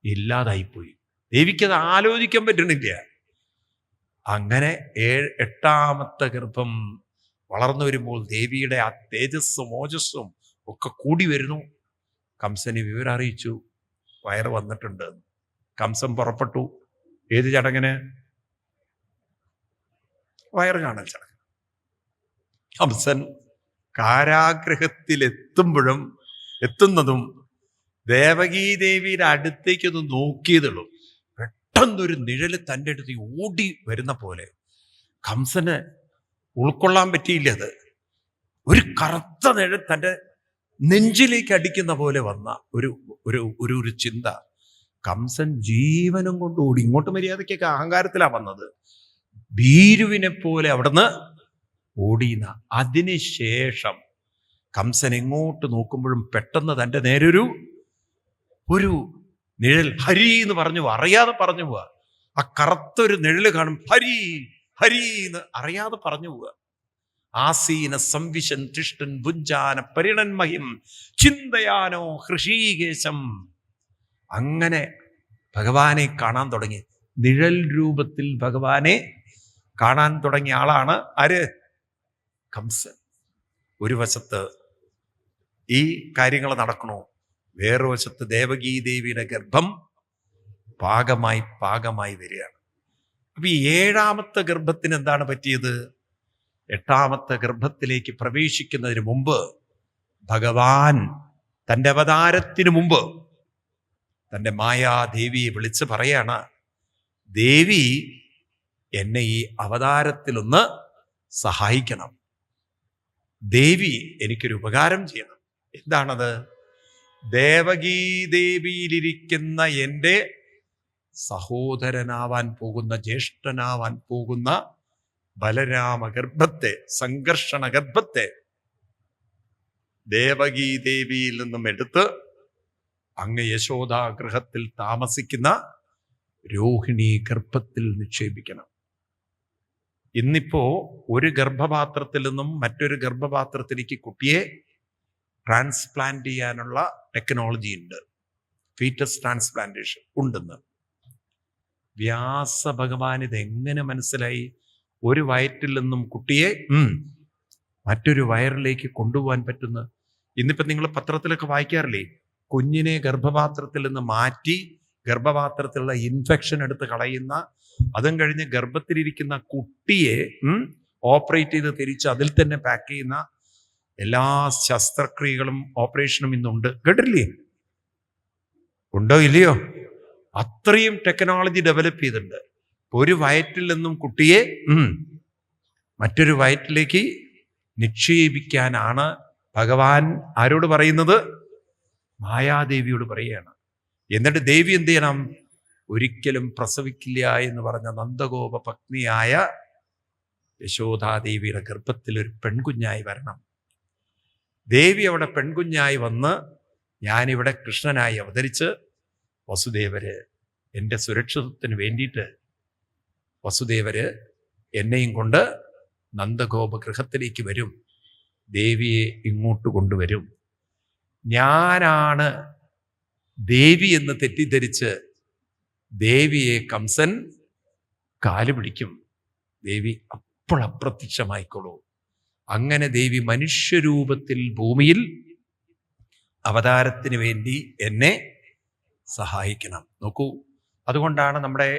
ഇല്ലാതായിപ്പോയി. ദേവിക്കത് ആലോചിക്കാൻ പറ്റണില്ല. അങ്ങനെ 8ാമത്തെ ഗർഭം വളർന്നു വരുമ്പോൾ ദേവിയുടെ ആ തേജസ്സും ഓജസ്സും ഒക്കെ കൂടി വരുന്നു. കംസനെ വിവരം അറിയിച്ചു, വയറ് വന്നിട്ടുണ്ട്. കംസൻ പുറപ്പെട്ടു. ഏത് ചടങ്ങിന്? വയറ് കാണൽ ചടങ്ങ്. കംസൻ കാരാഗ്രഹത്തിൽ എത്തുന്നതും ദേവകീ ദേവിയുടെ അടുത്തേക്കൊന്ന് നോക്കിയതുള്ളൂ. പെട്ടെന്നൊരു നിഴല് തൻ്റെ അടുത്ത് ഓടി വരുന്ന പോലെ. കംസന് ഉൾക്കൊള്ളാൻ പറ്റിയില്ല. അത് ഒരു കറുത്ത നിഴൽ തൻ്റെ നെഞ്ചിലേക്ക് അടിക്കുന്ന പോലെ വന്ന ഒരു ചിന്ത. കംസൻ ജീവനും കൊണ്ട് ഓടി. ഇങ്ങോട്ട് മര്യാദയ്ക്കൊക്കെ അഹങ്കാരത്തിലാണ് വന്നത്. ഭീരുവിനെ പോലെ അവിടുന്ന് ഓടിയുന്ന. അതിനുശേഷം കംസൻ എങ്ങോട്ട് നോക്കുമ്പോഴും പെട്ടെന്ന് തൻ്റെ നേരൊരു നിഴൽ, ഹരി എന്ന് പറഞ്ഞു, അറിയാതെ പറഞ്ഞു പോവുക. ആ കറുത്തൊരു നിഴല് കാണും, ഹരി ഹരി എന്ന് അറിയാതെ പറഞ്ഞു പോവുക. ആസീന സംവിശൻ തിഷ്ടൻ ഭുഞ്ചാന പരിണന്മഹിം ചിന്തയാനോ ഹൃഷീകേശം. അങ്ങനെ ഭഗവാനെ കാണാൻ തുടങ്ങി. നിഴൽ രൂപത്തിൽ ഭഗവാനെ കാണാൻ തുടങ്ങിയ ആളാണ് ആര്? കംസൻ. ഒരു വശത്ത് ഈ കാര്യങ്ങൾ നടക്കണു, വേറൊരു വശത്ത് ദേവകീ ദേവിയുടെ ഗർഭം പാകമായി വരികയാണ്. അപ്പൊ ഈ 7ാമത്തെ ഗർഭത്തിന് എന്താണ് പറ്റിയത്? 8ാമത്തെ ഗർഭത്തിലേക്ക് പ്രവേശിക്കുന്നതിന് മുമ്പ് ഭഗവാൻ തൻ്റെ അവതാരത്തിന് മുമ്പ് തൻ്റെ മായാദേവിയെ വിളിച്ച് പറയാണ്, ദേവി എന്നെ ഈ അവതാരത്തിലൊന്ന് സഹായിക്കണം. ദേവി എനിക്കൊരു ഉപകാരം ചെയ്യണം. എന്താണത്? ദേവകീ ദേവിയിലിരിക്കുന്ന എൻ്റെ സഹോദരനാവാൻ പോകുന്ന, ജ്യേഷ്ഠനാവാൻ പോകുന്ന ബലരാമ ഗർഭത്തെ, സംഘർഷണ ഗർഭത്തെ ദേവകീ ദേവിയിൽ നിന്നും എടുത്ത് അങ്ങ് യശോദാഗൃഹത്തിൽ താമസിക്കുന്ന രോഹിണി ഗർഭത്തിൽ നിക്ഷേപിക്കണം. ഇന്നിപ്പോ ഒരു ഗർഭപാത്രത്തിൽ നിന്നും മറ്റൊരു ഗർഭപാത്രത്തിലേക്ക് കുട്ടിയെ ട്രാൻസ്പ്ലാന്റ് ചെയ്യാനുള്ള ടെക്നോളജി ഉണ്ട്. ഫീറ്റസ് ട്രാൻസ്പ്ലാന്റേഷൻ ഉണ്ടെന്ന്. വ്യാസ ഭഗവാൻ ഇതെങ്ങനെ മനസ്സിലായി? ഒരു വയറ്റിൽ നിന്നും കുട്ടിയെ മറ്റൊരു വയറിലേക്ക് കൊണ്ടുപോകാൻ പറ്റുന്ന. ഇന്നിപ്പോ നിങ്ങൾ പത്രത്തിലൊക്കെ വായിക്കാറില്ലേ, കുഞ്ഞിനെ ഗർഭപാത്രത്തിൽ നിന്ന് മാറ്റി ഗർഭപാത്രത്തിലുള്ള ഇൻഫെക്ഷൻ എടുത്ത് കളയുന്ന, അതും കഴിഞ്ഞ് ഗർഭത്തിലിരിക്കുന്ന കുട്ടിയെ ഓപ്പറേറ്റ് ചെയ്ത് തിരിച്ച് അതിൽ തന്നെ പാക്ക് ചെയ്യുന്ന എല്ലാ ശസ്ത്രക്രിയകളും ഓപ്പറേഷനും ഇന്നുണ്ട്. കേട്ടില്ലേ? ഉണ്ടോ ഇല്ലയോ? അത്രയും ടെക്നോളജി ഡെവലപ്പ് ചെയ്തിട്ടുണ്ട്. ഒരു വയറ്റിൽ നിന്നും കുട്ടിയെ മറ്റൊരു വയറ്റിലേക്ക് നിക്ഷേപിക്കാനാണ് ഭഗവാൻ ആരോട് പറയുന്നത്? മായാദേവിയോട് പറയുകയാണ്. എന്നിട്ട് ദേവി എന്ത് ചെയ്യണം? ഒരിക്കലും പ്രസവിക്കില്ല എന്ന് പറഞ്ഞ നന്ദഗോപ പത്നിയായ യശോദാദേവിയുടെ ഗർഭത്തിൽ ഒരു പെൺകുഞ്ഞായി വരണം. ദേവി അവിടെ പെൺകുഞ്ഞായി വന്ന് ഞാനിവിടെ കൃഷ്ണനായി അവതരിച്ച് വസുദേവര് എൻ്റെ സുരക്ഷിതത്വത്തിന് വേണ്ടിയിട്ട് വസുദേവര് എന്നെയും കൊണ്ട് നന്ദഗോപ ഗൃഹത്തിലേക്ക് വരും. ദേവിയെ ഇങ്ങോട്ട് കൊണ്ടുവരും. ഞാനാണ് ദേവി എന്ന് തെറ്റിദ്ധരിച്ച് ദേവിയെ കംസൻ കാല് പിടിക്കും. ദേവി അപ്പോൾ അപ്രത്യക്ഷമായിക്കോളൂ. അങ്ങനെ ദേവി മനുഷ്യരൂപത്തിൽ ഭൂമിയിൽ അവതാരത്തിന് വേണ്ടി എന്നെ സഹായിക്കണം. നോക്കൂ, അതുകൊണ്ടാണ് നമ്മുടെ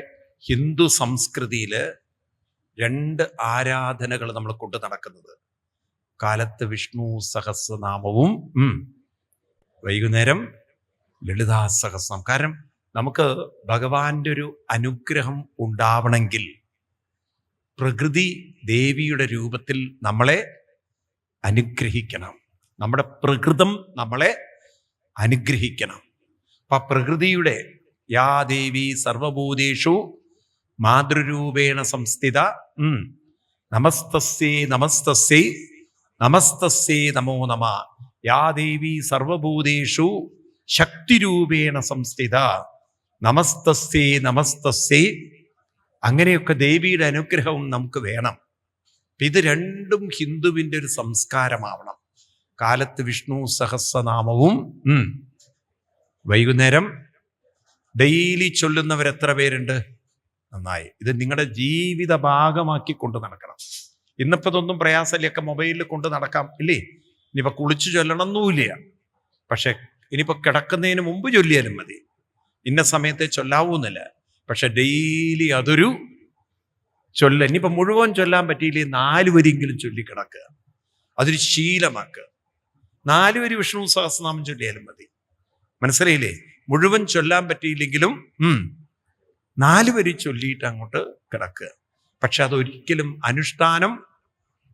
ഹിന്ദു സംസ്കൃതിയിൽ 2 ആരാധനകൾ നമ്മൾ കൊണ്ട് നടക്കുന്നത്. കാലത്ത് വിഷ്ണു സഹസ്രനാമവും വൈകുന്നേരം ലളിതാ സഹസ്രം. കാരണം നമുക്ക് ഭഗവാന്റെ ഒരു അനുഗ്രഹം ഉണ്ടാവണമെങ്കിൽ പ്രകൃതി ദേവിയുടെ രൂപത്തിൽ നമ്മളെ അനുഗ്രഹിക്കണം. നമ്മുടെ പ്രകൃതം നമ്മളെ അനുഗ്രഹിക്കണം. അപ്പൊ പ്രകൃതിയുടെ യാ ദേവി സർവഭൂതേഷു മാതൃരൂപേണ സംസ്ഥിത നമസ്തസ്യേ നമസ്തസ്യേ നമസ്തസ്യേ നമോ നമ. യാ ദേവി സർവഭൂതേഷു ശക്തിരൂപേണ സംസ്ഥിത നമസ്തസ്യേ നമസ്തസ്യേ. അങ്ങനെയൊക്കെ ദേവിയുടെ അനുഗ്രഹവും നമുക്ക് വേണം. ഇത് രണ്ടും ഹിന്ദുവിൻ്റെ ഒരു സംസ്കാരമാവണം. കാലത്ത് വിഷ്ണു സഹസ്രനാമവും വൈകുന്നേരം ഡെയിലി ചൊല്ലുന്നവരെത്ര പേരുണ്ട്? നന്നായി. ഇത് നിങ്ങളുടെ ജീവിത ഭാഗമാക്കി കൊണ്ട് നടക്കണം. ഇന്നിപ്പോൾ ഇതൊന്നും പ്രയാസമില്ലൊക്കെ മൊബൈലിൽ കൊണ്ട് നടക്കാം, ഇല്ലേ? ഇനിയിപ്പോൾ കുളിച്ചു ചൊല്ലണമെന്നുമില്ല. പക്ഷെ ഇനിയിപ്പോൾ കിടക്കുന്നതിന് മുമ്പ് ചൊല്ലിയാലും മതി. ഇന്ന സമയത്തെ ചൊല്ലാവൂന്നില്ല. പക്ഷെ ഡെയിലി അതൊരു ചൊല്ല. ഇനിയിപ്പോൾ മുഴുവൻ ചൊല്ലാൻ പറ്റിയില്ലേ, 4 വരിയെങ്കിലും ചൊല്ലിക്കിടക്കുക. അതൊരു ശീലമാക്കുക. 4 വരി വിഷ്ണു സഹസ്രനാമം ചൊല്ലിയാലും മതി. മനസ്സിലായില്ലേ? മുഴുവൻ ചൊല്ലാൻ പറ്റിയില്ലെങ്കിലും 4 വരി ചൊല്ലിയിട്ട് അങ്ങോട്ട് കിടക്കുക. പക്ഷെ അതൊരിക്കലും അനുഷ്ഠാനം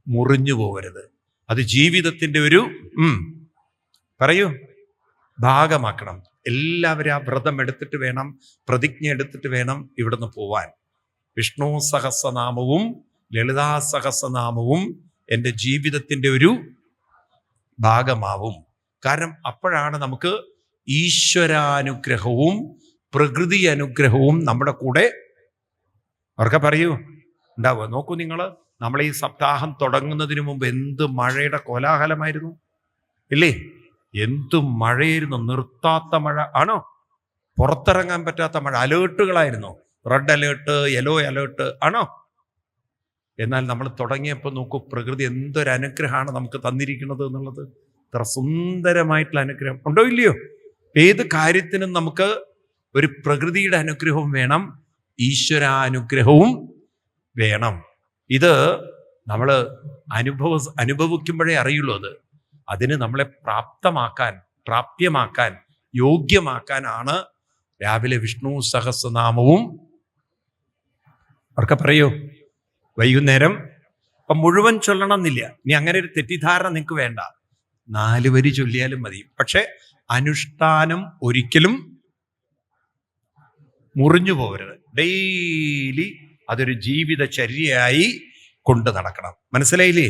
മുറിഞ്ഞു പോകരുത്. അത് ജീവിതത്തിൻ്റെ ഒരു പറയൂ ഭാഗമാക്കണം. എല്ലാവരും ആ വ്രതം എടുത്തിട്ട് വേണം, പ്രതിജ്ഞ എടുത്തിട്ട് വേണം ഇവിടുന്ന് പോവാൻ. വിഷ്ണു സഹസ്രനാമവും ലളിതാ സഹസ്രനാമവും എൻ്റെ ജീവിതത്തിൻ്റെ ഒരു ഭാഗമാവും. കാരണം അപ്പോഴാണ് നമുക്ക് ഈശ്വരാനുഗ്രഹവും പ്രകൃതി അനുഗ്രഹവും നമ്മുടെ കൂടെ അവർക്ക് പറയൂ ഉണ്ടാവുക. നോക്കൂ നിങ്ങൾ, നമ്മൾ ഈ സപ്താഹം തുടങ്ങുന്നതിന് മുമ്പ് എന്ത് മഴയുടെ കോലാഹലമായിരുന്നു, ഇല്ലേ? എന്തു മഴയായിരുന്നു, നിർത്താത്ത മഴ. ആണോ? പുറത്തിറങ്ങാൻ പറ്റാത്ത മഴ. അലേർട്ടുകളായിരുന്നു, റെഡ് അലേർട്ട്, യെല്ലോ അലേർട്ട്. ആണോ? എന്നാൽ നമ്മൾ തുടങ്ങിയപ്പോൾ നോക്കൂ, പ്രകൃതി എന്തൊരു അനുഗ്രഹമാണ് നമുക്ക് തന്നിരിക്കുന്നത് എന്നുള്ളത്. ഇത്ര സുന്ദരമായിട്ടുള്ള അനുഗ്രഹം ഉണ്ടോ ഇല്ലയോ? ഏത് കാര്യത്തിനും നമുക്ക് ഒരു പ്രകൃതിയുടെ അനുഗ്രഹവും വേണം, ഈശ്വരാനുഗ്രഹവും വേണം. ഇത് നമ്മൾ അനുഭവിക്കുമ്പോഴേ അറിയുള്ളൂ. അതിന് നമ്മളെ പ്രാപ്യമാക്കാൻ യോഗ്യമാക്കാനാണ് രാവിലെ വിഷ്ണു സഹസ്രനാമവും അവർക്ക് പറയൂ വൈകുന്നേരം. അപ്പം മുഴുവൻ ചൊല്ലണം എന്നില്ല. ഇനി അങ്ങനെ ഒരു തെറ്റിദ്ധാരണ നിങ്ങൾക്ക് വേണ്ട. 4 വരി ചൊല്ലിയാലും മതി. പക്ഷെ അനുഷ്ഠാനം ഒരിക്കലും മുറിഞ്ഞു പോകരുത്. ഡെയിലി അതൊരു ജീവിതചര്യയായി കൊണ്ട് നടക്കണം. മനസ്സിലായില്ലേ?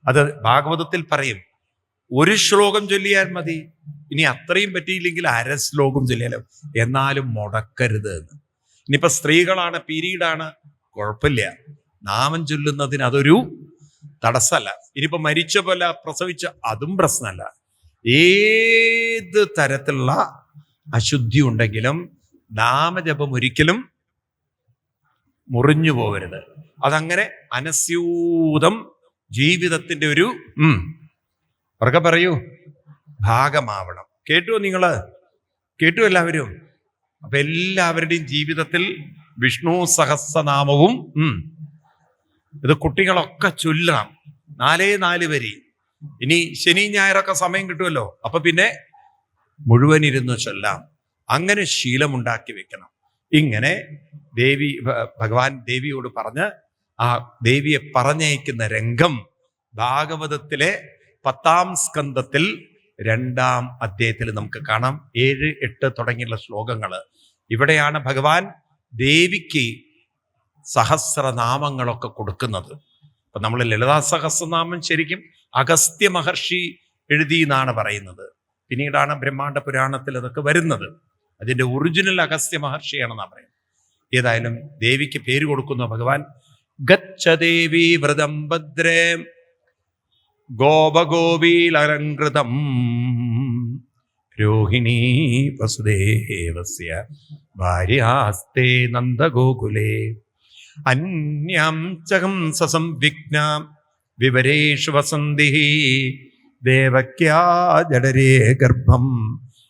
അത് ഭാഗവതത്തിൽ പറയും, ഒരു ശ്ലോകം ചൊല്ലിയാൽ മതി. ഇനി അത്രയും പറ്റിയില്ലെങ്കിൽ അര ശ്ലോകം ചൊല്ലിയാലോ, എന്നാലും മുടക്കരുത് എന്ന്. ഇനിയിപ്പോ സ്ത്രീകളാണ്, പീരീഡാണ്, കുഴപ്പമില്ല, നാമം ചൊല്ലുന്നതിന് അതൊരു തടസ്സമല്ല. ഇനിയിപ്പോ മരിച്ച പോലെ പ്രസവിച്ച, അതും പ്രശ്നമല്ല. ഏത് തരത്തിലുള്ള അശുദ്ധി ഉണ്ടെങ്കിലും നാമജപം ഒരിക്കലും മുറിഞ്ഞു പോകരുത്. അതങ്ങനെ അനസ്യൂതം ജീവിതത്തിന്റെ ഒരു ഉറക്കെ പറയൂ, ഭാഗമാവണം. കേട്ടുവോ നിങ്ങള്? കേട്ടു എല്ലാവരും? അപ്പൊ എല്ലാവരുടെയും ജീവിതത്തിൽ വിഷ്ണു സഹസ്രനാമവും ഇത് കുട്ടികളൊക്കെ ചൊല്ലണം. 4 വരി. ഇനി ശനി ഞായറൊക്കെ സമയം കിട്ടുമല്ലോ, അപ്പൊ പിന്നെ മുഴുവൻ ഇരുന്ന് ചൊല്ലാം. അങ്ങനെ ശീലമുണ്ടാക്കി വെക്കണം. ഇങ്ങനെ ഭഗവാൻ ദേവിയോട് പറഞ്ഞ് ആ ദേവിയെ പറഞ്ഞയക്കുന്ന രംഗം ഭാഗവതത്തിലെ 10-ാം സ്കന്ധത്തിൽ 2-ാം അധ്യായത്തിൽ നമുക്ക് കാണാം. 7, 8 തുടങ്ങിയുള്ള ശ്ലോകങ്ങള്. ഇവിടെയാണ് ഭഗവാൻ ദേവിക്ക് സഹസ്രനാമങ്ങളൊക്കെ കൊടുക്കുന്നത്. അപ്പൊ നമ്മൾ ലളിതാ സഹസ്രനാമം ശരിക്കും അഗസ്ത്യ മഹർഷി എഴുതി എന്നാണ് പറയുന്നത്. പിന്നീടാണ് ബ്രഹ്മാണ്ഡ പുരാണത്തിൽ അതൊക്കെ വരുന്നത്. അതിന്റെ ഒറിജിനൽ അഗസ്ത്യ മഹർഷിയാണെന്നാണ് പറയുന്നത്. ഏതായാലും ദേവിക്ക് പേര് കൊടുക്കുന്ന ഭഗവാൻ ഗച്ഛദേവി വ്രതം ഭദ്രേ ഗോപഗോപീലലങ്കൃതം രോഹിണീ വസുദേവസ്യ ഭാര്യാസ്തേ നന്ദഗോകുലേ അന്യാം ചകം സസംവിഘ്നാം വിവരേഷു വസന്തി ദേവക്യാ ജഡരേ ഗർഭം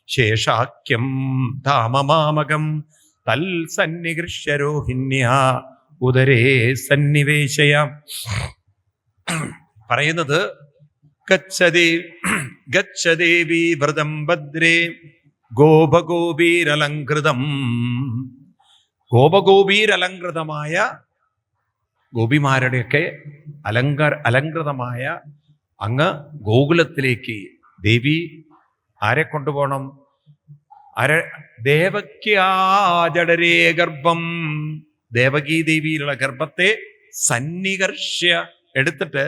ശേഷാഖ്യം ധാമമാമകം തൽ സന്നിഗൃഹ്യ രോഹിണ്യാ ഉദരേ സന്നിവേശയാം. പറയുന്നത് ഗച്ഛദേവി വ്രതം ഭദ്രേ ഗോപഗോപീരലങ്കൃതം. ഗോപഗോപീരലങ്കൃതമായ ഗോപിമാരുടെയൊക്കെ അലങ്കൃതമായ അങ്ങ് ഗോകുലത്തിലേക്ക് ദേവി ആരെ കൊണ്ടുപോകണം? ദേവക്യാജടരേ ഗർഭം, ദേവകീ ദേവിയിലുള്ള ഗർഭത്തെ സന്നികർഷ്യ എടുത്തിട്ട്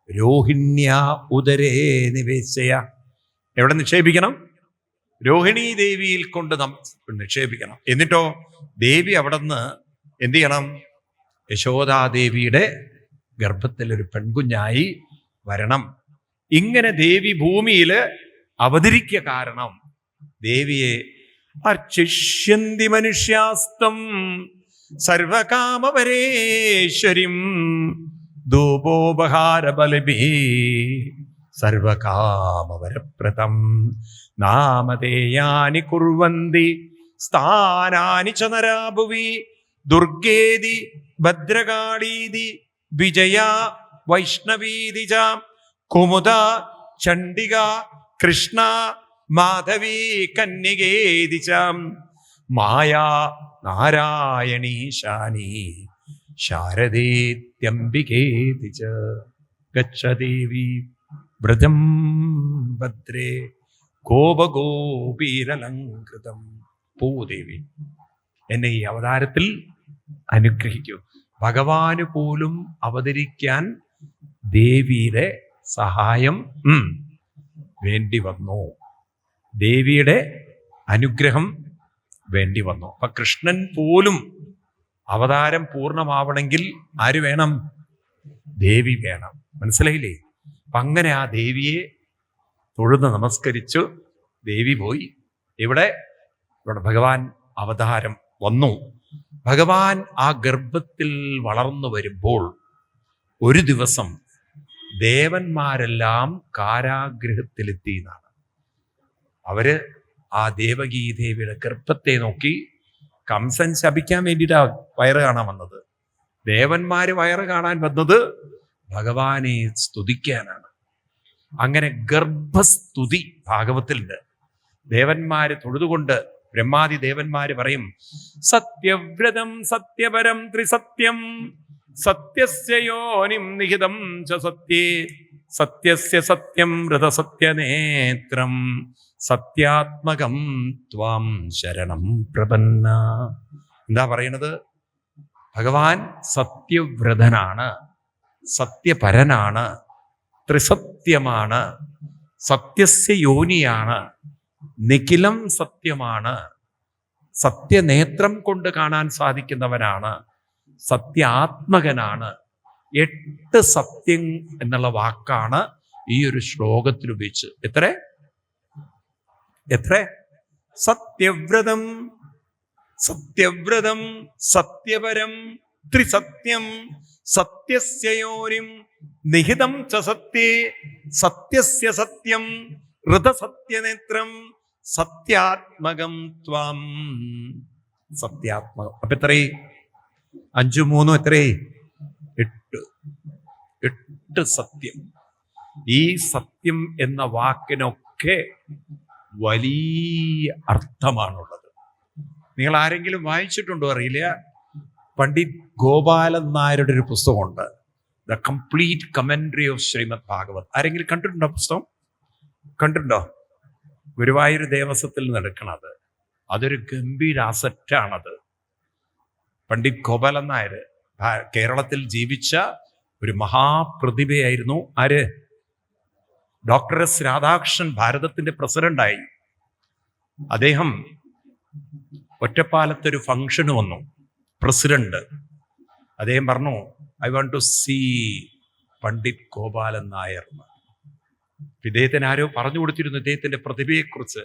രോഹിണ്യ ഉദരേ നിവേശയ. എവിടെ നിക്ഷേപിക്കണം? രോഹിണി ദേവിയിൽ കൊണ്ട് നിക്ഷേപിക്കണം. എന്നിട്ടോ ദേവി അവിടെ നിന്ന് എന്ത് ചെയ്യണം? യശോദാദേവിയുടെ ഗർഭത്തിൽ ഒരു പെൺകുഞ്ഞായി വരണം. ഇങ്ങനെ ദേവി ഭൂമിയിൽ അവതരിക്ക കാരണം ദേവിയെ അർച്ചിഷ്യന്തി മനുഷ്യാസ്തം സർവകാമപരേശ്വരിം ധൂപോപഹാരബലിഭി സർവകാമവരപ്രദം നാമധേയാനി കുർവന്തി സ്ഥാനാനി ച നരാഭുവി ദുർഗേതി ഭദ്രകാളീതി വിജയ വൈഷ്ണവീതി ച കുമുദ ചണ്ഡിക കൃഷ്ണ മാധവീ കന്യകേതി ച മായാ നാരായണീശാനി ശാരദേത്യംബികേതി ച ഗച്ഛദേവി വ്രജം ഭദ്രേ ഗോപഗോപീരലങ്കൃതം. പൂദേവി എന്നെ ഈ അവതാരത്തിൽ അനുഗ്രഹിക്കൂ. ഭഗവാന് പോലും അവതരിക്കാൻ ദേവിയുടെ സഹായം വേണ്ടി വന്നു, ദേവിയുടെ അനുഗ്രഹം വേണ്ടി വന്നു. അപ്പൊ കൃഷ്ണൻ പോലും അവതാരം പൂർണ്ണമാവണമെങ്കിൽ ആര് വേണം? ദേവി വേണം. മനസ്സിലായില്ലേ? അപ്പൊ അങ്ങനെ ആ ദേവിയെ തൊഴുന്ന് നമസ്കരിച്ചു ദേവി പോയി. ഇവിടെ ഭഗവാൻ അവതാരം വന്നു. ഭഗവാൻ ആ ഗർഭത്തിൽ വളർന്നു വരുമ്പോൾ ഒരു ദിവസം ദേവന്മാരെല്ലാം കാരാഗൃഹത്തിലെത്തി എന്നാണ്. അവര് ആ ദേവകീ ദേവിയുടെ ഗർഭത്തെ നോക്കി കംസൻ ശപിക്കാൻ വേണ്ടിയിട്ടാ വയറ് കാണാൻ വന്നത്. ദേവന്മാര് വയറ് കാണാൻ വന്നത് ഭഗവാനെ സ്തുതിക്കാനാണ്. അങ്ങനെ ഗർഭസ്തുതി ഭാഗവത്തിലുണ്ട്. ദേവന്മാര് തൊഴുതുകൊണ്ട് ബ്രഹ്മാദി ദേവന്മാര് പറയും, സത്യവ്രതം സത്യപരം ത്രിസത്യം സത്യസ്യ യോനിം നിഹിതം ച സത്യേ സത്യസ്യ സത്യം വ്രതസത്യനേത്രം സത്യാത്മകം ത്വാം ശരണം പ്രപന്ന. എന്താ പറയണത്? ഭഗവാൻ സത്യവ്രതനാണ്, സത്യപരനാണ്, ത്രിസത്യമാണ്. സത്യസ്യ യോനിയാണ്, നിഖിലം സത്യമാണ്, സത്യനേത്രം കൊണ്ട് കാണാൻ സാധിക്കുന്നവനാണ്, സത്യാത്മകനാണ്. 8 സത്യം എന്നുള്ള വാക്കാണ് ഈ ഒരു ശ്ലോകത്തിൽ ഉപയോഗിച്ച്. എത്ര? സത്യവ്രതം, സത്യവ്രതം, സത്യപരം, ത്രിസത്യം, സത്യസ്യ യോനിം, നിഹിതം ച സത്യേ, സത്യസ്യ സത്യം, ഋതസത്യനേത്രം, സത്യാത്മകം ത്വം. സത്യാത്മകം. അപ്പൊ എത്രേ? 5 3 എത്രേ? 8 സത്യം. ഈ സത്യം എന്ന വാക്കിനൊക്കെ വലിയ അർത്ഥമാണുള്ളത്. നിങ്ങൾ ആരെങ്കിലും വായിച്ചിട്ടുണ്ടോ അറിയില്ല, പണ്ഡിറ്റ് ഗോപാലൻ നായരുടെ ഒരു പുസ്തകമുണ്ട്, the complete commentary of Srimad Bhagavat. ആരെങ്കിലും കണ്ടിട്ടുണ്ടോ പുസ്തകം? കണ്ടിട്ടുണ്ടോ? ഗുരുവായൂർ ദേവസ്വത്തിൽ നടക്കണത്. അതൊരു ഗംഭീര അസറ്റാണത്. പണ്ഡിറ്റ് ഗോപാലൻ നായർ കേരളത്തിൽ ജീവിച്ച ഒരു മഹാപ്രതിഭയായിരുന്നു. ആര്? ഡോക്ടർ എസ് രാധാകൃഷ്ണൻ ഭാരതത്തിന്റെ പ്രസിഡന്റായി. അദ്ദേഹം ഒറ്റപ്പാലത്തൊരു ഫംഗ്ഷന് വന്നു, പ്രസിഡന്റ്. അദ്ദേഹം പറഞ്ഞു, I want to see Pandit Gopalan Nair. ഇദ്ദേഹത്തിന് ആരോ പറഞ്ഞു കൊടുത്തിരുന്നു ഇദ്ദേഹത്തിന്റെ പ്രതിഭയെക്കുറിച്ച്.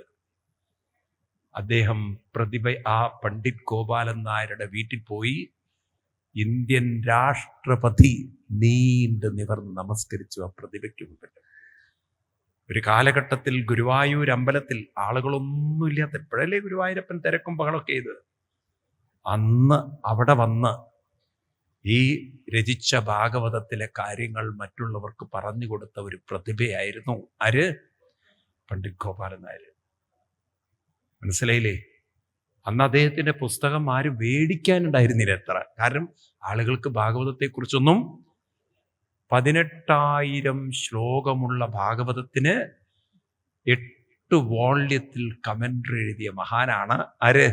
അദ്ദേഹം ആ പണ്ഡിറ്റ് ഗോപാലൻ നായരുടെ വീട്ടിൽ പോയി ഇന്ത്യൻ രാഷ്ട്രപതി നീണ്ടു നിവർന്ന് നമസ്കരിച്ചു ആ പ്രതിഭയ്ക്ക് മുമ്പിൽ. ഒരു കാലഘട്ടത്തിൽ ഗുരുവായൂർ അമ്പലത്തിൽ ആളുകളൊന്നുമില്ലാത്ത, എപ്പോഴല്ലേ ഗുരുവായൂരപ്പൻ തിരക്കും ബഹളമൊക്കെ ചെയ്ത്, അന്ന് അവിടെ വന്ന് ഈ രചിച്ച ഭാഗവതത്തിലെ കാര്യങ്ങൾ മറ്റുള്ളവർക്ക് പറഞ്ഞു കൊടുത്ത ഒരു പ്രതിഭയായിരുന്നു ആര്? പണ്ഡിറ്റ് ഗോപാലൻ നായർ. മനസ്സിലായില്ലേ? അന്ന് അദ്ദേഹത്തിന്റെ പുസ്തകം ആരും മേടിക്കാനുണ്ടായിരുന്നില്ല എത്ര. കാരണം ആളുകൾക്ക് ഭാഗവതത്തെക്കുറിച്ചൊന്നും, 18,000 ശ്ലോകമുള്ള ഭാഗവതത്തിന് 8 വോള്യത്തിൽ കമന്ററി എഴുതിയ മഹാനാണ് ആര്?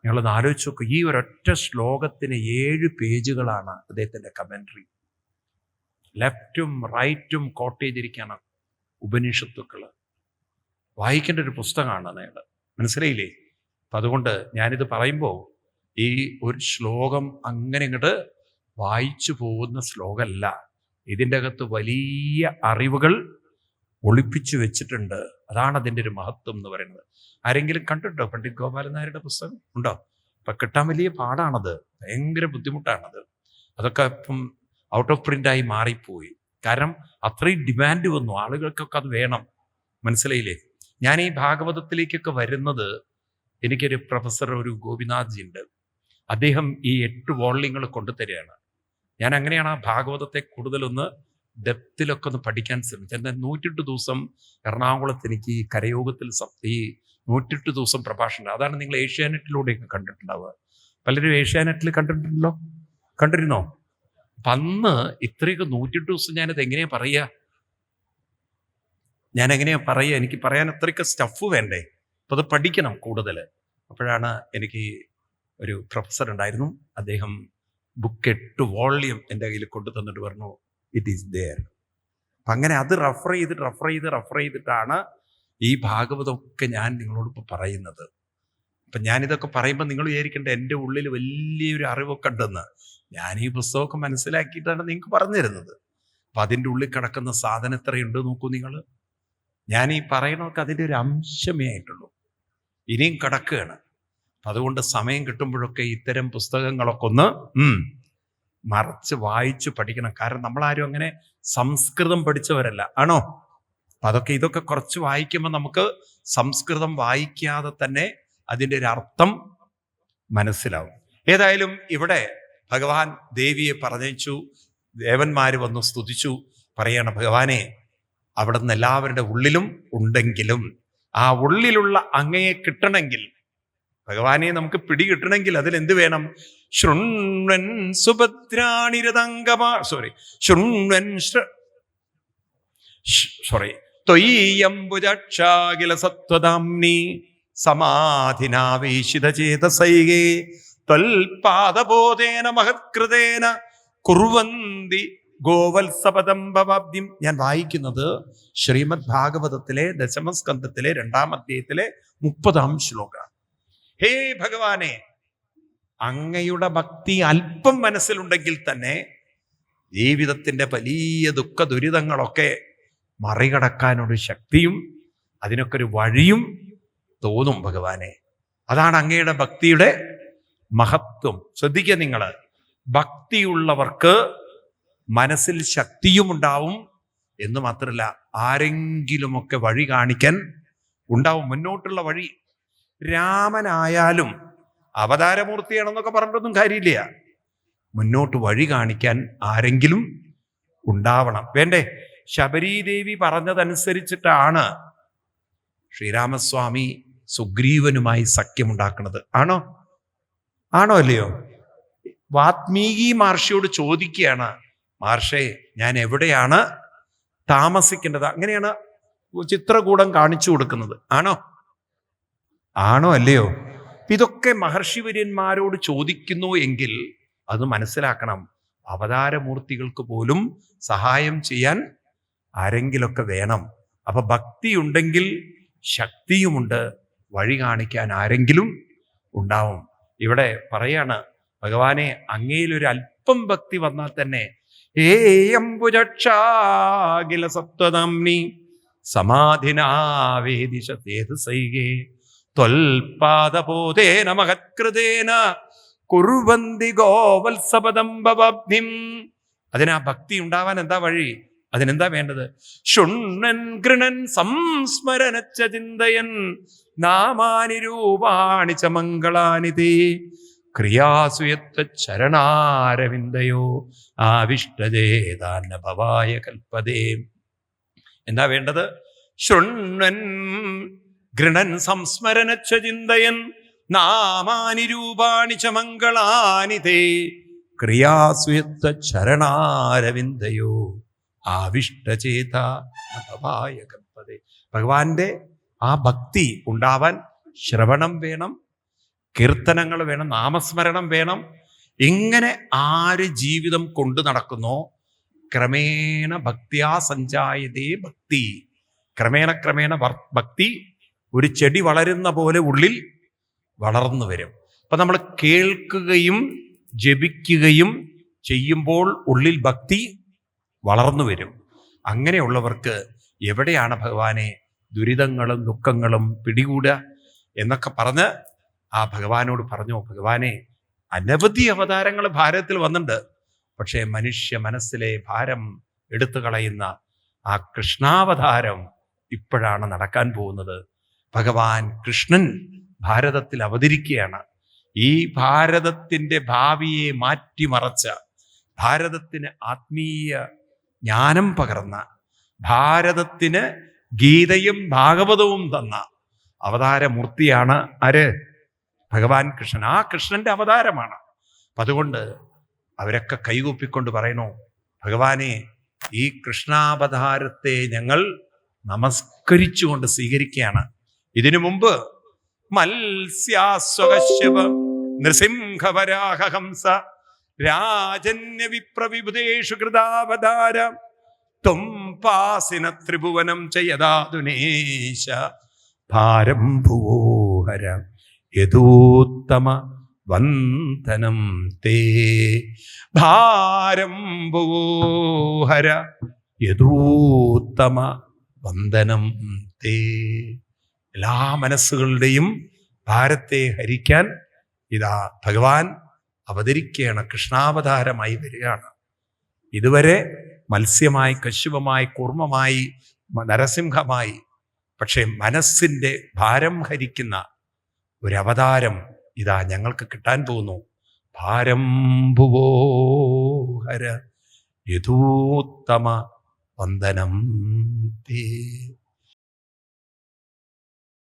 ഞങ്ങളൊന്ന് ആലോചിച്ച് നോക്കും. ഈ ഒരൊറ്റ ശ്ലോകത്തിന് 7 പേജുകളാണ് അദ്ദേഹത്തിന്റെ കമന്ററി. ലെഫ്റ്റും റൈറ്റും കോട്ട് ചെയ്തിരിക്കുകയാണ് ഉപനിഷത്തുക്കള്. വായിക്കേണ്ട ഒരു പുസ്തകമാണ് നിങ്ങൾ. മനസ്സിലായില്ലേ? അപ്പം അതുകൊണ്ട് ഞാനിത് പറയുമ്പോൾ ഈ ഒരു ശ്ലോകം അങ്ങനെ ഇങ്ങോട്ട് വായിച്ചു പോകുന്ന ശ്ലോകമല്ല. ഇതിൻ്റെ അകത്ത് വലിയ അറിവുകൾ ഒളിപ്പിച്ചു വെച്ചിട്ടുണ്ട്. അതാണ് അതിൻ്റെ ഒരു മഹത്വം എന്ന് പറയുന്നത്. ആരെങ്കിലും കണ്ടിട്ടോ പണ്ഡിറ്റ് ഗോപാലൻ നായരുടെ പുസ്തകം? ഉണ്ടോ? ഇപ്പം കിട്ടാൻ വലിയ പാടാണത്, ഭയങ്കര ബുദ്ധിമുട്ടാണത്. അതൊക്കെ ഇപ്പം ഔട്ട് ഓഫ് പ്രിൻ്റായി മാറിപ്പോയി. കാരണം അത്രയും ഡിമാൻഡ് വന്നു, ആളുകൾക്കൊക്കെ അത് വേണം. മനസ്സിലായില്ലേ? ഞാൻ ഈ ഭാഗവതത്തിലേക്കൊക്കെ വരുന്നത്, എനിക്കൊരു പ്രൊഫസർ, ഒരു ഗോപിനാഥ് ജി ഉണ്ട്. അദ്ദേഹം ഈ 8 വോള്യങ്ങൾ കൊണ്ടുതരികയാണ്. ഞാൻ അങ്ങനെയാണ് ആ ഭാഗവതത്തെ കൂടുതലൊന്ന് ഡെപ്തിലൊക്കെ ഒന്ന് പഠിക്കാൻ ശ്രമിച്ചത്. എന്നാൽ 108 ദിവസം എറണാകുളത്ത് എനിക്ക് ഈ കരയോഗത്തിൽ ഈ 108 ദിവസം പ്രഭാഷണം. അതാണ് നിങ്ങൾ ഏഷ്യാനെറ്റിലൂടെയൊക്കെ കണ്ടിട്ടുണ്ടാവുക. പലരും ഏഷ്യാനെറ്റിൽ കണ്ടിരുന്നോ? അപ്പം അന്ന് ഇത്രയൊക്കെ 108 ദിവസം ഞാനത് എങ്ങനെയാ പറയുക? എനിക്ക് പറയാൻ അത്രയ്ക്ക് സ്റ്റഫ് വേണ്ടേ? അപ്പം അത് പഠിക്കണം കൂടുതൽ. അപ്പോഴാണ് എനിക്ക് ഒരു പ്രൊഫസർ ഉണ്ടായിരുന്നു, അദ്ദേഹം ബുക്ക് 8 വോള്യം എൻ്റെ കയ്യിൽ കൊണ്ടു തന്നിട്ട് പറഞ്ഞു, ഇറ്റ് ഈസ് ദെയർ. അപ്പം അങ്ങനെ അത് റഫർ ചെയ്തിട്ടാണ് ഈ ഭാഗവതമൊക്കെ ഞാൻ നിങ്ങളോടിപ്പോൾ പറയുന്നത്. അപ്പം ഞാനിതൊക്കെ പറയുമ്പോൾ നിങ്ങൾ വിചാരിക്കേണ്ട എൻ്റെ ഉള്ളിൽ വലിയൊരു അറിവൊക്കെ ഉണ്ടെന്ന്. ഞാൻ ഈ പുസ്തകമൊക്കെ മനസ്സിലാക്കിയിട്ടാണ് നിങ്ങൾക്ക് പറഞ്ഞു തരുന്നത്. അപ്പം അതിൻ്റെ ഉള്ളിൽ കിടക്കുന്ന സാധനം എത്രയുണ്ട് നോക്കൂ നിങ്ങൾ. ഞാൻ ഈ പറയണമൊക്കെ അതിൻ്റെ ഒരു അംശമേ ആയിട്ടുള്ളൂ, ഇനിയും കിടക്കുകയാണ്. അതുകൊണ്ട് സമയം കിട്ടുമ്പോഴൊക്കെ ഇത്തരം പുസ്തകങ്ങളൊക്കെ ഒന്ന് മറച്ച് വായിച്ചു പഠിക്കണം. കാരണം നമ്മളാരും അങ്ങനെ സംസ്കൃതം പഠിച്ചവരല്ല, ആണോ? അപ്പം ഇതൊക്കെ കുറച്ച് വായിക്കുമ്പോൾ നമുക്ക് സംസ്കൃതം വായിക്കാതെ തന്നെ അതിൻ്റെ ഒരു അർത്ഥം മനസ്സിലാവും. ഏതായാലും ഇവിടെ ഭഗവാൻ ദേവിയെ പറഞ്ഞയച്ചു, ദേവന്മാർ വന്നു സ്തുതിച്ചു. പറയണ ഭഗവാനെ, അവിടെ നിന്ന് എല്ലാവരുടെ ഉള്ളിലും ഉണ്ടെങ്കിലും ആ ഉള്ളിലുള്ള അങ്ങയെ കിട്ടണമെങ്കിൽ, ഭഗവാനെ നമുക്ക് പിടികിട്ടണമെങ്കിൽ അതിലെന്ത് വേണം? ശൃണ്വൻ സുഭദ്രാണിരതംഗമാ ത്വയ്യംബുജക്ഷാഖില സത്വദാംനി സമാധിനാവേശിതചേതസൈകേ ത്വൽപാദബോധേന മഹത്കൃതേന കുർവന്തി ഗോവത്സപദം ഭവാബ്ദിം. ഞാൻ വായിക്കുന്നത് ശ്രീമദ് ഭാഗവതത്തിലെ ദശമസ്കന്ധത്തിലെ 2-ാം അധ്യായത്തിലെ 30-ാം ശ്ലോകം. ഹേ ഭഗവാനെ, അങ്ങയുടെ ഭക്തി അല്പം മനസ്സിലുണ്ടെങ്കിൽ തന്നെ ജീവിതത്തിന്റെ വലിയ ദുഃഖ ദുരിതങ്ങളൊക്കെ മറികടക്കാനൊരു ശക്തിയും അതിനൊക്കെ ഒരു വഴിയും തോന്നും ഭഗവാനെ. അതാണ് അങ്ങയുടെ ഭക്തിയുടെ മഹത്വം. ശ്രദ്ധിക്കുക നിങ്ങൾ, ഭക്തിയുള്ളവർക്ക് മനസ്സിൽ ശക്തിയും ഉണ്ടാവും എന്ന് മാത്രമല്ല, ആരെങ്കിലുമൊക്കെ വഴി കാണിക്കാൻ ഉണ്ടാവും, മുന്നോട്ടുള്ള വഴി. രാമനായാലും അവതാരമൂർത്തിയാണെന്നൊക്കെ പറഞ്ഞിട്ടൊന്നും കാര്യമില്ല. മുന്നോട്ട് വഴി കാണിക്കാൻ ആരെങ്കിലും ഉണ്ടാവണം, വേണ്ടേ? ശബരീദേവി പറഞ്ഞതനുസരിച്ചിട്ടാണ് ശ്രീരാമസ്വാമി സുഗ്രീവനുമായി സഖ്യമുണ്ടാക്കുന്നത്. ആണോ അല്ലയോ? വാത്മീകി മഹർഷിയോട് ചോദിക്കുകയാണ്, മഹർഷേ, ഞാൻ എവിടെയാണ് താമസിക്കേണ്ടത്? അങ്ങനെയാണ് ചിത്രകൂടം കാണിച്ചു കൊടുക്കുന്നത്. ആണോ അല്ലയോ? ഇതൊക്കെ മഹർഷിവര്യന്മാരോട് ചോദിക്കുന്നു എങ്കിൽ അത് മനസ്സിലാക്കണം, അവതാരമൂർത്തികൾക്ക് പോലും സഹായം ചെയ്യാൻ ആരെങ്കിലൊക്കെ വേണം. അപ്പൊ ഭക്തിയുണ്ടെങ്കിൽ ശക്തിയുമുണ്ട്, വഴി കാണിക്കാൻ ആരെങ്കിലും ഉണ്ടാവും. ഇവിടെ പറയാണ്, ഭഗവാനെ, അങ്ങയിലൊരു അല്പം ഭക്തി വന്നാൽ തന്നെ ഏയംബുജക്ഷാഖില സത്വനാംനി സമാധിനാവേദിശതേതുസൈകേ ത്വൽപാദബോധേന മഹത്കൃതേന കുർവന്തി ഗോവത്സപദം ഭവാബ്ധിം. അതിനാ ഭക്തി ഉണ്ടാവാൻ എന്താ വഴി? അതിനെന്താ വേണ്ടത്? ശുണ്ണൻ ഗൃണൻ സംസ്മരനച്ച ചിന്തയൻ നാമാനി രൂപാണി ച മംഗളാനി തേ ക്രിയാസുയത്വ ചരണാരവിന്ദയോ ആവിഷ്ടജേതാന്ന ഭവായ കൽപ്പതേ. എന്താ വേണ്ടത്? ശൃണ്വൻ ഗൃണൻ സംസ്മരനച്ച ചിന്തയൻ നാമാനി രൂപാണി ച മംഗളാനി തേ ക്രിയാസുയത്വ ചരണാരവിന്ദയോ ആവിഷ്ടചേത ഭവായ കൽപ്പതേ. ഭഗവാന്റെ ആ ഭക്തി ഉണ്ടാവാൻ ശ്രവണം വേണം, കീർത്തനങ്ങൾ വേണം, നാമസ്മരണം വേണം. ഇങ്ങനെ ആര് ജീവിതം കൊണ്ടു നടക്കുന്നോ ക്രമേണ ഭക്തിയാ സഞ്ചായതേ ഭക്തി. ക്രമേണ ഭക്തി ഒരു ചെടി വളരുന്ന പോലെ ഉള്ളിൽ വളർന്നു വരും. അപ്പൊ നമ്മൾ കേൾക്കുകയും ജപിക്കുകയും ചെയ്യുമ്പോൾ ഉള്ളിൽ ഭക്തി വളർന്നു വരും. അങ്ങനെയുള്ളവർക്ക് എവിടെയാണ് ഭഗവാനെ ദുരിതങ്ങളും ദുഃഖങ്ങളും പിടികൂടുക എന്നൊക്കെ പറഞ്ഞ് ആ ഭഗവാനോട് പറഞ്ഞു, ഭഗവാനെ, അനവധി അവതാരങ്ങൾ ഭാരതത്തിൽ വന്നിട്ടുണ്ട്, പക്ഷേ മനുഷ്യ മനസ്സിലെ ഭാരം എടുത്തു കളയുന്ന ആ കൃഷ്ണാവതാരം ഇപ്പോഴാണ് നടക്കാൻ പോകുന്നത്. ഭഗവാൻ കൃഷ്ണൻ ഭാരതത്തിൽ അവതരിക്കുകയാണ്. ഈ ഭാരതത്തിൻ്റെ ഭാവിയെ മാറ്റിമറച്ച, ഭാരതത്തിന് ആത്മീയ ജ്ഞാനം പകർന്ന, ഭാരതത്തിന് ഗീതയും ഭാഗവതവും തന്ന അവതാരമൂർത്തിയാണ് ആര്? ഭഗവാൻ കൃഷ്ണൻ. ആ കൃഷ്ണന്റെ അവതാരമാണ്. അപ്പം അതുകൊണ്ട് അവരൊക്കെ കൈകൂപ്പിക്കൊണ്ട് പറയണു, ഭഗവാനെ, ഈ കൃഷ്ണാവതാരത്തെ ഞങ്ങൾ നമസ്കരിച്ചുകൊണ്ട് സ്വീകരിക്കുകയാണ്. ഇതിനു മുമ്പ് മത്സ്യാസ്വകശ്യപ നൃസിംഹവരാഹംസ രാജന്യ വിപ്രവിബുധേഷു കൃതാവതാര ത്വം പാസിന ത്രിഭുവനം ചയദാതുനേശ ഭാരം ഭുവോഹര യദൂത്തമ വന്ദനം തേ. ഭാരം ഭുവോഹര യദൂത്തമ വന്ദനം തേ. എല്ലാ മനസ്സുകളുടെയും ഭാരത്തെ ഹരിക്കാൻ ഇതാ ഭഗവാൻ അവതരിക്കുകയാണ്, കൃഷ്ണാവതാരമായി വരികയാണ്. ഇതുവരെ മത്സ്യമായി, കശ്യപമായി, കൂർമ്മമായി, നരസിംഹമായി, പക്ഷേ മനസ്സിൻ്റെ ഭാരം ഹരിക്കുന്ന ഒരു അവതാരം ഇതാ ഞങ്ങൾക്ക് കിട്ടാൻ പോകുന്നു. ഭാരം ഭുവോഹര യഥൂത്തമ വന്ദനം തേ.